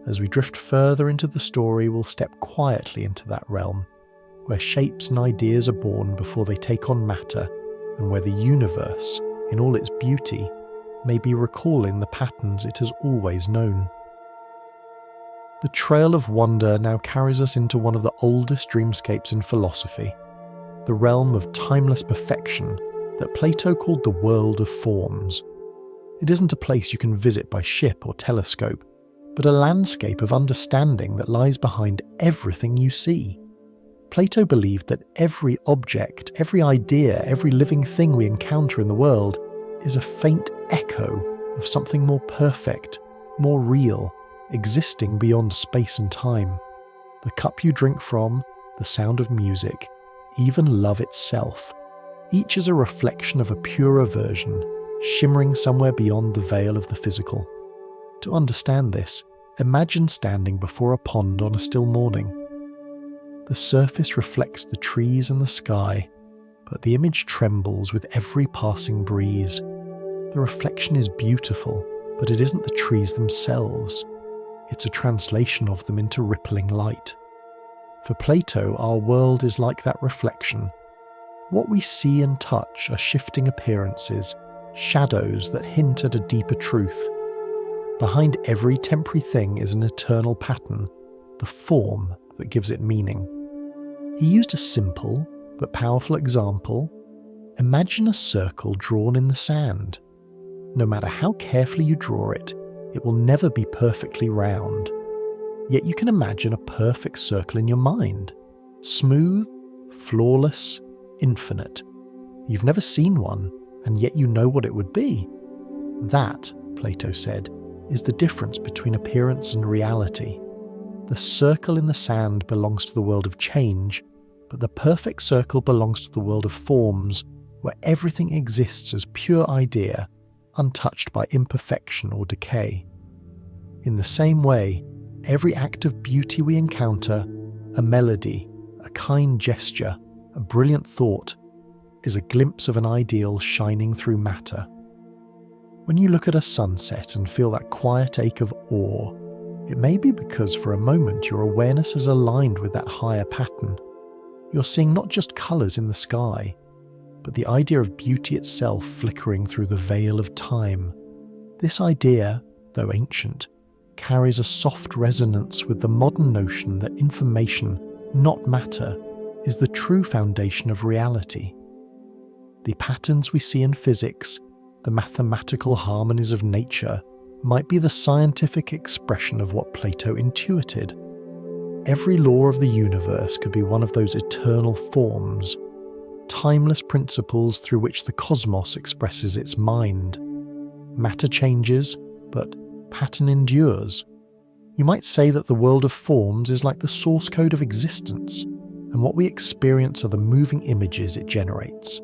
As we drift further into the story, we'll step quietly into that realm, where shapes and ideas are born before they take on matter, and where the universe, in all its beauty, may be recalling the patterns it has always known. The trail of wonder now carries us into one of the oldest dreamscapes in philosophy, the realm of timeless perfection that Plato called the world of forms. It isn't a place you can visit by ship or telescope, but a landscape of understanding that lies behind everything you see. Plato believed that every object, every idea, every living thing we encounter in the world is a faint echo of something more perfect, more real, existing beyond space and time. The cup you drink from, the sound of music, even love itself. Each is a reflection of a purer version, shimmering somewhere beyond the veil of the physical. To understand this, imagine standing before a pond on a still morning. The surface reflects the trees and the sky, but the image trembles with every passing breeze. The reflection is beautiful, but it isn't the trees themselves. It's a translation of them into rippling light. For Plato, our world is like that reflection. What we see and touch are shifting appearances, shadows that hint at a deeper truth. Behind every temporary thing is an eternal pattern, the form that gives it meaning. He used a simple but powerful example. Imagine a circle drawn in the sand. No matter how carefully you draw it, it will never be perfectly round. Yet you can imagine a perfect circle in your mind. Smooth, flawless, infinite. You've never seen one, and yet you know what it would be. That, Plato said, is the difference between appearance and reality. The circle in the sand belongs to the world of change, but the perfect circle belongs to the world of forms, where everything exists as pure idea, untouched by imperfection or decay. In the same way, every act of beauty we encounter, a melody, a kind gesture, a brilliant thought, is a glimpse of an ideal shining through matter. When you look at a sunset and feel that quiet ache of awe, it may be because for a moment your awareness is aligned with that higher pattern. You're seeing not just colours in the sky, but the idea of beauty itself flickering through the veil of time. This idea, though ancient, carries a soft resonance with the modern notion that information, not matter, is the true foundation of reality. The patterns we see in physics, the mathematical harmonies of nature, might be the scientific expression of what Plato intuited. Every law of the universe could be one of those eternal forms, timeless principles through which the cosmos expresses its mind. Matter changes, but pattern endures. You might say that the world of forms is like the source code of existence, and what we experience are the moving images it generates.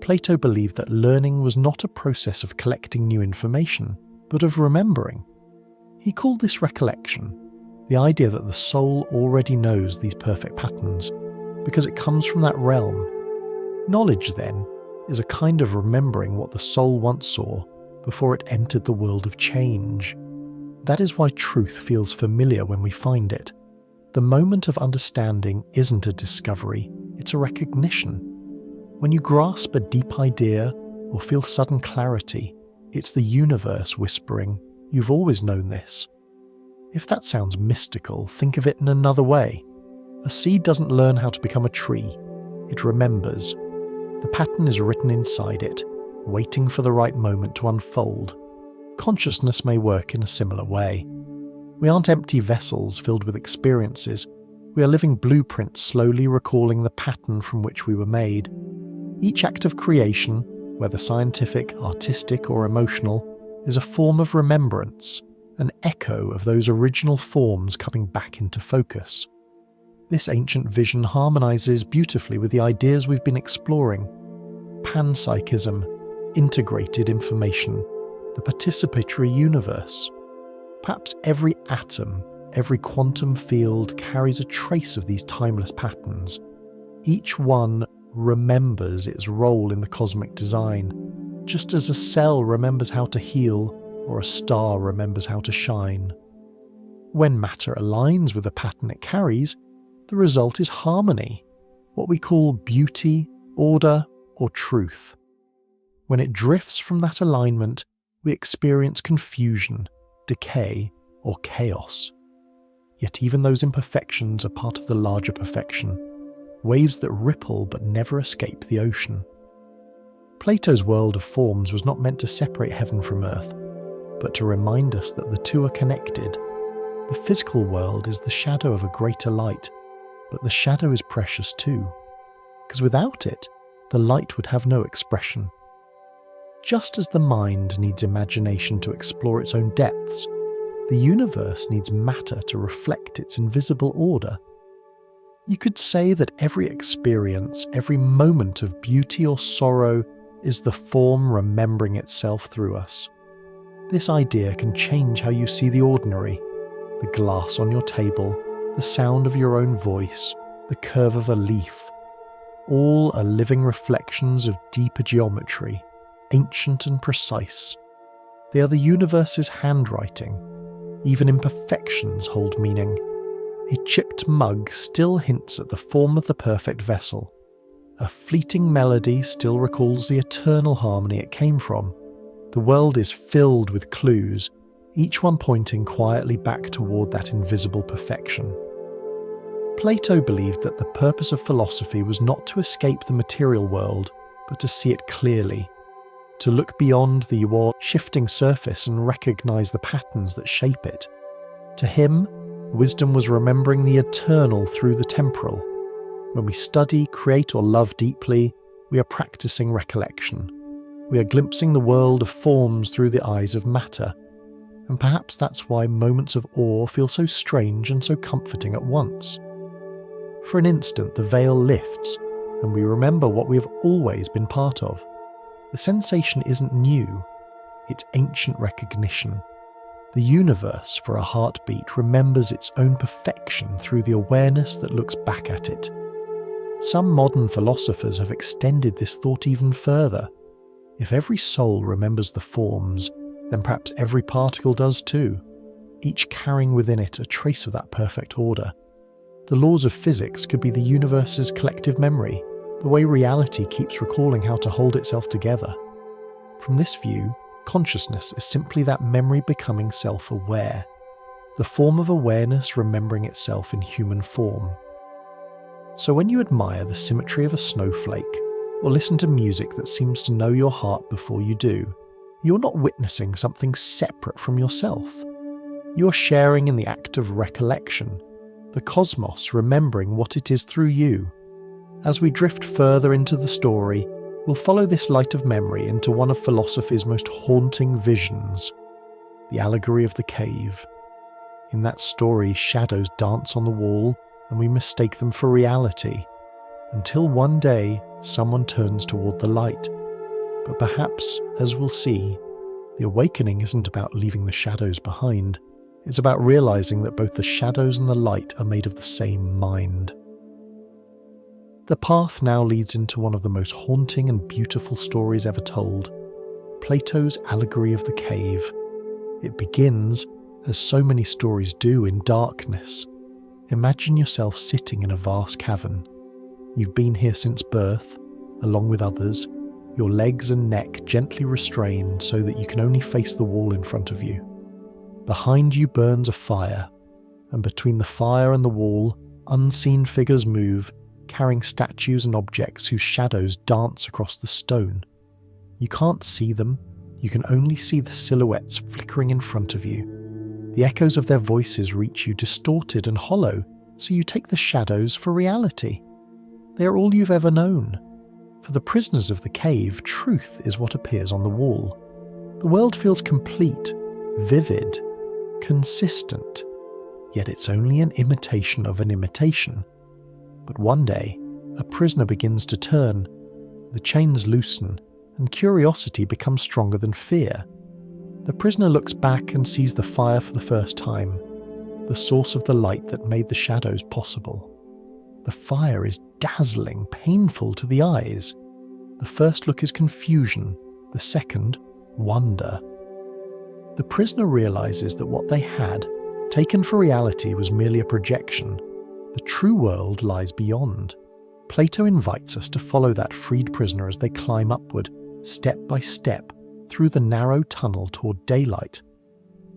Plato believed that learning was not a process of collecting new information, but of remembering. He called this recollection, the idea that the soul already knows these perfect patterns, because it comes from that realm. Knowledge, then, is a kind of remembering what the soul once saw before it entered the world of change. That is why truth feels familiar when we find it. The moment of understanding isn't a discovery, it's a recognition. When you grasp a deep idea or feel sudden clarity, it's the universe whispering, "You've always known this." If that sounds mystical, think of it in another way. A seed doesn't learn how to become a tree, it remembers. The pattern is written inside it, waiting for the right moment to unfold. Consciousness may work in a similar way. We aren't empty vessels filled with experiences, we are living blueprints slowly recalling the pattern from which we were made. Each act of creation, whether scientific, artistic or emotional, is a form of remembrance, an echo of those original forms coming back into focus. This ancient vision harmonizes beautifully with the ideas we've been exploring. Panpsychism, integrated information, the participatory universe. Perhaps every atom, every quantum field carries a trace of these timeless patterns. Each one remembers its role in the cosmic design, just as a cell remembers how to heal or a star remembers how to shine. When matter aligns with the pattern it carries, the result is harmony. what we call beauty, order, or truth. When it drifts from that alignment, we experience confusion, decay, or chaos. Yet even those imperfections are part of the larger perfection, waves that ripple but never escape the ocean. Plato's world of forms was not meant to separate heaven from earth, but to remind us that the two are connected. The physical world is the shadow of a greater light, but the shadow is precious too, because without it, the light would have no expression. Just as the mind needs imagination to explore its own depths, the universe needs matter to reflect its invisible order. You could say that every experience, every moment of beauty or sorrow is the form remembering itself through us. This idea can change how you see the ordinary, the glass on your table, the sound of your own voice, the curve of a leaf. All are living reflections of deeper geometry, ancient and precise. They are the universe's handwriting. Even imperfections hold meaning. A chipped mug still hints at the form of the perfect vessel. A fleeting melody still recalls the eternal harmony it came from. The world is filled with clues, each one pointing quietly back toward that invisible perfection. Plato believed that the purpose of philosophy was not to escape the material world, but to see it clearly, to look beyond the shifting surface and recognize the patterns that shape it. To him, wisdom was remembering the eternal through the temporal. When we study, create, or love deeply, we are practicing recollection. We are glimpsing the world of forms through the eyes of matter. And perhaps that's why moments of awe feel so strange and so comforting at once. For an instant, the veil lifts, and we remember what we have always been part of. The sensation isn't new, it's ancient recognition. The universe, for a heartbeat, remembers its own perfection through the awareness that looks back at it. Some modern philosophers have extended this thought even further. If every soul remembers the forms, then perhaps every particle does too, each carrying within it a trace of that perfect order. The laws of physics could be the universe's collective memory, the way reality keeps recalling how to hold itself together. From this view, consciousness is simply that memory becoming self-aware, the form of awareness remembering itself in human form. So when you admire the symmetry of a snowflake, or listen to music that seems to know your heart before you do, you're not witnessing something separate from yourself. You're sharing in the act of recollection, the cosmos remembering what it is through you. As we drift further into the story, we'll follow this light of memory into one of philosophy's most haunting visions, the allegory of the cave. In that story, shadows dance on the wall, and we mistake them for reality, until one day someone turns toward the light. But perhaps, as we'll see, the awakening isn't about leaving the shadows behind. It's about realizing that both the shadows and the light are made of the same mind. The path now leads into one of the most haunting and beautiful stories ever told, Plato's allegory of the cave. It begins, as so many stories do, in darkness. Imagine yourself sitting in a vast cavern. You've been here since birth, along with others, your legs and neck gently restrained so that you can only face the wall in front of you. Behind you burns a fire, and between the fire and the wall, unseen figures move, carrying statues and objects whose shadows dance across the stone. You can't see them, you can only see the silhouettes flickering in front of you. The echoes of their voices reach you distorted and hollow, so you take the shadows for reality. They are all you've ever known. For the prisoners of the cave, truth is what appears on the wall. The world feels complete, vivid, consistent, yet it's only an imitation of an imitation. But one day, a prisoner begins to turn, the chains loosen, and curiosity becomes stronger than fear. The prisoner looks back and sees the fire for the first time, the source of the light that made the shadows possible. The fire is dazzling, painful to the eyes. The first look is confusion, the second, wonder. The prisoner realizes that what they had, taken for reality, was merely a projection. The true world lies beyond. Plato invites us to follow that freed prisoner as they climb upward, step by step, through the narrow tunnel toward daylight.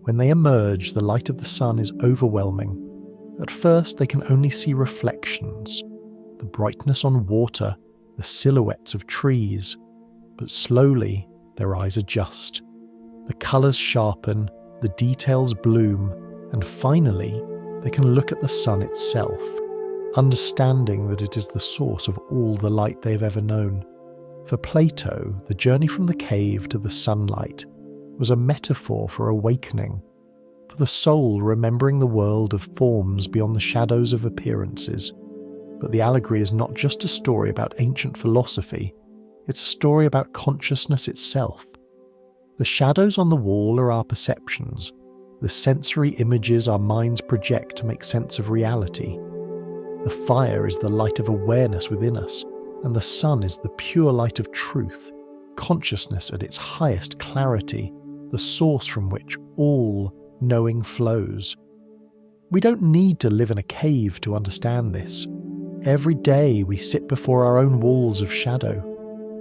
When they emerge, the light of the sun is overwhelming. At first, they can only see reflections, the brightness on water, the silhouettes of trees. But slowly, their eyes adjust. The colours sharpen, the details bloom, and finally, they can look at the sun itself, understanding that it is the source of all the light they've ever known. For Plato, the journey from the cave to the sunlight was a metaphor for awakening, for the soul remembering the world of forms beyond the shadows of appearances. But the allegory is not just a story about ancient philosophy, it's a story about consciousness itself. The shadows on the wall are our perceptions, the sensory images our minds project to make sense of reality. The fire is the light of awareness within us, and the sun is the pure light of truth, consciousness at its highest clarity, the source from which all knowing flows. We don't need to live in a cave to understand this. Every day we sit before our own walls of shadow.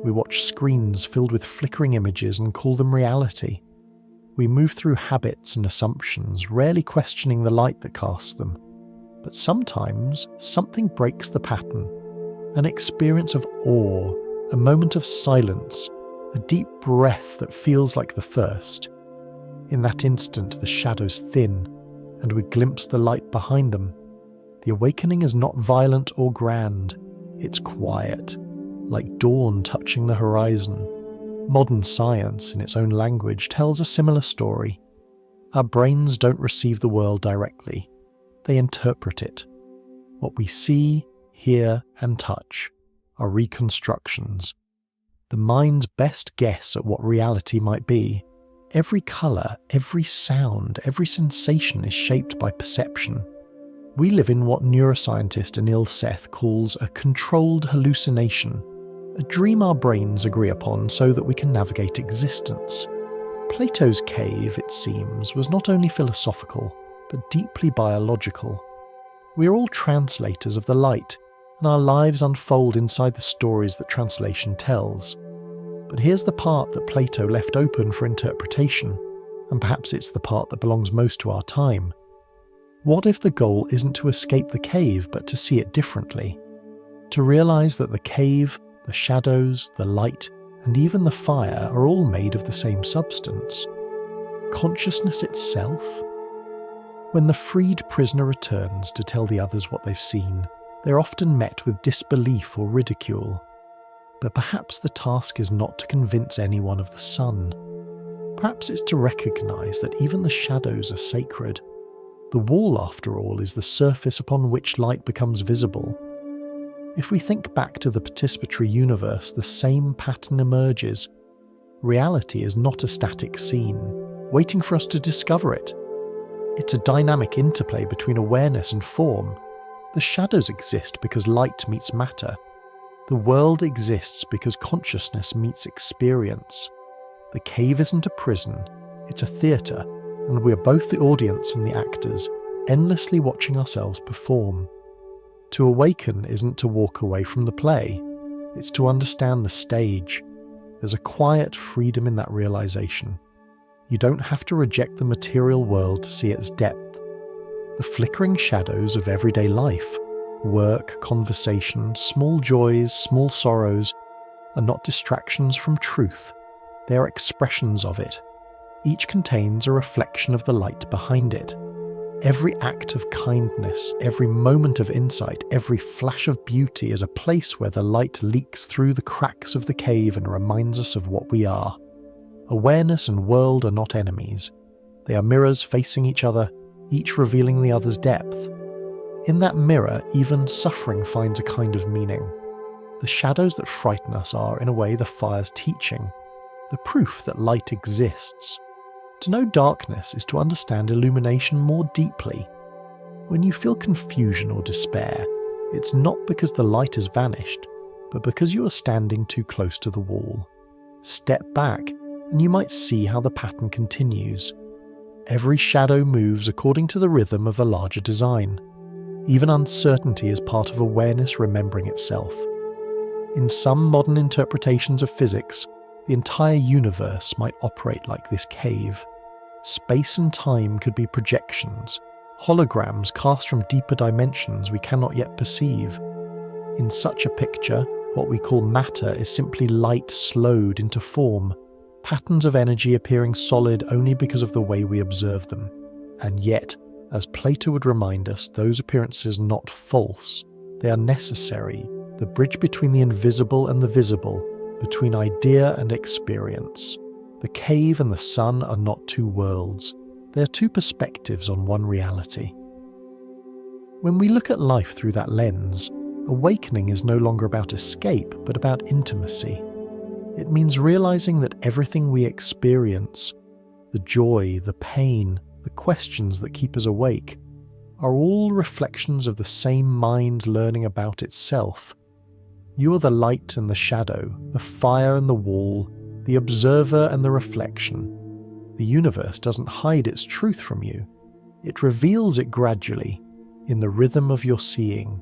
We watch screens filled with flickering images and call them reality. We move through habits and assumptions, rarely questioning the light that casts them. But sometimes something breaks the pattern. An experience of awe, a moment of silence, a deep breath that feels like the first. In that instant, the shadows thin, and we glimpse the light behind them. The awakening is not violent or grand. It's quiet, like dawn touching the horizon. Modern science, in its own language, tells a similar story. Our brains don't receive the world directly. They interpret it. What we see, hear, and touch are reconstructions. The mind's best guess at what reality might be. Every colour, every sound, every sensation is shaped by perception. We live in what neuroscientist Anil Seth calls a controlled hallucination, a dream our brains agree upon so that we can navigate existence. Plato's cave, it seems, was not only philosophical, but deeply biological. We are all translators of the light, and our lives unfold inside the stories that translation tells. But here's the part that Plato left open for interpretation, and perhaps it's the part that belongs most to our time. What if the goal isn't to escape the cave, but to see it differently? To realise that the cave, the shadows, the light, and even the fire are all made of the same substance. Consciousness itself? When the freed prisoner returns to tell the others what they've seen, they're often met with disbelief or ridicule. But perhaps the task is not to convince anyone of the sun. Perhaps it's to recognise that even the shadows are sacred. The wall, after all, is the surface upon which light becomes visible. If we think back to the participatory universe, the same pattern emerges. Reality is not a static scene, waiting for us to discover it. It's a dynamic interplay between awareness and form. The shadows exist because light meets matter. The world exists because consciousness meets experience. The cave isn't a prison, it's a theatre, and we're both the audience and the actors, endlessly watching ourselves perform. To awaken isn't to walk away from the play, it's to understand the stage. There's a quiet freedom in that realisation. You don't have to reject the material world to see its depth. The flickering shadows of everyday life, work, conversation, small joys, small sorrows, are not distractions from truth. They are expressions of it. Each contains a reflection of the light behind it. Every act of kindness, every moment of insight, every flash of beauty is a place where the light leaks through the cracks of the cave and reminds us of what we are. Awareness and world are not enemies. They are mirrors facing each other, each revealing the other's depth. In that mirror, even suffering finds a kind of meaning. The shadows that frighten us are, in a way, the fire's teaching, the proof that light exists. To know darkness is to understand illumination more deeply. When you feel confusion or despair, it's not because the light has vanished, but because you are standing too close to the wall. Step back, and you might see how the pattern continues. Every shadow moves according to the rhythm of a larger design. Even uncertainty is part of awareness remembering itself. In some modern interpretations of physics, the entire universe might operate like this cave. Space and time could be projections, holograms cast from deeper dimensions we cannot yet perceive. In such a picture, what we call matter is simply light slowed into form, patterns of energy appearing solid only because of the way we observe them. And yet, as Plato would remind us, those appearances are not false. They are necessary, the bridge between the invisible and the visible, between idea and experience. The cave and the sun are not two worlds. They are two perspectives on one reality. When we look at life through that lens, awakening is no longer about escape, but about intimacy. It means realizing that everything we experience, the joy, the pain, the questions that keep us awake, are all reflections of the same mind learning about itself. You are the light and the shadow, the fire and the wall, the observer and the reflection. The universe doesn't hide its truth from you. It reveals it gradually, in the rhythm of your seeing.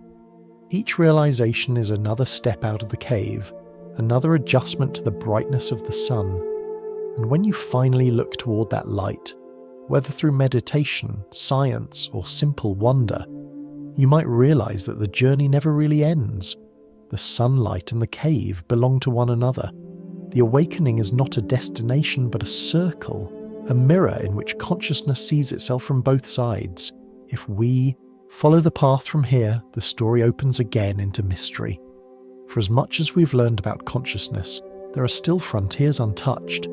Each realization is another step out of the cave, another adjustment to the brightness of the sun. And when you finally look toward that light, whether through meditation, science, or simple wonder, you might realize that the journey never really ends. The sunlight and the cave belong to one another. The awakening is not a destination but a circle, a mirror in which consciousness sees itself from both sides. If we follow the path from here, the story opens again into mystery. For as much as we've learned about consciousness, there are still frontiers untouched.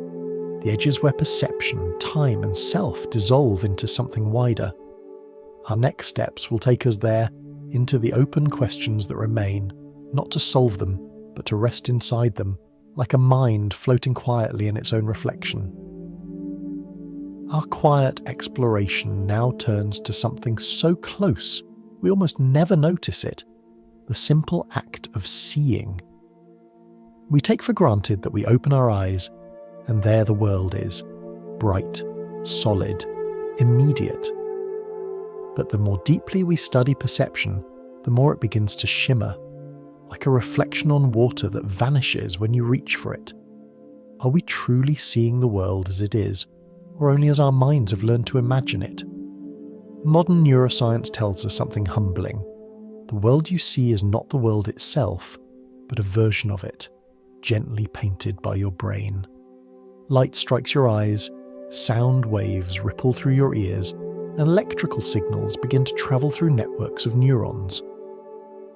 The edges where perception, time, and self dissolve into something wider. Our next steps will take us there, into the open questions that remain, not to solve them, but to rest inside them, like a mind floating quietly in its own reflection. Our quiet exploration now turns to something so close we almost never notice it, the simple act of seeing. We take for granted that we open our eyes, and there the world is, bright, solid, immediate. But the more deeply we study perception, the more it begins to shimmer, like a reflection on water that vanishes when you reach for it. Are we truly seeing the world as it is, or only as our minds have learned to imagine it? Modern neuroscience tells us something humbling. The world you see is not the world itself, but a version of it, gently painted by your brain. Light strikes your eyes, sound waves ripple through your ears, and electrical signals begin to travel through networks of neurons.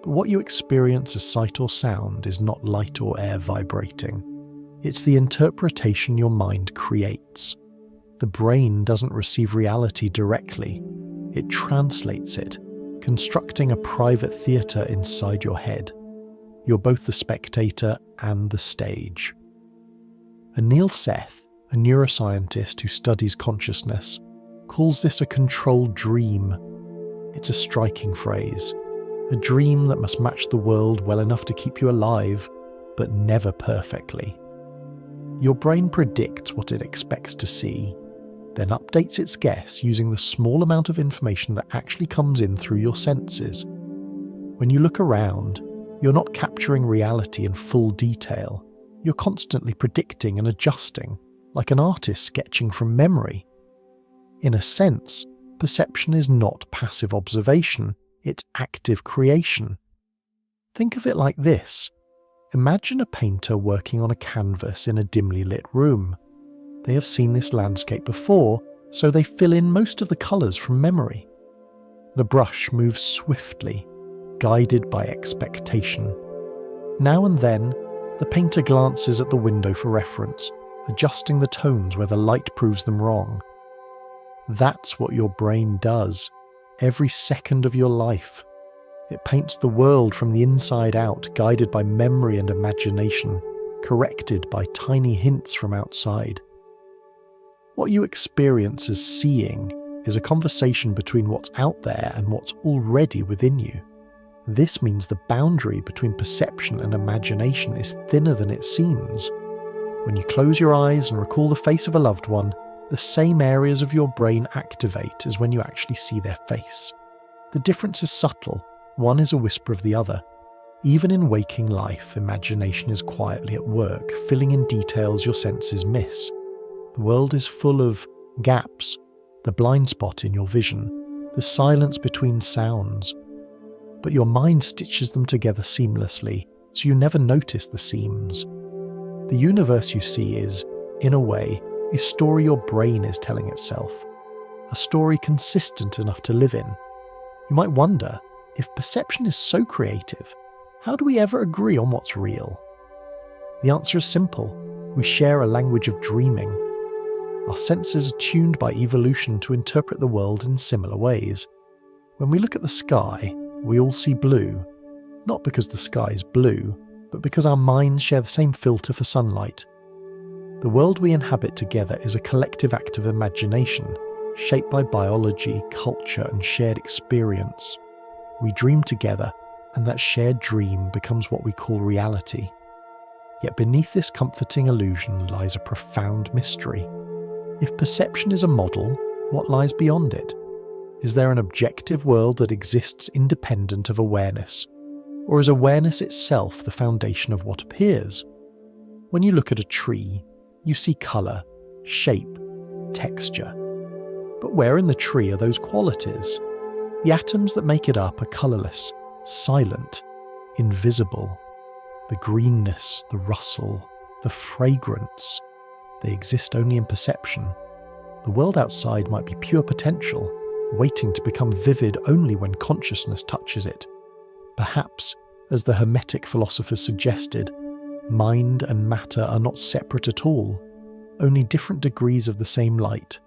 But what you experience as sight or sound is not light or air vibrating. It's the interpretation your mind creates. The brain doesn't receive reality directly. It translates it, constructing a private theatre inside your head. You're both the spectator and the stage. Anil Seth, a neuroscientist who studies consciousness, calls this a controlled dream. It's a striking phrase. A dream that must match the world well enough to keep you alive, but never perfectly. Your brain predicts what it expects to see, then updates its guess using the small amount of information that actually comes in through your senses. When you look around, you're not capturing reality in full detail. You're constantly predicting and adjusting, like an artist sketching from memory. In a sense, perception is not passive observation, it's active creation. Think of it like this. Imagine a painter working on a canvas in a dimly lit room. They have seen this landscape before, so they fill in most of the colours from memory. The brush moves swiftly, guided by expectation. Now and then, the painter glances at the window for reference, adjusting the tones where the light proves them wrong. That's what your brain does, every second of your life. It paints the world from the inside out, guided by memory and imagination, corrected by tiny hints from outside. What you experience as seeing is a conversation between what's out there and what's already within you. This means the boundary between perception and imagination is thinner than it seems. When you close your eyes and recall the face of a loved one, the same areas of your brain activate as when you actually see their face. The difference is subtle. One is a whisper of the other. Even in waking life, imagination is quietly at work, filling in details your senses miss. The world is full of gaps, the blind spot in your vision, the silence between sounds. But your mind stitches them together seamlessly, so you never notice the seams. The universe you see is, in a way, a story your brain is telling itself, a story consistent enough to live in. You might wonder, if perception is so creative, how do we ever agree on what's real? The answer is simple. We share a language of dreaming. Our senses are tuned by evolution to interpret the world in similar ways. When we look at the sky, we all see blue, not because the sky is blue, but because our minds share the same filter for sunlight. The world we inhabit together is a collective act of imagination, shaped by biology, culture, and shared experience. We dream together, and that shared dream becomes what we call reality. Yet beneath this comforting illusion lies a profound mystery. If perception is a model, what lies beyond it? Is there an objective world that exists independent of awareness? Or is awareness itself the foundation of what appears? When you look at a tree, you see colour, shape, texture. But where in the tree are those qualities? The atoms that make it up are colourless, silent, invisible. The greenness, the rustle, the fragrance, they exist only in perception. The world outside might be pure potential, waiting to become vivid only when consciousness touches it. Perhaps, as the Hermetic philosophers suggested, mind and matter are not separate at all, only different degrees of the same light.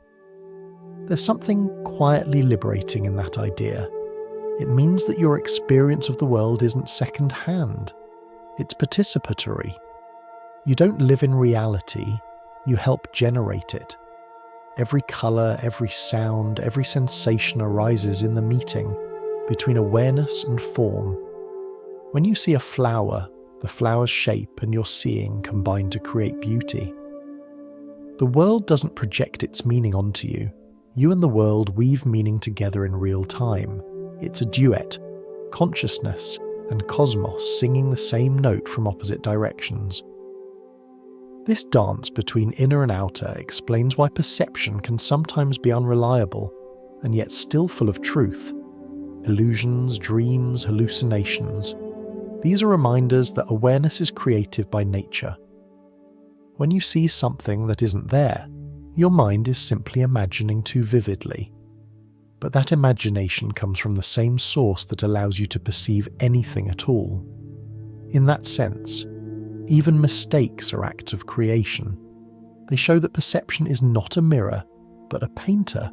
There's something quietly liberating in that idea. It means that your experience of the world isn't second-hand. It's participatory. You don't live in reality, you help generate it. Every colour, every sound, every sensation arises in the meeting between awareness and form. When you see a flower, the flower's shape and your seeing combine to create beauty. The world doesn't project its meaning onto you. You and the world weave meaning together in real time. It's a duet, consciousness and cosmos singing the same note from opposite directions. This dance between inner and outer explains why perception can sometimes be unreliable and yet still full of truth. Illusions, dreams, hallucinations. These are reminders that awareness is creative by nature. When you see something that isn't there, your mind is simply imagining too vividly. But that imagination comes from the same source that allows you to perceive anything at all. In that sense, even mistakes are acts of creation. They show that perception is not a mirror, but a painter.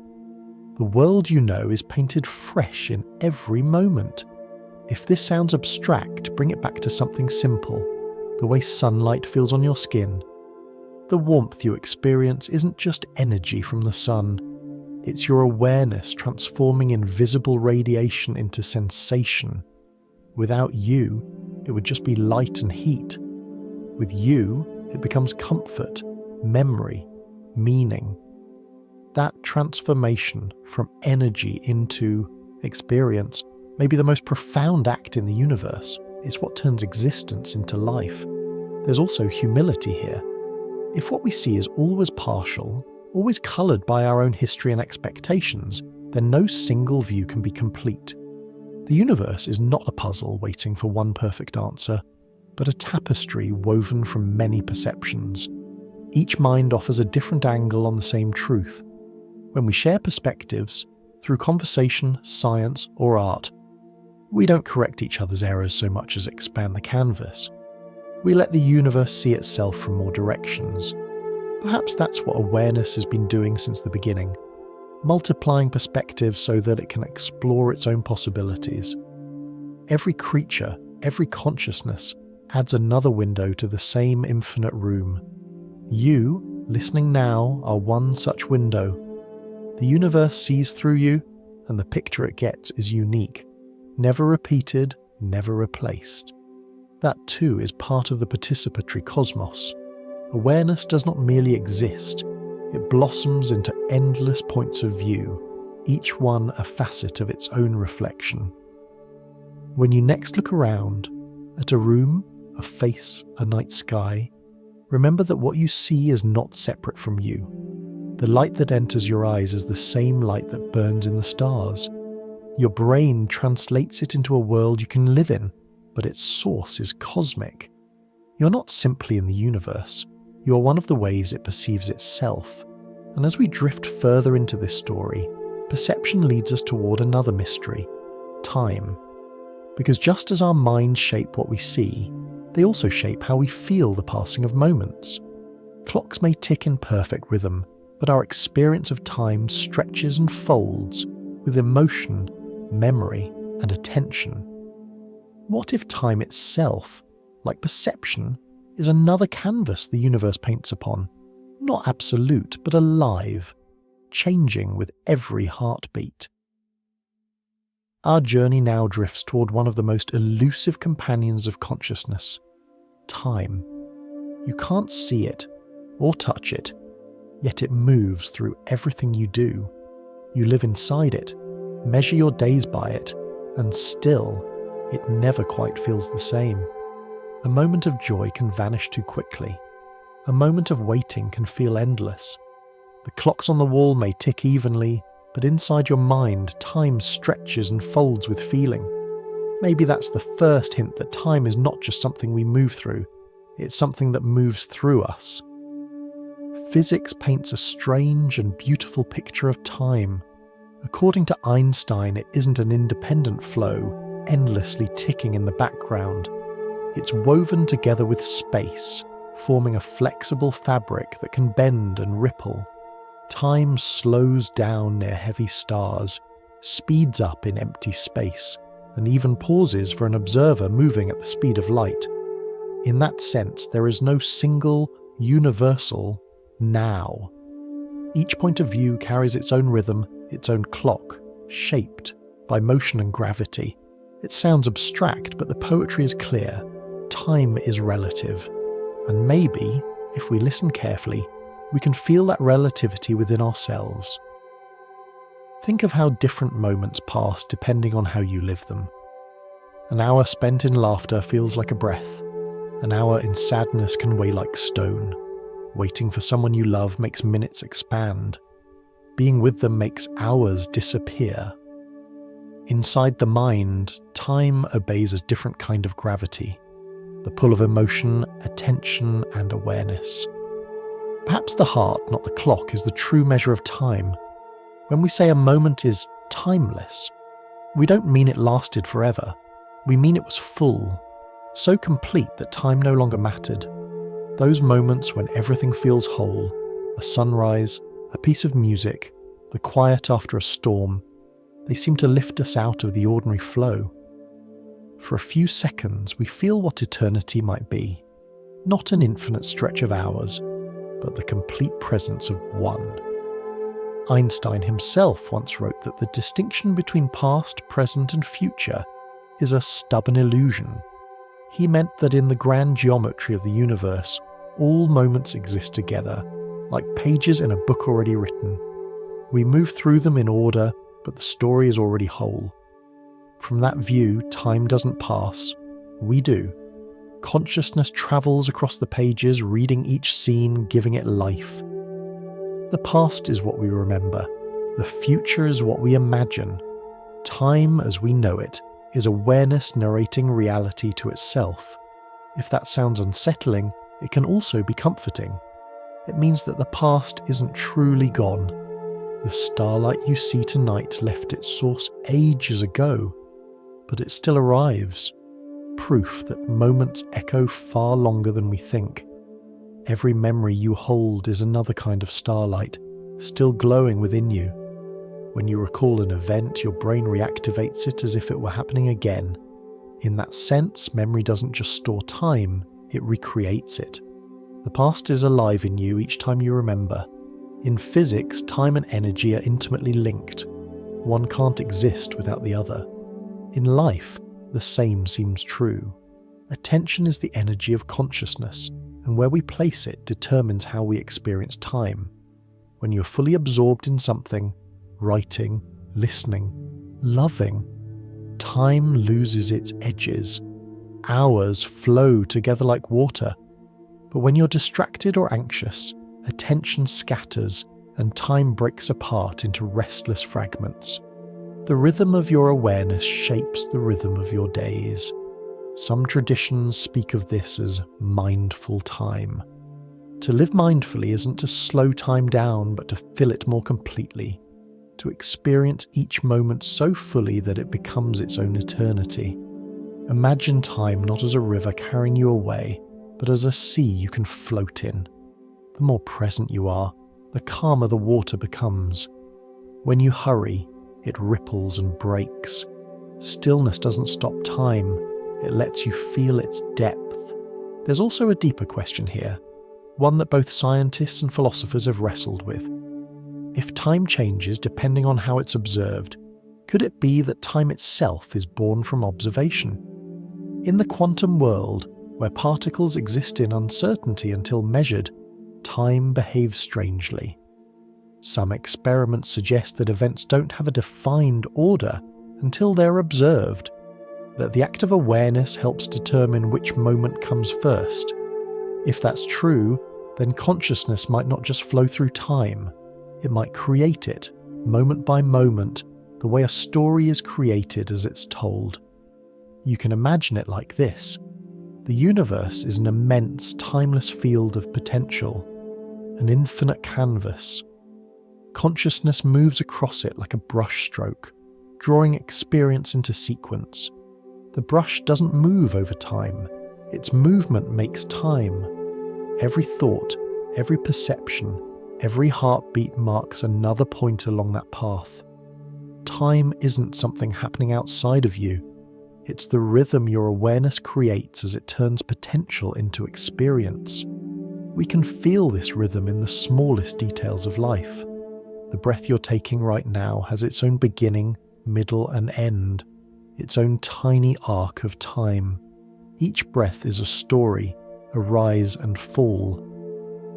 The world you know is painted fresh in every moment. If this sounds abstract, bring it back to something simple. The way sunlight feels on your skin. The warmth you experience isn't just energy from the sun. It's your awareness transforming invisible radiation into sensation. Without you, it would just be light and heat. With you, it becomes comfort, memory, meaning. That transformation from energy into experience may be the most profound act in the universe. It's what turns existence into life. There's also humility here. If what we see is always partial, always coloured by our own history and expectations, then no single view can be complete. The universe is not a puzzle waiting for one perfect answer, but a tapestry woven from many perceptions. Each mind offers a different angle on the same truth. When we share perspectives, through conversation, science, or art, we don't correct each other's errors so much as expand the canvas. We let the universe see itself from more directions. Perhaps that's what awareness has been doing since the beginning, multiplying perspectives so that it can explore its own possibilities. Every creature, every consciousness, adds another window to the same infinite room. You, listening now, are one such window. The universe sees through you, and the picture it gets is unique, never repeated, never replaced. That too is part of the participatory cosmos. Awareness does not merely exist, it blossoms into endless points of view, each one a facet of its own reflection. When you next look around, at a room, a face, a night sky, remember that what you see is not separate from you. The light that enters your eyes is the same light that burns in the stars. Your brain translates it into a world you can live in, but its source is cosmic. You're not simply in the universe, you're one of the ways it perceives itself. And as we drift further into this story, perception leads us toward another mystery, time. Because just as our minds shape what we see, they also shape how we feel the passing of moments. Clocks may tick in perfect rhythm, but our experience of time stretches and folds with emotion, memory, and attention. What if time itself, like perception, is another canvas the universe paints upon? Not absolute, but alive, changing with every heartbeat. Our journey now drifts toward one of the most elusive companions of consciousness, time. You can't see it or touch it, yet it moves through everything you do. You live inside it, measure your days by it, and still, it never quite feels the same. A moment of joy can vanish too quickly. A moment of waiting can feel endless. The clocks on the wall may tick evenly, but inside your mind, time stretches and folds with feeling. Maybe that's the first hint that time is not just something we move through, it's something that moves through us. Physics paints a strange and beautiful picture of time. According to Einstein, it isn't an independent flow, endlessly ticking in the background. It's woven together with space, forming a flexible fabric that can bend and ripple. Time slows down near heavy stars, speeds up in empty space, and even pauses for an observer moving at the speed of light. In that sense, there is no single, universal now. Each point of view carries its own rhythm, its own clock, shaped by motion and gravity. It sounds abstract, but the poetry is clear. Time is relative. And maybe, if we listen carefully, we can feel that relativity within ourselves. Think of how different moments pass depending on how you live them. An hour spent in laughter feels like a breath. An hour in sadness can weigh like stone. Waiting for someone you love makes minutes expand. Being with them makes hours disappear. Inside the mind, time obeys a different kind of gravity. The pull of emotion, attention, and awareness. Perhaps the heart, not the clock, is the true measure of time. When we say a moment is timeless, we don't mean it lasted forever. We mean it was full, so complete that time no longer mattered. Those moments when everything feels whole, a sunrise, a piece of music, the quiet after a storm, they seem to lift us out of the ordinary flow. For a few seconds, we feel what eternity might be. Not an infinite stretch of hours, but the complete presence of one. Einstein himself once wrote that the distinction between past, present, and future is a stubborn illusion. He meant that in the grand geometry of the universe, all moments exist together, like pages in a book already written. We move through them in order, but the story is already whole. From that view, time doesn't pass. We do. Consciousness travels across the pages, reading each scene, giving it life. The past is what we remember. The future is what we imagine. Time, as we know it, is awareness narrating reality to itself. If that sounds unsettling, it can also be comforting. It means that the past isn't truly gone. The starlight you see tonight left its source ages ago, but it still arrives. Proof that moments echo far longer than we think. Every memory you hold is another kind of starlight, still glowing within you. When you recall an event, your brain reactivates it as if it were happening again. In that sense, memory doesn't just store time, it recreates it. The past is alive in you each time you remember. In physics, time and energy are intimately linked. One can't exist without the other. In life, the same seems true. Attention is the energy of consciousness, and where we place it determines how we experience time. When you're fully absorbed in something, writing, listening, loving, time loses its edges. Hours flow together like water. But when you're distracted or anxious, attention scatters and time breaks apart into restless fragments. The rhythm of your awareness shapes the rhythm of your days. Some traditions speak of this as mindful time. To live mindfully isn't to slow time down, but to fill it more completely, to experience each moment so fully that it becomes its own eternity. Imagine time not as a river carrying you away, but as a sea you can float in. The more present you are, the calmer the water becomes. When you hurry, it ripples and breaks. Stillness doesn't stop time, it lets you feel its depth. There's also a deeper question here, one that both scientists and philosophers have wrestled with. If time changes depending on how it's observed, could it be that time itself is born from observation? In the quantum world, where particles exist in uncertainty until measured, time behaves strangely. Some experiments suggest that events don't have a defined order until they're observed, that the act of awareness helps determine which moment comes first. If that's true, then consciousness might not just flow through time, it might create it, moment by moment, the way a story is created as it's told. You can imagine it like this. The universe is an immense, timeless field of potential, an infinite canvas. Consciousness moves across it like a brush stroke, drawing experience into sequence. The brush doesn't move over time, its movement makes time. Every thought, every perception, every heartbeat marks another point along that path. Time isn't something happening outside of you. It's the rhythm your awareness creates as it turns potential into experience. We can feel this rhythm in the smallest details of life. The breath you're taking right now has its own beginning, middle, and end, its own tiny arc of time. Each breath is a story, a rise and fall.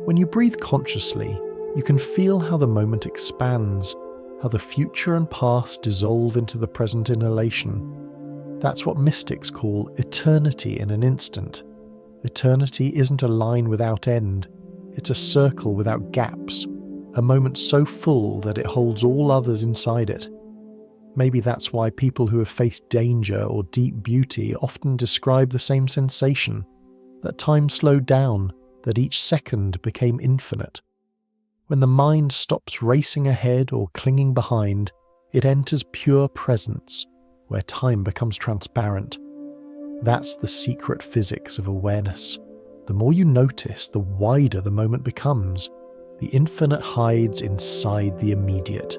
When you breathe consciously, you can feel how the moment expands, how the future and past dissolve into the present inhalation. That's what mystics call eternity in an instant. Eternity isn't a line without end, it's a circle without gaps, a moment so full that it holds all others inside it. Maybe that's why people who have faced danger or deep beauty often describe the same sensation, that time slowed down, that each second became infinite. When the mind stops racing ahead or clinging behind, it enters pure presence, where time becomes transparent. That's the secret physics of awareness. The more you notice, the wider the moment becomes. The infinite hides inside the immediate.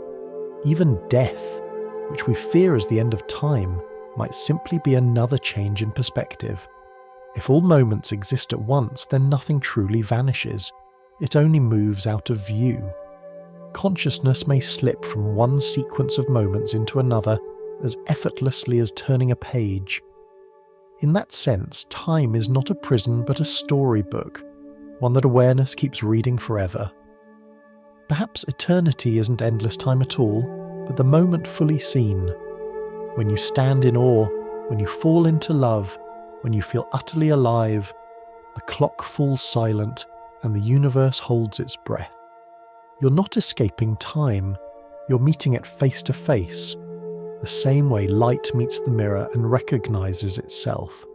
Even death, which we fear as the end of time, might simply be another change in perspective. If all moments exist at once, then nothing truly vanishes. It only moves out of view. Consciousness may slip from one sequence of moments into another as effortlessly as turning a page. In that sense, time is not a prison but a storybook, one that awareness keeps reading forever. Perhaps eternity isn't endless time at all, but the moment fully seen. When you stand in awe, when you fall into love, when you feel utterly alive, the clock falls silent and the universe holds its breath. You're not escaping time, you're meeting it face to face, the same way light meets the mirror and recognizes itself.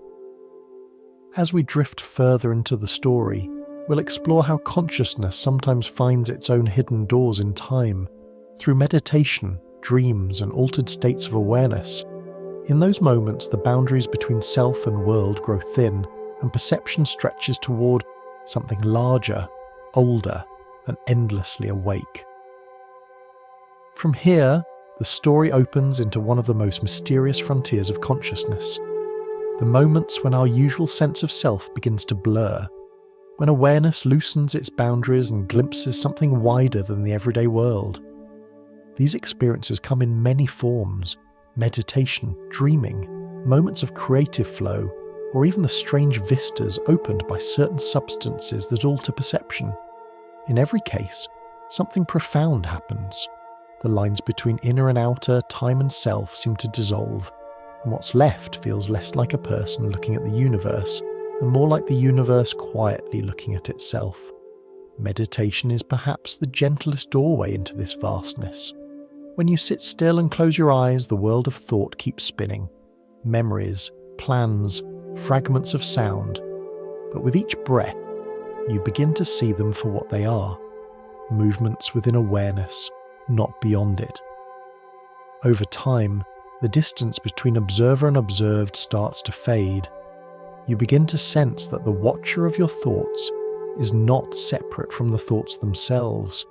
As we drift further into the story, we'll explore how consciousness sometimes finds its own hidden doors in time, through meditation, dreams, and altered states of awareness. In those moments, the boundaries between self and world grow thin, and perception stretches toward something larger, older, and endlessly awake. From here, the story opens into one of the most mysterious frontiers of consciousness. The moments when our usual sense of self begins to blur, when awareness loosens its boundaries and glimpses something wider than the everyday world. These experiences come in many forms: meditation, dreaming, moments of creative flow, or even the strange vistas opened by certain substances that alter perception. In every case, something profound happens. The lines between inner and outer, time and self seem to dissolve, and what's left feels less like a person looking at the universe, and more like the universe quietly looking at itself. Meditation is perhaps the gentlest doorway into this vastness. When you sit still and close your eyes, the world of thought keeps spinning. Memories, plans, fragments of sound. But with each breath, you begin to see them for what they are. Movements within awareness, not beyond it. Over time, the distance between observer and observed starts to fade. You begin to sense that the watcher of your thoughts is not separate from the thoughts themselves,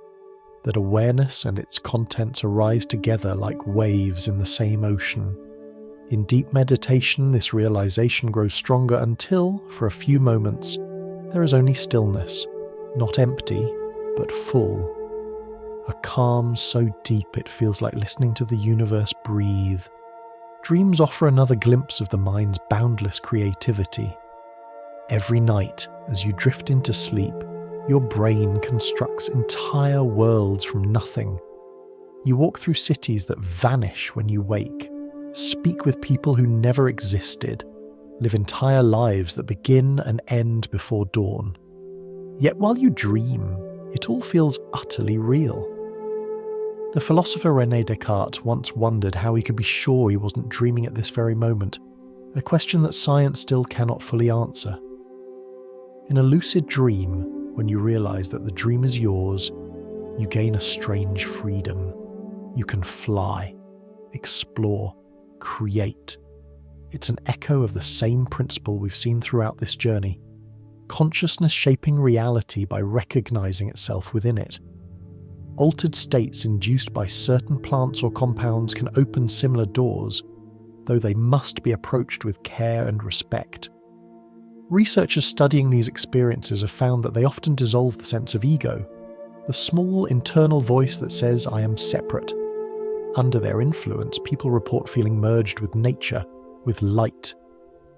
that awareness and its contents arise together like waves in the same ocean. In deep meditation, this realization grows stronger until, for a few moments, there is only stillness, not empty, but full. A calm so deep it feels like listening to the universe breathe. Dreams offer another glimpse of the mind's boundless creativity. Every night, as you drift into sleep, your brain constructs entire worlds from nothing. You walk through cities that vanish when you wake, speak with people who never existed, live entire lives that begin and end before dawn. Yet while you dream, it all feels utterly real. The philosopher René Descartes once wondered how he could be sure he wasn't dreaming at this very moment, a question that science still cannot fully answer. In a lucid dream, when you realize that the dream is yours, you gain a strange freedom. You can fly, explore, create. It's an echo of the same principle we've seen throughout this journey. Consciousness shaping reality by recognizing itself within it. Altered states induced by certain plants or compounds can open similar doors, though they must be approached with care and respect. Researchers studying these experiences have found that they often dissolve the sense of ego, the small internal voice that says, "I am separate." Under their influence, people report feeling merged with nature, with light,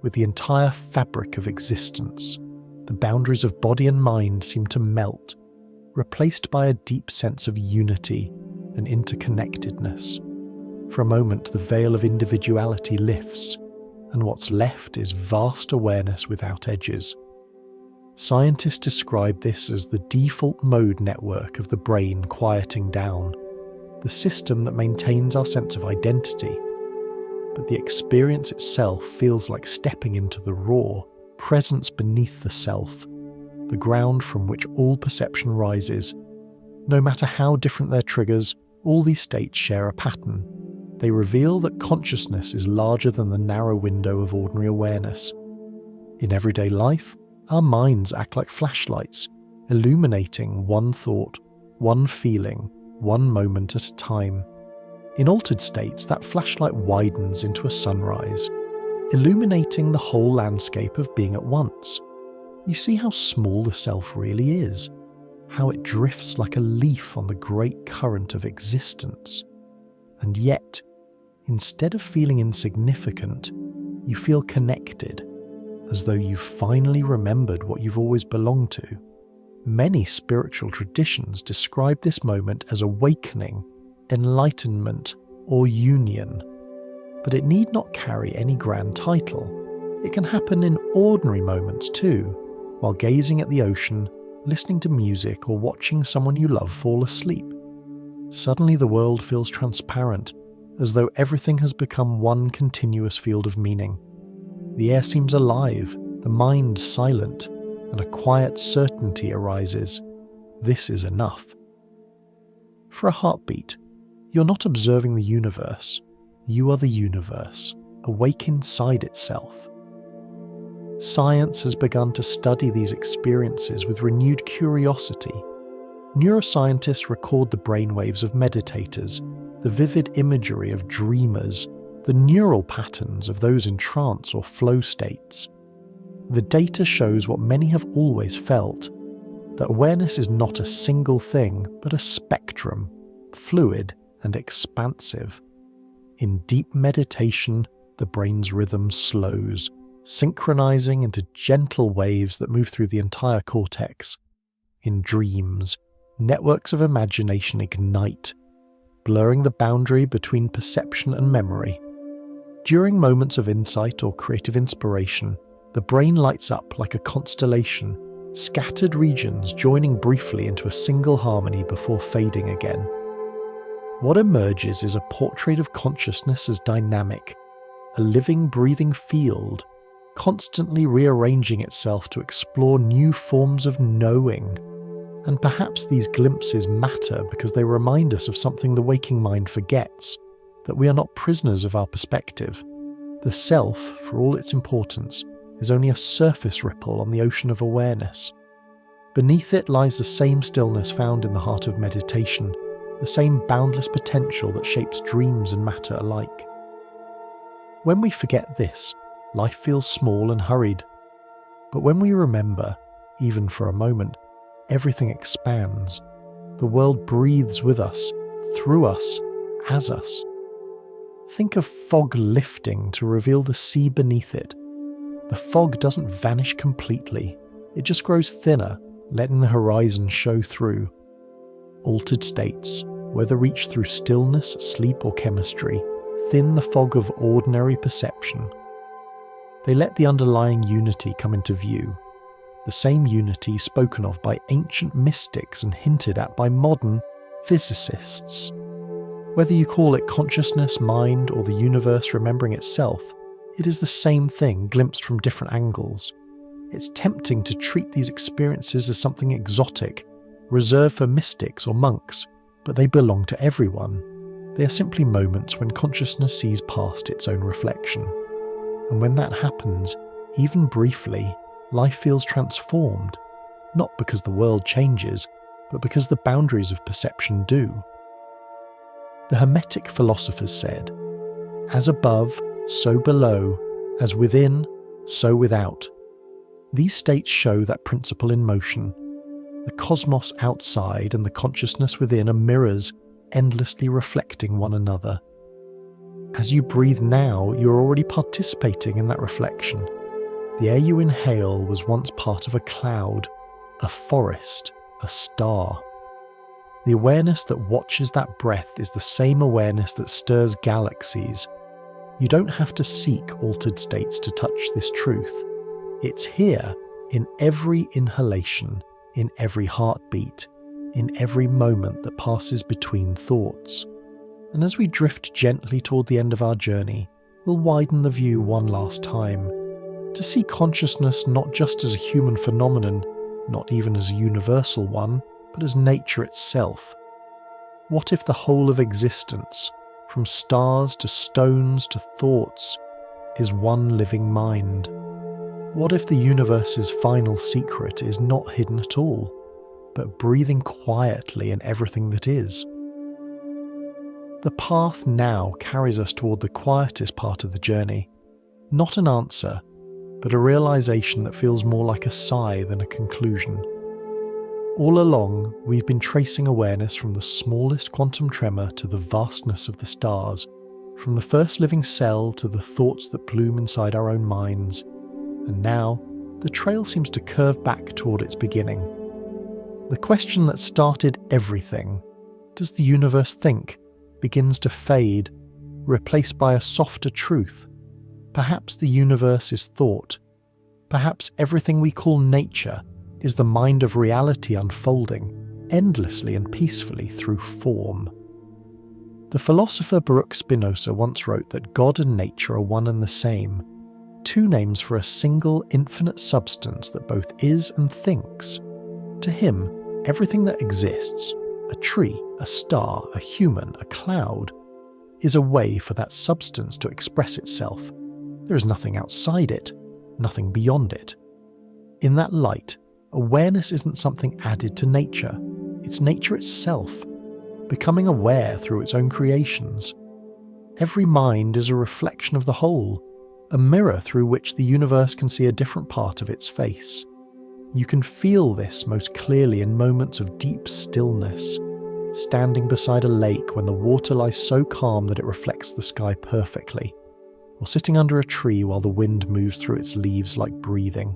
with the entire fabric of existence. The boundaries of body and mind seem to melt, replaced by a deep sense of unity and interconnectedness. For a moment, the veil of individuality lifts, and what's left is vast awareness without edges. Scientists describe this as the default mode network of the brain quieting down, the system that maintains our sense of identity. But the experience itself feels like stepping into the raw presence beneath the self, the ground from which all perception rises. No matter how different their triggers, all these states share a pattern. They reveal that consciousness is larger than the narrow window of ordinary awareness. In everyday life, our minds act like flashlights, illuminating one thought, one feeling, one moment at a time. In altered states, that flashlight widens into a sunrise, illuminating the whole landscape of being at once. You see how small the self really is, how it drifts like a leaf on the great current of existence. And yet, instead of feeling insignificant, you feel connected, as though you've finally remembered what you've always belonged to. Many spiritual traditions describe this moment as awakening, enlightenment, or union. But it need not carry any grand title. It can happen in ordinary moments too, while gazing at the ocean, listening to music, or watching someone you love fall asleep. Suddenly the world feels transparent, as though everything has become one continuous field of meaning. The air seems alive, the mind silent, and a quiet certainty arises. This is enough. For a heartbeat, you're not observing the universe. You are the universe, awake inside itself. Science has begun to study these experiences with renewed curiosity. Neuroscientists record the brainwaves of meditators, the vivid imagery of dreamers, the neural patterns of those in trance or flow states. The data shows what many have always felt, that awareness is not a single thing, but a spectrum, fluid and expansive. In deep meditation, the brain's rhythm slows, synchronizing into gentle waves that move through the entire cortex. In dreams, networks of imagination ignite, blurring the boundary between perception and memory. During moments of insight or creative inspiration, the brain lights up like a constellation, scattered regions joining briefly into a single harmony before fading again. What emerges is a portrait of consciousness as dynamic, a living, breathing field, constantly rearranging itself to explore new forms of knowing. And perhaps these glimpses matter because they remind us of something the waking mind forgets, that we are not prisoners of our perspective. The self, for all its importance, is only a surface ripple on the ocean of awareness. Beneath it lies the same stillness found in the heart of meditation, the same boundless potential that shapes dreams and matter alike. When we forget this, life feels small and hurried. But when we remember, even for a moment, everything expands. The world breathes with us, through us, as us. Think of fog lifting to reveal the sea beneath it. The fog doesn't vanish completely. It just grows thinner, letting the horizon show through. Altered states, whether reached through stillness, sleep, or chemistry, thin the fog of ordinary perception. They let the underlying unity come into view, the same unity spoken of by ancient mystics and hinted at by modern physicists. Whether you call it consciousness, mind, or the universe remembering itself, it is the same thing glimpsed from different angles. It's tempting to treat these experiences as something exotic, reserved for mystics or monks, but they belong to everyone. They are simply moments when consciousness sees past its own reflection. And when that happens, even briefly, life feels transformed, not because the world changes, but because the boundaries of perception do. The Hermetic philosophers said, "As above, so below, as within, so without." These states show that principle in motion. The cosmos outside and the consciousness within are mirrors, endlessly reflecting one another. As you breathe now, you're already participating in that reflection. The air you inhale was once part of a cloud, a forest, a star. The awareness that watches that breath is the same awareness that stirs galaxies. You don't have to seek altered states to touch this truth. It's here, in every inhalation, in every heartbeat, in every moment that passes between thoughts. And as we drift gently toward the end of our journey, we'll widen the view one last time, to see consciousness not just as a human phenomenon, not even as a universal one, but as nature itself. What if the whole of existence, from stars to stones to thoughts, is one living mind? What if the universe's final secret is not hidden at all, but breathing quietly in everything that is? The path now carries us toward the quietest part of the journey. Not an answer, but a realization that feels more like a sigh than a conclusion. All along, we've been tracing awareness from the smallest quantum tremor to the vastness of the stars, from the first living cell to the thoughts that bloom inside our own minds. And now, the trail seems to curve back toward its beginning. The question that started everything, does the universe think, begins to fade, replaced by a softer truth. Perhaps the universe is thought. Perhaps everything we call nature is the mind of reality unfolding, endlessly and peacefully through form. The philosopher Baruch Spinoza once wrote that God and nature are one and the same, two names for a single infinite substance that both is and thinks. To him, everything that exists, a tree, a star, a human, a cloud, is a way for that substance to express itself. There is nothing outside it, nothing beyond it. In that light, awareness isn't something added to nature. It's nature itself, becoming aware through its own creations. Every mind is a reflection of the whole, a mirror through which the universe can see a different part of its face. You can feel this most clearly in moments of deep stillness, standing beside a lake when the water lies so calm that it reflects the sky perfectly, or sitting under a tree while the wind moves through its leaves like breathing.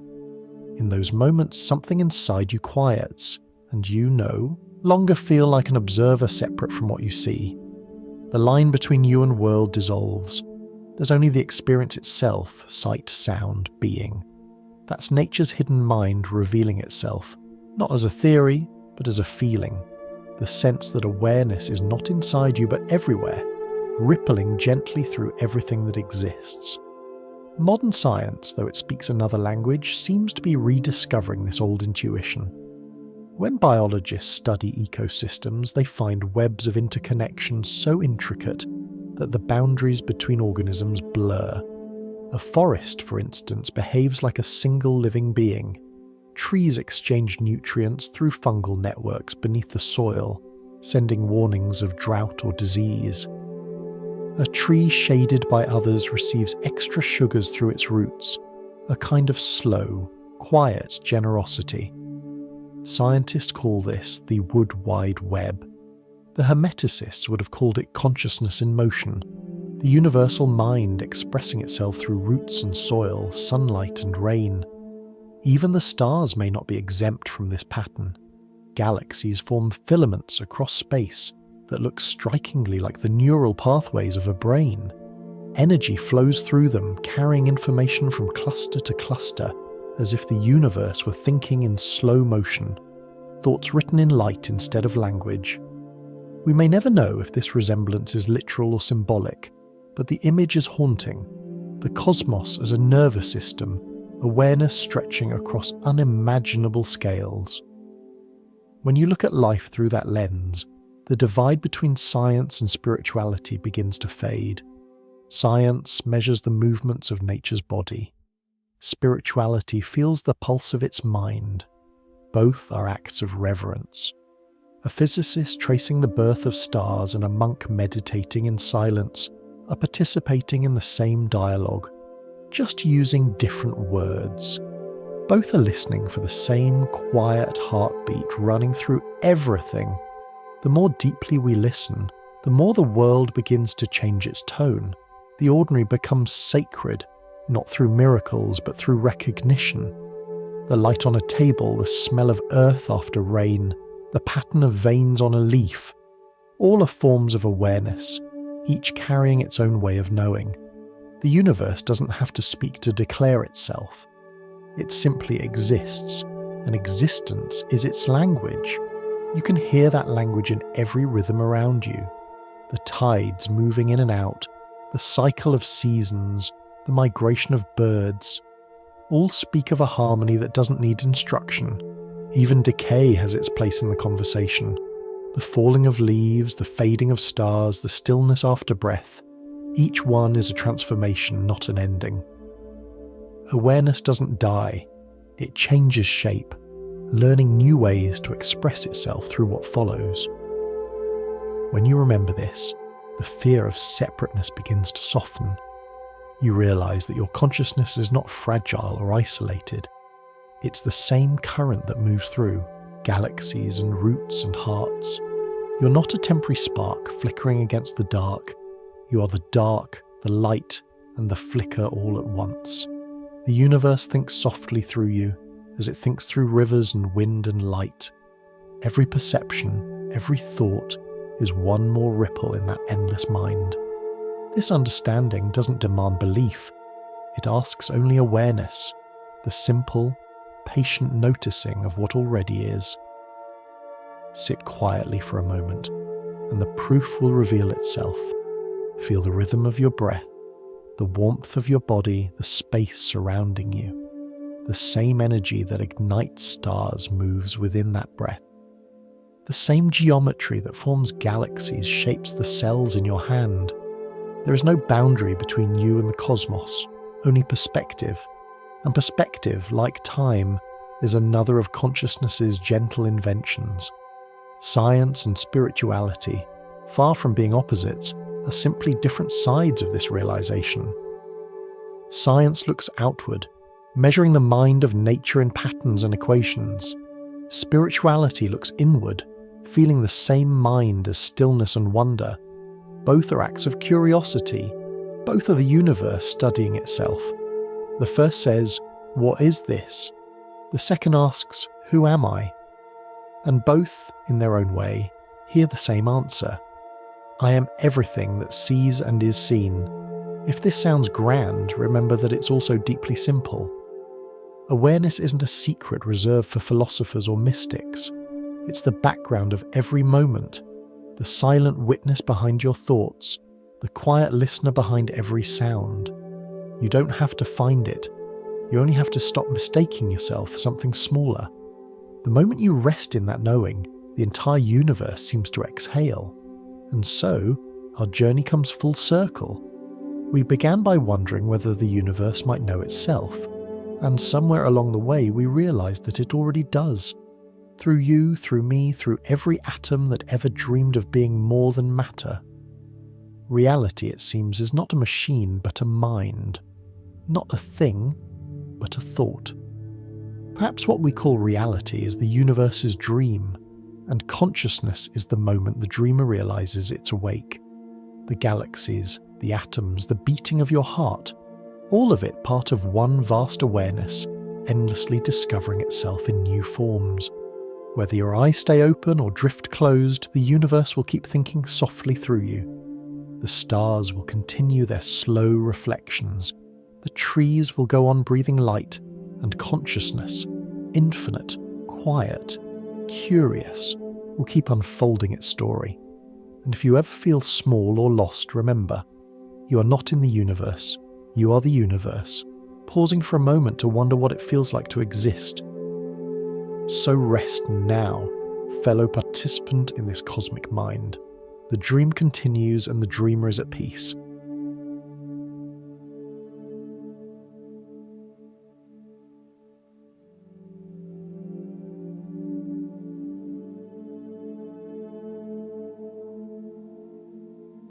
In those moments, something inside you quiets, and you no longer feel like an observer separate from what you see. The line between you and world dissolves. There's only the experience itself, sight, sound, being. That's nature's hidden mind revealing itself, not as a theory, but as a feeling. The sense that awareness is not inside you but everywhere, rippling gently through everything that exists. Modern science, though it speaks another language, seems to be rediscovering this old intuition. When biologists study ecosystems, they find webs of interconnection so intricate that the boundaries between organisms blur. A forest, for instance, behaves like a single living being. Trees exchange nutrients through fungal networks beneath the soil, sending warnings of drought or disease. A tree shaded by others receives extra sugars through its roots, a kind of slow, quiet generosity. Scientists call this the wood wide web. The Hermeticists would have called it consciousness in motion, the universal mind expressing itself through roots and soil, sunlight and rain. Even the stars may not be exempt from this pattern. Galaxies form filaments across space that look strikingly like the neural pathways of a brain. Energy flows through them, carrying information from cluster to cluster, as if the universe were thinking in slow motion, thoughts written in light instead of language. We may never know if this resemblance is literal or symbolic, but the image is haunting. The cosmos as a nervous system, awareness stretching across unimaginable scales. When you look at life through that lens, the divide between science and spirituality begins to fade. Science measures the movements of nature's body. Spirituality feels the pulse of its mind. Both are acts of reverence. A physicist tracing the birth of stars and a monk meditating in silence are participating in the same dialogue, just using different words. Both are listening for the same quiet heartbeat running through everything. The more deeply we listen, the more the world begins to change its tone. The ordinary becomes sacred, not through miracles but through recognition. The light on a table, the smell of earth after rain, the pattern of veins on a leaf, all are forms of awareness, each carrying its own way of knowing. The universe doesn't have to speak to declare itself. It simply exists, and existence is its language. You can hear that language in every rhythm around you. The tides moving in and out, the cycle of seasons, the migration of birds, all speak of a harmony that doesn't need instruction. Even decay has its place in the conversation. The falling of leaves, the fading of stars, the stillness after breath. Each one is a transformation, not an ending. Awareness doesn't die. It changes shape, learning new ways to express itself through what follows. When you remember this, the fear of separateness begins to soften. You realize that your consciousness is not fragile or isolated. It's the same current that moves through galaxies and roots and hearts. You're not a temporary spark flickering against the dark. You are the dark, the light, and the flicker all at once. The universe thinks softly through you, as it thinks through rivers and wind and light. Every perception, every thought, is one more ripple in that endless mind. This understanding doesn't demand belief. It asks only awareness, the simple, patient noticing of what already is. Sit quietly for a moment, and the proof will reveal itself. Feel the rhythm of your breath, the warmth of your body, the space surrounding you. The same energy that ignites stars moves within that breath. The same geometry that forms galaxies shapes the cells in your hand. There is no boundary between you and the cosmos, only perspective. And perspective, like time, is another of consciousness's gentle inventions. Science and spirituality, far from being opposites, are simply different sides of this realization. Science looks outward, measuring the mind of nature in patterns and equations. Spirituality looks inward, feeling the same mind as stillness and wonder. Both are acts of curiosity. Both are the universe studying itself. The first says, "What is this?" The second asks, "Who am I?" And both, in their own way, hear the same answer. I am everything that sees and is seen. If this sounds grand, remember that it's also deeply simple. Awareness isn't a secret reserved for philosophers or mystics. It's the background of every moment, the silent witness behind your thoughts, the quiet listener behind every sound. You don't have to find it. You only have to stop mistaking yourself for something smaller. The moment you rest in that knowing, the entire universe seems to exhale. And so, our journey comes full circle. We began by wondering whether the universe might know itself, and somewhere along the way we realized that it already does. Through you, through me, through every atom that ever dreamed of being more than matter. Reality, it seems, is not a machine but a mind. Not a thing, but a thought. Perhaps what we call reality is the universe's dream, and consciousness is the moment the dreamer realizes it's awake. The galaxies, the atoms, the beating of your heart, all of it part of one vast awareness, endlessly discovering itself in new forms. Whether your eyes stay open or drift closed, the universe will keep thinking softly through you. The stars will continue their slow reflections. The trees will go on breathing light, and consciousness, infinite, quiet, curious, will keep unfolding its story. And if you ever feel small or lost, remember, you are not in the universe, you are the universe, pausing for a moment to wonder what it feels like to exist. So rest now, fellow participant in this cosmic mind. The dream continues and the dreamer is at peace.